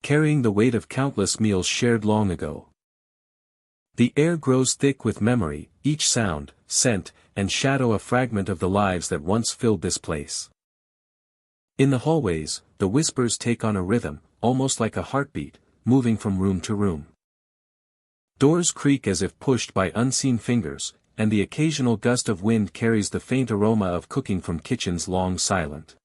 Speaker 1: carrying the weight of countless meals shared long ago. The air grows thick with memory, each sound, scent, and shadow a fragment of the lives that once filled this place. In the hallways, the whispers take on a rhythm, almost like a heartbeat, moving from room to room. Doors creak as if pushed by unseen fingers, and the occasional gust of wind carries the faint aroma of cooking from kitchens long silent.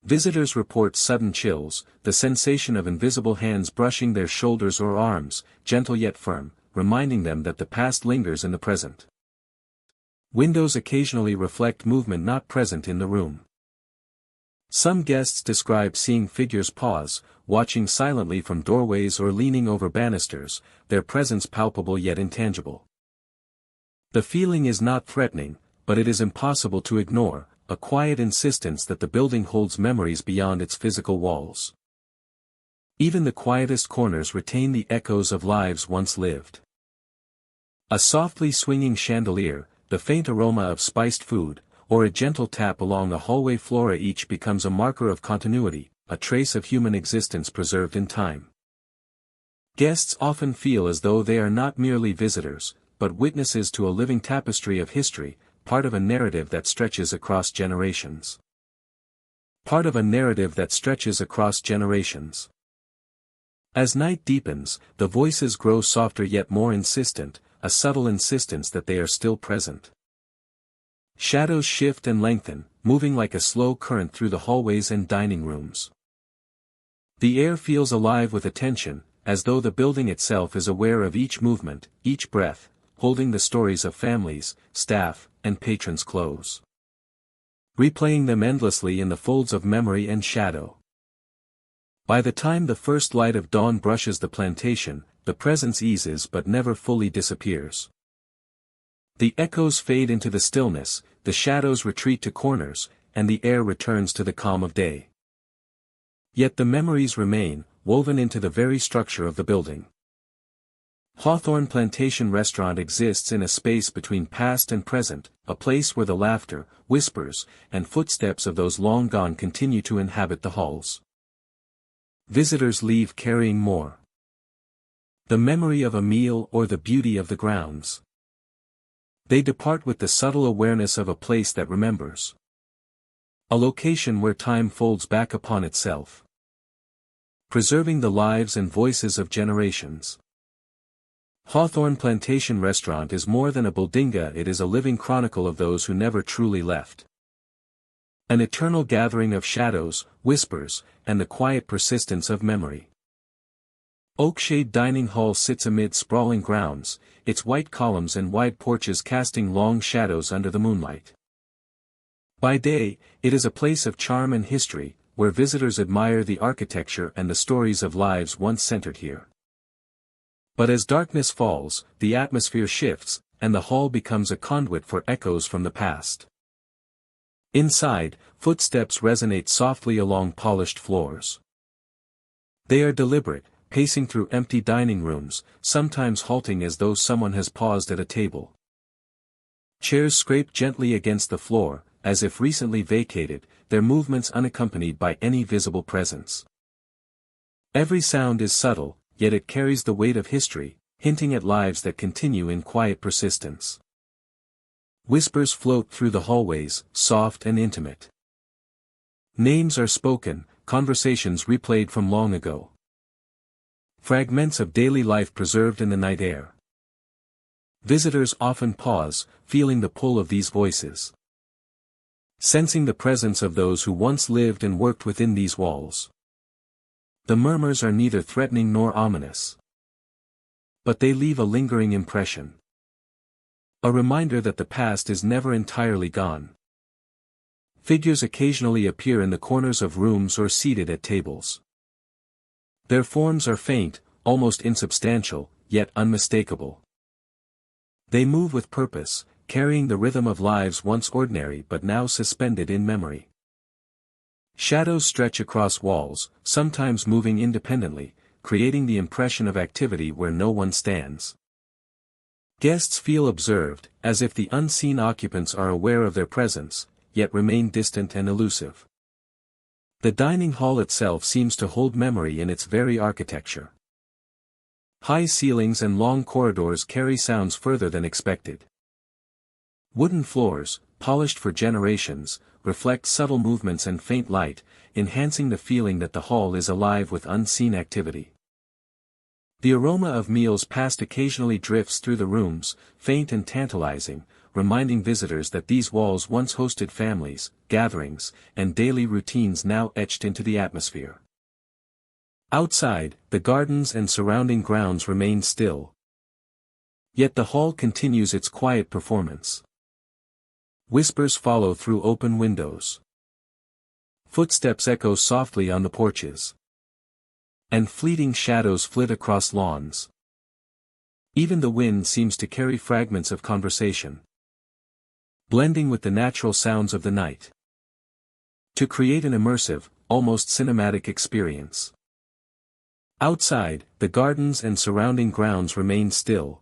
Speaker 1: Visitors report sudden chills, the sensation of invisible hands brushing their shoulders or arms, gentle yet firm, reminding them that the past lingers in the present. Windows occasionally reflect movement not present in the room. Some guests describe seeing figures pause, watching silently from doorways or leaning over banisters, their presence palpable yet intangible. The feeling is not threatening, but it is impossible to ignore, a quiet insistence that the building holds memories beyond its physical walls. Even the quietest corners retain the echoes of lives once lived. A softly swinging chandelier, the faint aroma of spiced food, or a gentle tap along the hallway floor each becomes a marker of continuity, a trace of human existence preserved in time. Guests often feel as though they are not merely visitors, but witnesses to a living tapestry of history, part of a narrative that stretches across generations. Part of a narrative that stretches across generations. As night deepens, the voices grow softer yet more insistent, a subtle insistence that they are still present. Shadows shift and lengthen, moving like a slow current through the hallways and dining rooms. The air feels alive with attention, as though the building itself is aware of each movement, each breath, holding the stories of families, staff, and patrons close. Replaying them endlessly in the folds of memory and shadow. By the time the first light of dawn brushes the plantation, the presence eases but never fully disappears. The echoes fade into the stillness, the shadows retreat to corners, and the air returns to the calm of day. Yet the memories remain, woven into the very structure of the building. Hawthorne Plantation Restaurant exists in a space between past and present, a place where the laughter, whispers, and footsteps of those long gone continue to inhabit the halls. Visitors leave carrying more. The memory of a meal or the beauty of the grounds. They depart with the subtle awareness of a place that remembers. A location where time folds back upon itself. Preserving the lives and voices of generations. Hawthorne Plantation Restaurant is more than a bodega, it is a living chronicle of those who never truly left. An eternal gathering of shadows, whispers, and the quiet persistence of memory. Oakshade Dining Hall sits amid sprawling grounds, its white columns and wide porches casting long shadows under the moonlight. By day, it is a place of charm and history, where visitors admire the architecture and the stories of lives once centered here. But as darkness falls, the atmosphere shifts, and the hall becomes a conduit for echoes from the past. Inside, footsteps resonate softly along polished floors. They are deliberate, pacing through empty dining rooms, sometimes halting as though someone has paused at a table. Chairs scrape gently against the floor, as if recently vacated, their movements unaccompanied by any visible presence. Every sound is subtle, yet it carries the weight of history, hinting at lives that continue in quiet persistence. Whispers float through the hallways, soft and intimate. Names are spoken, conversations replayed from long ago. Fragments of daily life preserved in the night air. Visitors often pause, feeling the pull of these voices. Sensing the presence of those who once lived and worked within these walls. The murmurs are neither threatening nor ominous. But they leave a lingering impression. A reminder that the past is never entirely gone. Figures occasionally appear in the corners of rooms or seated at tables. Their forms are faint, almost insubstantial, yet unmistakable. They move with purpose, carrying the rhythm of lives once ordinary but now suspended in memory. Shadows stretch across walls, sometimes moving independently, creating the impression of activity where no one stands. Guests feel observed, as if the unseen occupants are aware of their presence, yet remain distant and elusive. The dining hall itself seems to hold memory in its very architecture. High ceilings and long corridors carry sounds further than expected. Wooden floors, polished for generations, reflect subtle movements and faint light, enhancing the feeling that the hall is alive with unseen activity. The aroma of meals passed occasionally drifts through the rooms, faint and tantalizing, reminding visitors that these walls once hosted families, gatherings, and daily routines now etched into the atmosphere. Outside, the gardens and surrounding grounds remain still. Yet the hall continues its quiet performance. Whispers follow through open windows. Footsteps echo softly on the porches. And fleeting shadows flit across lawns. Even the wind seems to carry fragments of conversation, blending with the natural sounds of the night, to create an immersive, almost cinematic experience. Outside, the gardens and surrounding grounds remain still.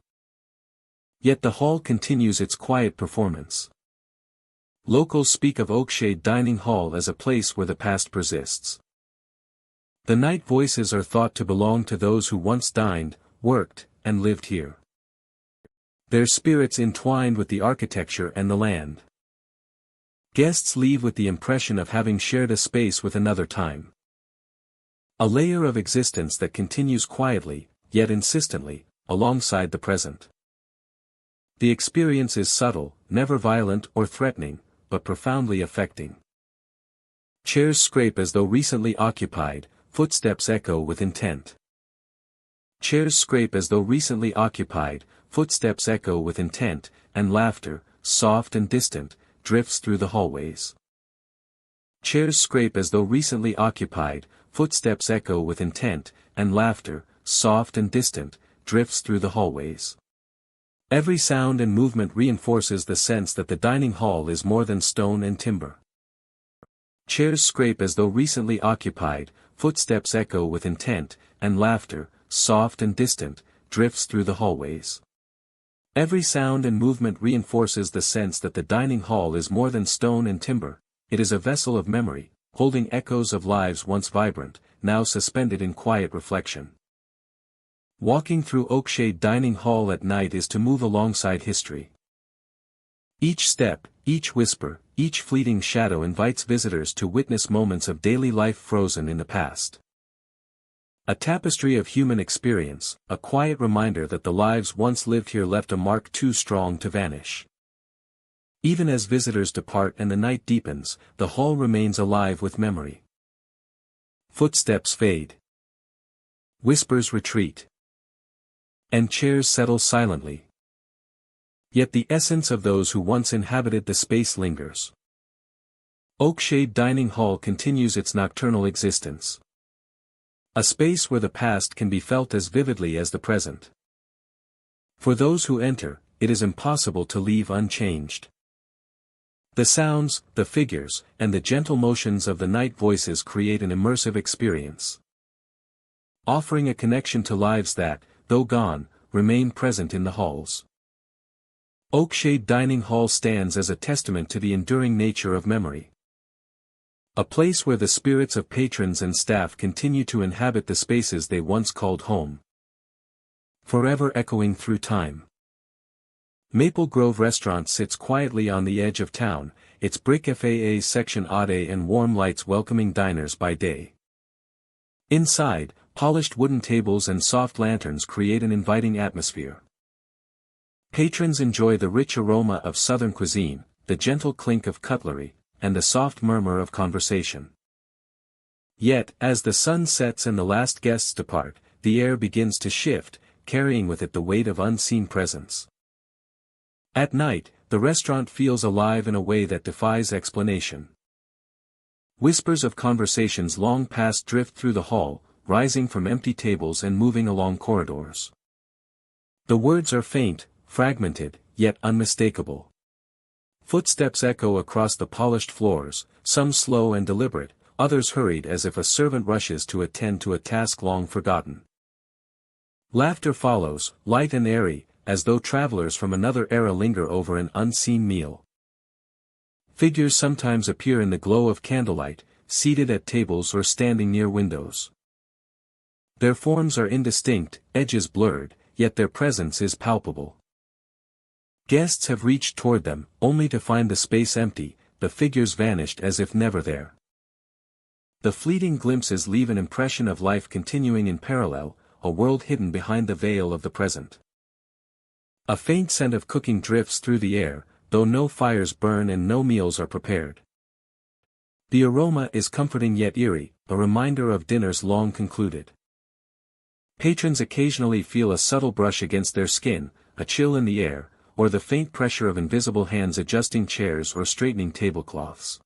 Speaker 1: Yet the hall continues its quiet performance. Locals speak of Oakshade Dining Hall as a place where the past persists. The night voices are thought to belong to those who once dined, worked, and lived here. Their spirits entwined with the architecture and the land. Guests leave with the impression of having shared a space with another time. A layer of existence that continues quietly, yet insistently, alongside the present. The experience is subtle, never violent or threatening, but profoundly affecting. Chairs scrape as though recently occupied, footsteps echo with intent. Chairs scrape as though recently occupied, footsteps echo with intent, and laughter, soft and distant, drifts through the hallways. Chairs scrape as though recently occupied, footsteps echo with intent, and laughter, soft and distant, drifts through the hallways. Every sound and movement reinforces the sense that the dining hall is more than stone and timber. Chairs scrape as though recently occupied, footsteps echo with intent, and laughter, soft and distant, drifts through the hallways. Every sound and movement reinforces the sense that the dining hall is more than stone and timber. It is a vessel of memory, holding echoes of lives once vibrant, now suspended in quiet reflection. Walking through Oakshade Dining Hall at night is to move alongside history. Each step, each whisper, each fleeting shadow invites visitors to witness moments of daily life frozen in the past. A tapestry of human experience, a quiet reminder that the lives once lived here left a mark too strong to vanish. Even as visitors depart and the night deepens, the hall remains alive with memory. Footsteps fade. Whispers retreat. And chairs settle silently. Yet the essence of those who once inhabited the space lingers. Oakshade Dining Hall continues its nocturnal existence. A space where the past can be felt as vividly as the present. For those who enter, it is impossible to leave unchanged. The sounds, the figures, and the gentle motions of the night voices create an immersive experience. Offering a connection to lives that, though gone, remain present in the halls. Oakshade Dining Hall stands as a testament to the enduring nature of memory. A place where the spirits of patrons and staff continue to inhabit the spaces they once called home. Forever echoing through time. Maple Grove Restaurant sits quietly on the edge of town, its brick FAA section odd and warm lights welcoming diners by day. Inside, polished wooden tables and soft lanterns create an inviting atmosphere. Patrons enjoy the rich aroma of southern cuisine, the gentle clink of cutlery, and the soft murmur of conversation. Yet, as the sun sets and the last guests depart, the air begins to shift, carrying with it the weight of unseen presence. At night, the restaurant feels alive in a way that defies explanation. Whispers of conversations long past drift through the hall, rising from empty tables and moving along corridors. The words are faint, fragmented, yet unmistakable. Footsteps echo across the polished floors, some slow and deliberate, others hurried as if a servant rushes to attend to a task long forgotten. Laughter follows, light and airy, as though travelers from another era linger over an unseen meal. Figures sometimes appear in the glow of candlelight, seated at tables or standing near windows. Their forms are indistinct, edges blurred, yet their presence is palpable. Guests have reached toward them, only to find the space empty, the figures vanished as if never there. The fleeting glimpses leave an impression of life continuing in parallel, a world hidden behind the veil of the present. A faint scent of cooking drifts through the air, though no fires burn and no meals are prepared. The aroma is comforting yet eerie, a reminder of dinners long concluded. Patrons occasionally feel a subtle brush against their skin, a chill in the air, or the faint pressure of invisible hands adjusting chairs or straightening tablecloths.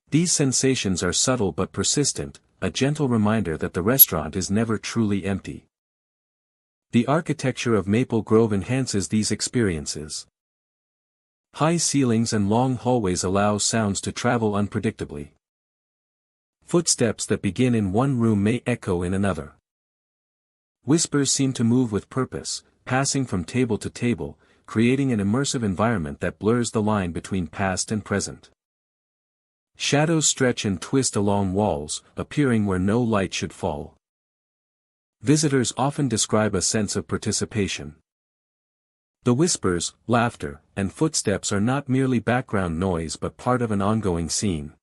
Speaker 1: These sensations are subtle but persistent, a gentle reminder that the restaurant is never truly empty. The architecture of Maple Grove enhances these experiences. High ceilings and long hallways allow sounds to travel unpredictably. Footsteps that begin in one room may echo in another. Whispers seem to move with purpose, passing from table to table, creating an immersive environment that blurs the line between past and present. Shadows stretch and twist along walls, appearing where no light should fall. Visitors often describe a sense of participation. The whispers, laughter, and footsteps are not merely background noise but part of an ongoing scene.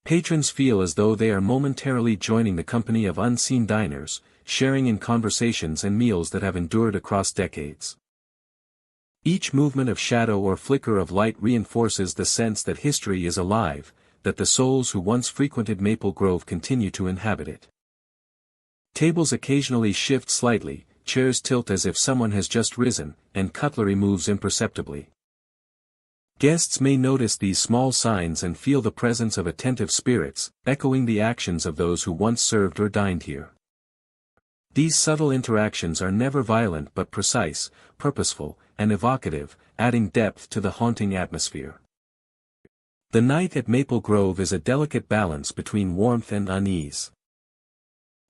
Speaker 1: Patrons feel as though they are momentarily joining the company of unseen diners, sharing in conversations and meals that have endured across decades. Each movement of shadow or flicker of light reinforces the sense that history is alive, that the souls who once frequented Maple Grove continue to inhabit it. Tables occasionally shift slightly, chairs tilt as if someone has just risen, and cutlery moves imperceptibly. Guests may notice these small signs and feel the presence of attentive spirits, echoing the actions of those who once served or dined here. These subtle interactions are never violent but precise, purposeful, and evocative, adding depth to the haunting atmosphere. The night at Maple Grove is a delicate balance between warmth and unease.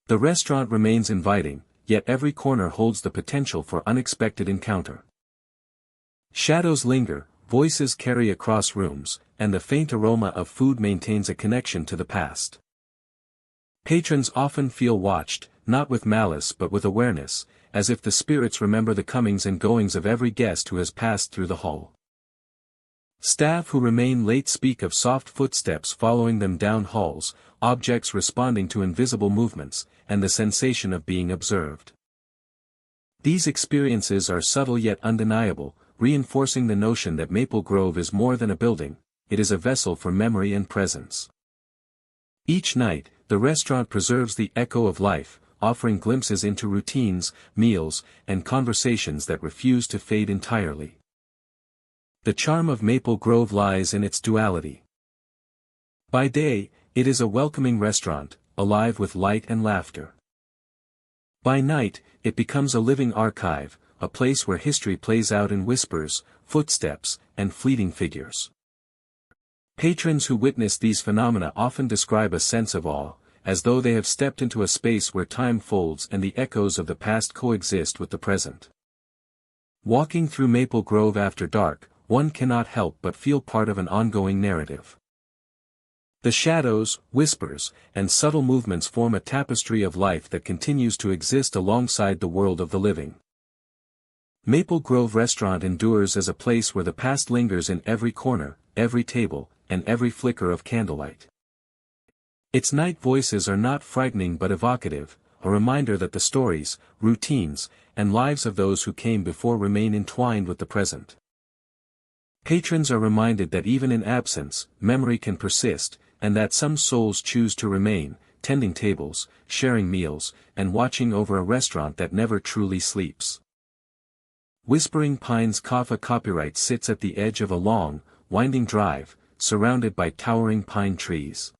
Speaker 1: The restaurant remains inviting, yet every corner holds the potential for unexpected encounter. Shadows linger, voices carry across rooms, and the faint aroma of food maintains a connection to the past. Patrons often feel watched, not with malice but with awareness, as if the spirits remember the comings and goings of every guest who has passed through the hall. Staff who remain late speak of soft footsteps following them down halls, objects responding to invisible movements, and the sensation of being observed. These experiences are subtle yet undeniable, reinforcing the notion that Maple Grove is more than a building, it is a vessel for memory and presence. Each night, the restaurant preserves the echo of life, offering glimpses into routines, meals, and conversations that refuse to fade entirely. The charm of Maple Grove lies in its duality. By day, it is a welcoming restaurant, alive with light and laughter. By night, it becomes a living archive, a place where history plays out in whispers, footsteps, and fleeting figures. Patrons who witness these phenomena often describe a sense of awe, as though they have stepped into a space where time folds and the echoes of the past coexist with the present. Walking through Maple Grove after dark, one cannot help but feel part of an ongoing narrative. The shadows, whispers, and subtle movements form a tapestry of life that continues to exist alongside the world of the living. Maple Grove Restaurant endures as a place where the past lingers in every corner, every table, and every flicker of candlelight. Its night voices are not frightening but evocative, a reminder that the stories, routines, and lives of those who came before remain entwined with the present. Patrons are reminded that even in absence, memory can persist, and that some souls choose to remain, tending tables, sharing meals, and watching over a restaurant that never truly sleeps. Whispering Pines Kaffa copyright sits at the edge of a long, winding drive, surrounded by towering pine trees.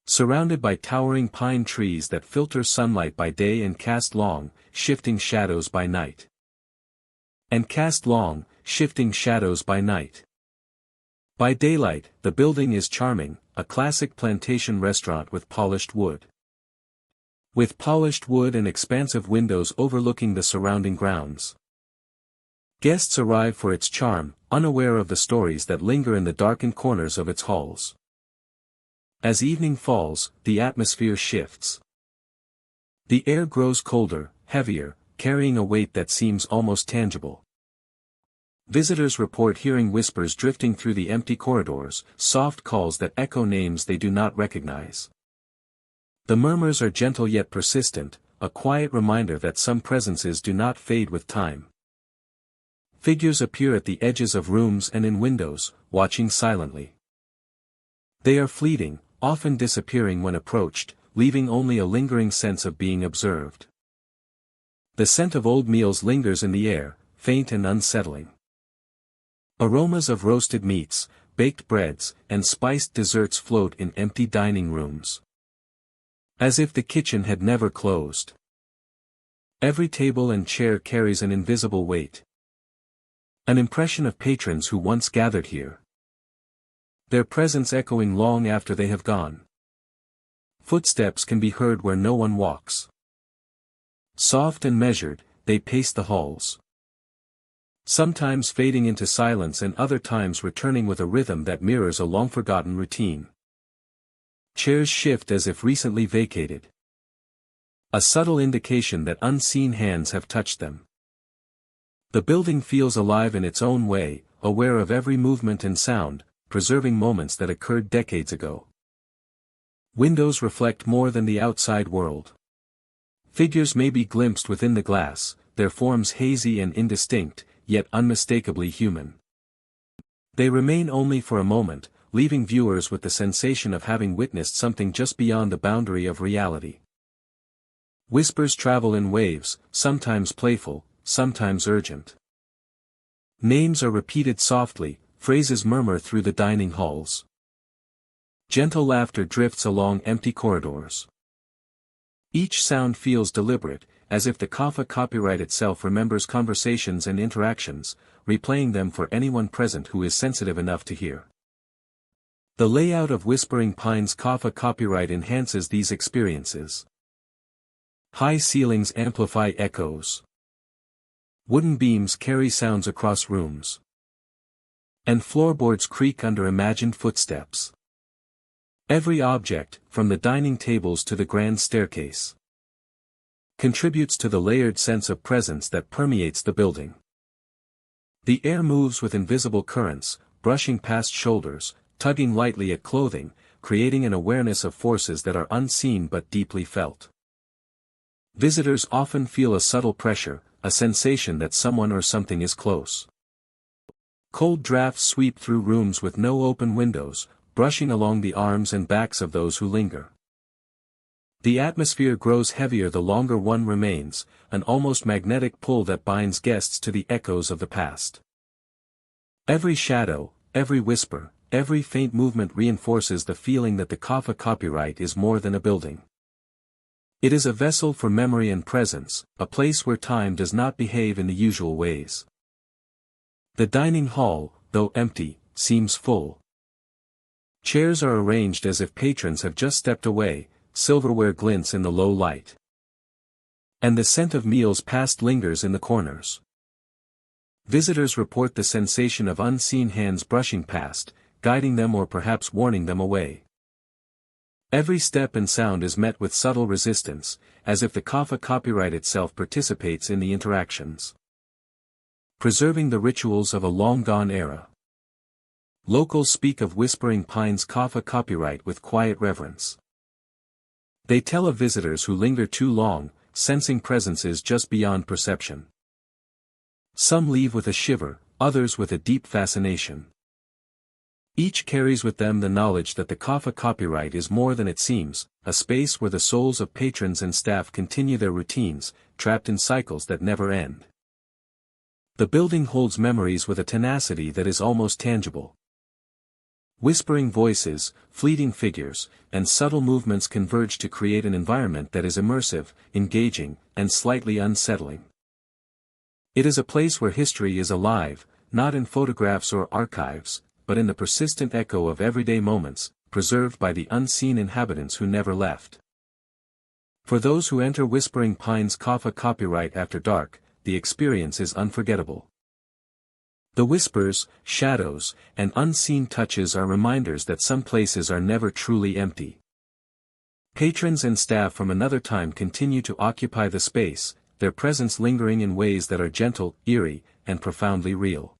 Speaker 1: Surrounded by towering pine trees that filter sunlight by day and cast long, shifting shadows by night. Shifting shadows by night. By daylight, the building is charming, a classic plantation restaurant with polished wood. With polished wood and expansive windows overlooking the surrounding grounds. Guests arrive for its charm, unaware of the stories that linger in the darkened corners of its halls. As evening falls, the atmosphere shifts. The air grows colder, heavier, carrying a weight that seems almost tangible. Visitors report hearing whispers drifting through the empty corridors, soft calls that echo names they do not recognize. The murmurs are gentle yet persistent, a quiet reminder that some presences do not fade with time. Figures appear at the edges of rooms and in windows, watching silently. They are fleeting, often disappearing when approached, leaving only a lingering sense of being observed. The scent of old meals lingers in the air, faint and unsettling. Aromas of roasted meats, baked breads, and spiced desserts float in empty dining rooms. As if the kitchen had never closed. Every table and chair carries an invisible weight. An impression of patrons who once gathered here. Their presence echoing long after they have gone. Footsteps can be heard where no one walks. Soft and measured, they pace the halls. Sometimes fading into silence and other times returning with a rhythm that mirrors a long-forgotten routine. Chairs shift as if recently vacated. A subtle indication that unseen hands have touched them. The building feels alive in its own way, aware of every movement and sound, preserving moments that occurred decades ago. Windows reflect more than the outside world. Figures may be glimpsed within the glass, their forms hazy and indistinct, yet unmistakably human. They remain only for a moment, leaving viewers with the sensation of having witnessed something just beyond the boundary of reality. Whispers travel in waves, sometimes playful, sometimes urgent. Names are repeated softly, phrases murmur through the dining halls. Gentle laughter drifts along empty corridors. Each sound feels deliberate, as if the Kafka copyright itself remembers conversations and interactions, replaying them for anyone present who is sensitive enough to hear. The layout of Whispering Pines' Kafka copyright enhances these experiences. High ceilings amplify echoes. Wooden beams carry sounds across rooms. And floorboards creak under imagined footsteps. Every object, from the dining tables to the grand staircase, contributes to the layered sense of presence that permeates the building. The air moves with invisible currents, brushing past shoulders, tugging lightly at clothing, creating an awareness of forces that are unseen but deeply felt. Visitors often feel a subtle pressure, a sensation that someone or something is close. Cold drafts sweep through rooms with no open windows, brushing along the arms and backs of those who linger. The atmosphere grows heavier the longer one remains, an almost magnetic pull that binds guests to the echoes of the past. Every shadow, every whisper, every faint movement reinforces the feeling that the Kafka copyright is more than a building. It is a vessel for memory and presence, a place where time does not behave in the usual ways. The dining hall, though empty, seems full. Chairs are arranged as if patrons have just stepped away, silverware glints in the low light. And the scent of meals passed lingers in the corners. Visitors report the sensation of unseen hands brushing past, guiding them or perhaps warning them away. Every step and sound is met with subtle resistance, as if the Kafka copyright itself participates in the interactions. Preserving the rituals of a long-gone era. Locals speak of Whispering Pines' Kafka copyright with quiet reverence. They tell of visitors who linger too long, sensing presences just beyond perception. Some leave with a shiver, others with a deep fascination. Each carries with them the knowledge that the Kafka copyright is more than it seems, a space where the souls of patrons and staff continue their routines, trapped in cycles that never end. The building holds memories with a tenacity that is almost tangible. Whispering voices, fleeting figures, and subtle movements converge to create an environment that is immersive, engaging, and slightly unsettling. It is a place where history is alive, not in photographs or archives, but in the persistent echo of everyday moments, preserved by the unseen inhabitants who never left. For those who enter Whispering Pines' Kafka copyright after dark, the experience is unforgettable. The whispers, shadows, and unseen touches are reminders that some places are never truly empty. Patrons and staff from another time continue to occupy the space, their presence lingering in ways that are gentle, eerie, and profoundly real.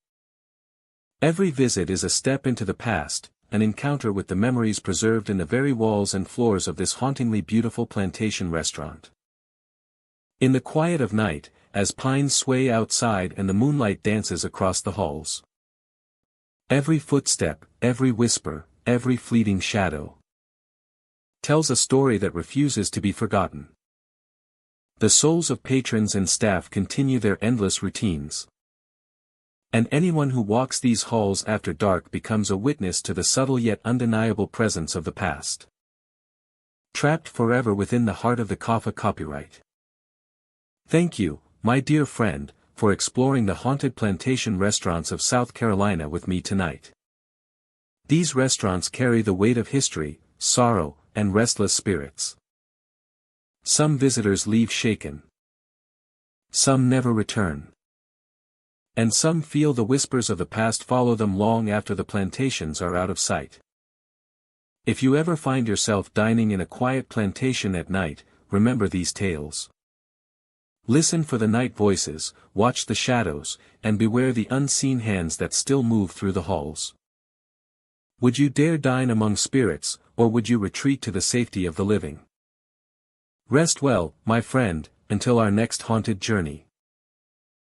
Speaker 1: Every visit is a step into the past, an encounter with the memories preserved in the very walls and floors of this hauntingly beautiful plantation restaurant. In the quiet of night, as pines sway outside and the moonlight dances across the halls. Every footstep, every whisper, every fleeting shadow tells a story that refuses to be forgotten. The souls of patrons and staff continue their endless routines. And anyone who walks these halls after dark becomes a witness to the subtle yet undeniable presence of the past. Trapped forever within the heart of the Kafka copyright. Thank you, my dear friend, for exploring the haunted plantation restaurants of South Carolina with me tonight. These restaurants carry the weight of history, sorrow, and restless spirits. Some visitors leave shaken. some never return. And some feel the whispers of the past follow them long after the plantations are out of sight. If you ever find yourself dining in a quiet plantation at night, remember these tales. Listen for the night voices, watch the shadows, and beware the unseen hands that still move through the halls. Would you dare dine among spirits, or would you retreat to the safety of the living? Rest well, my friend, until our next haunted journey.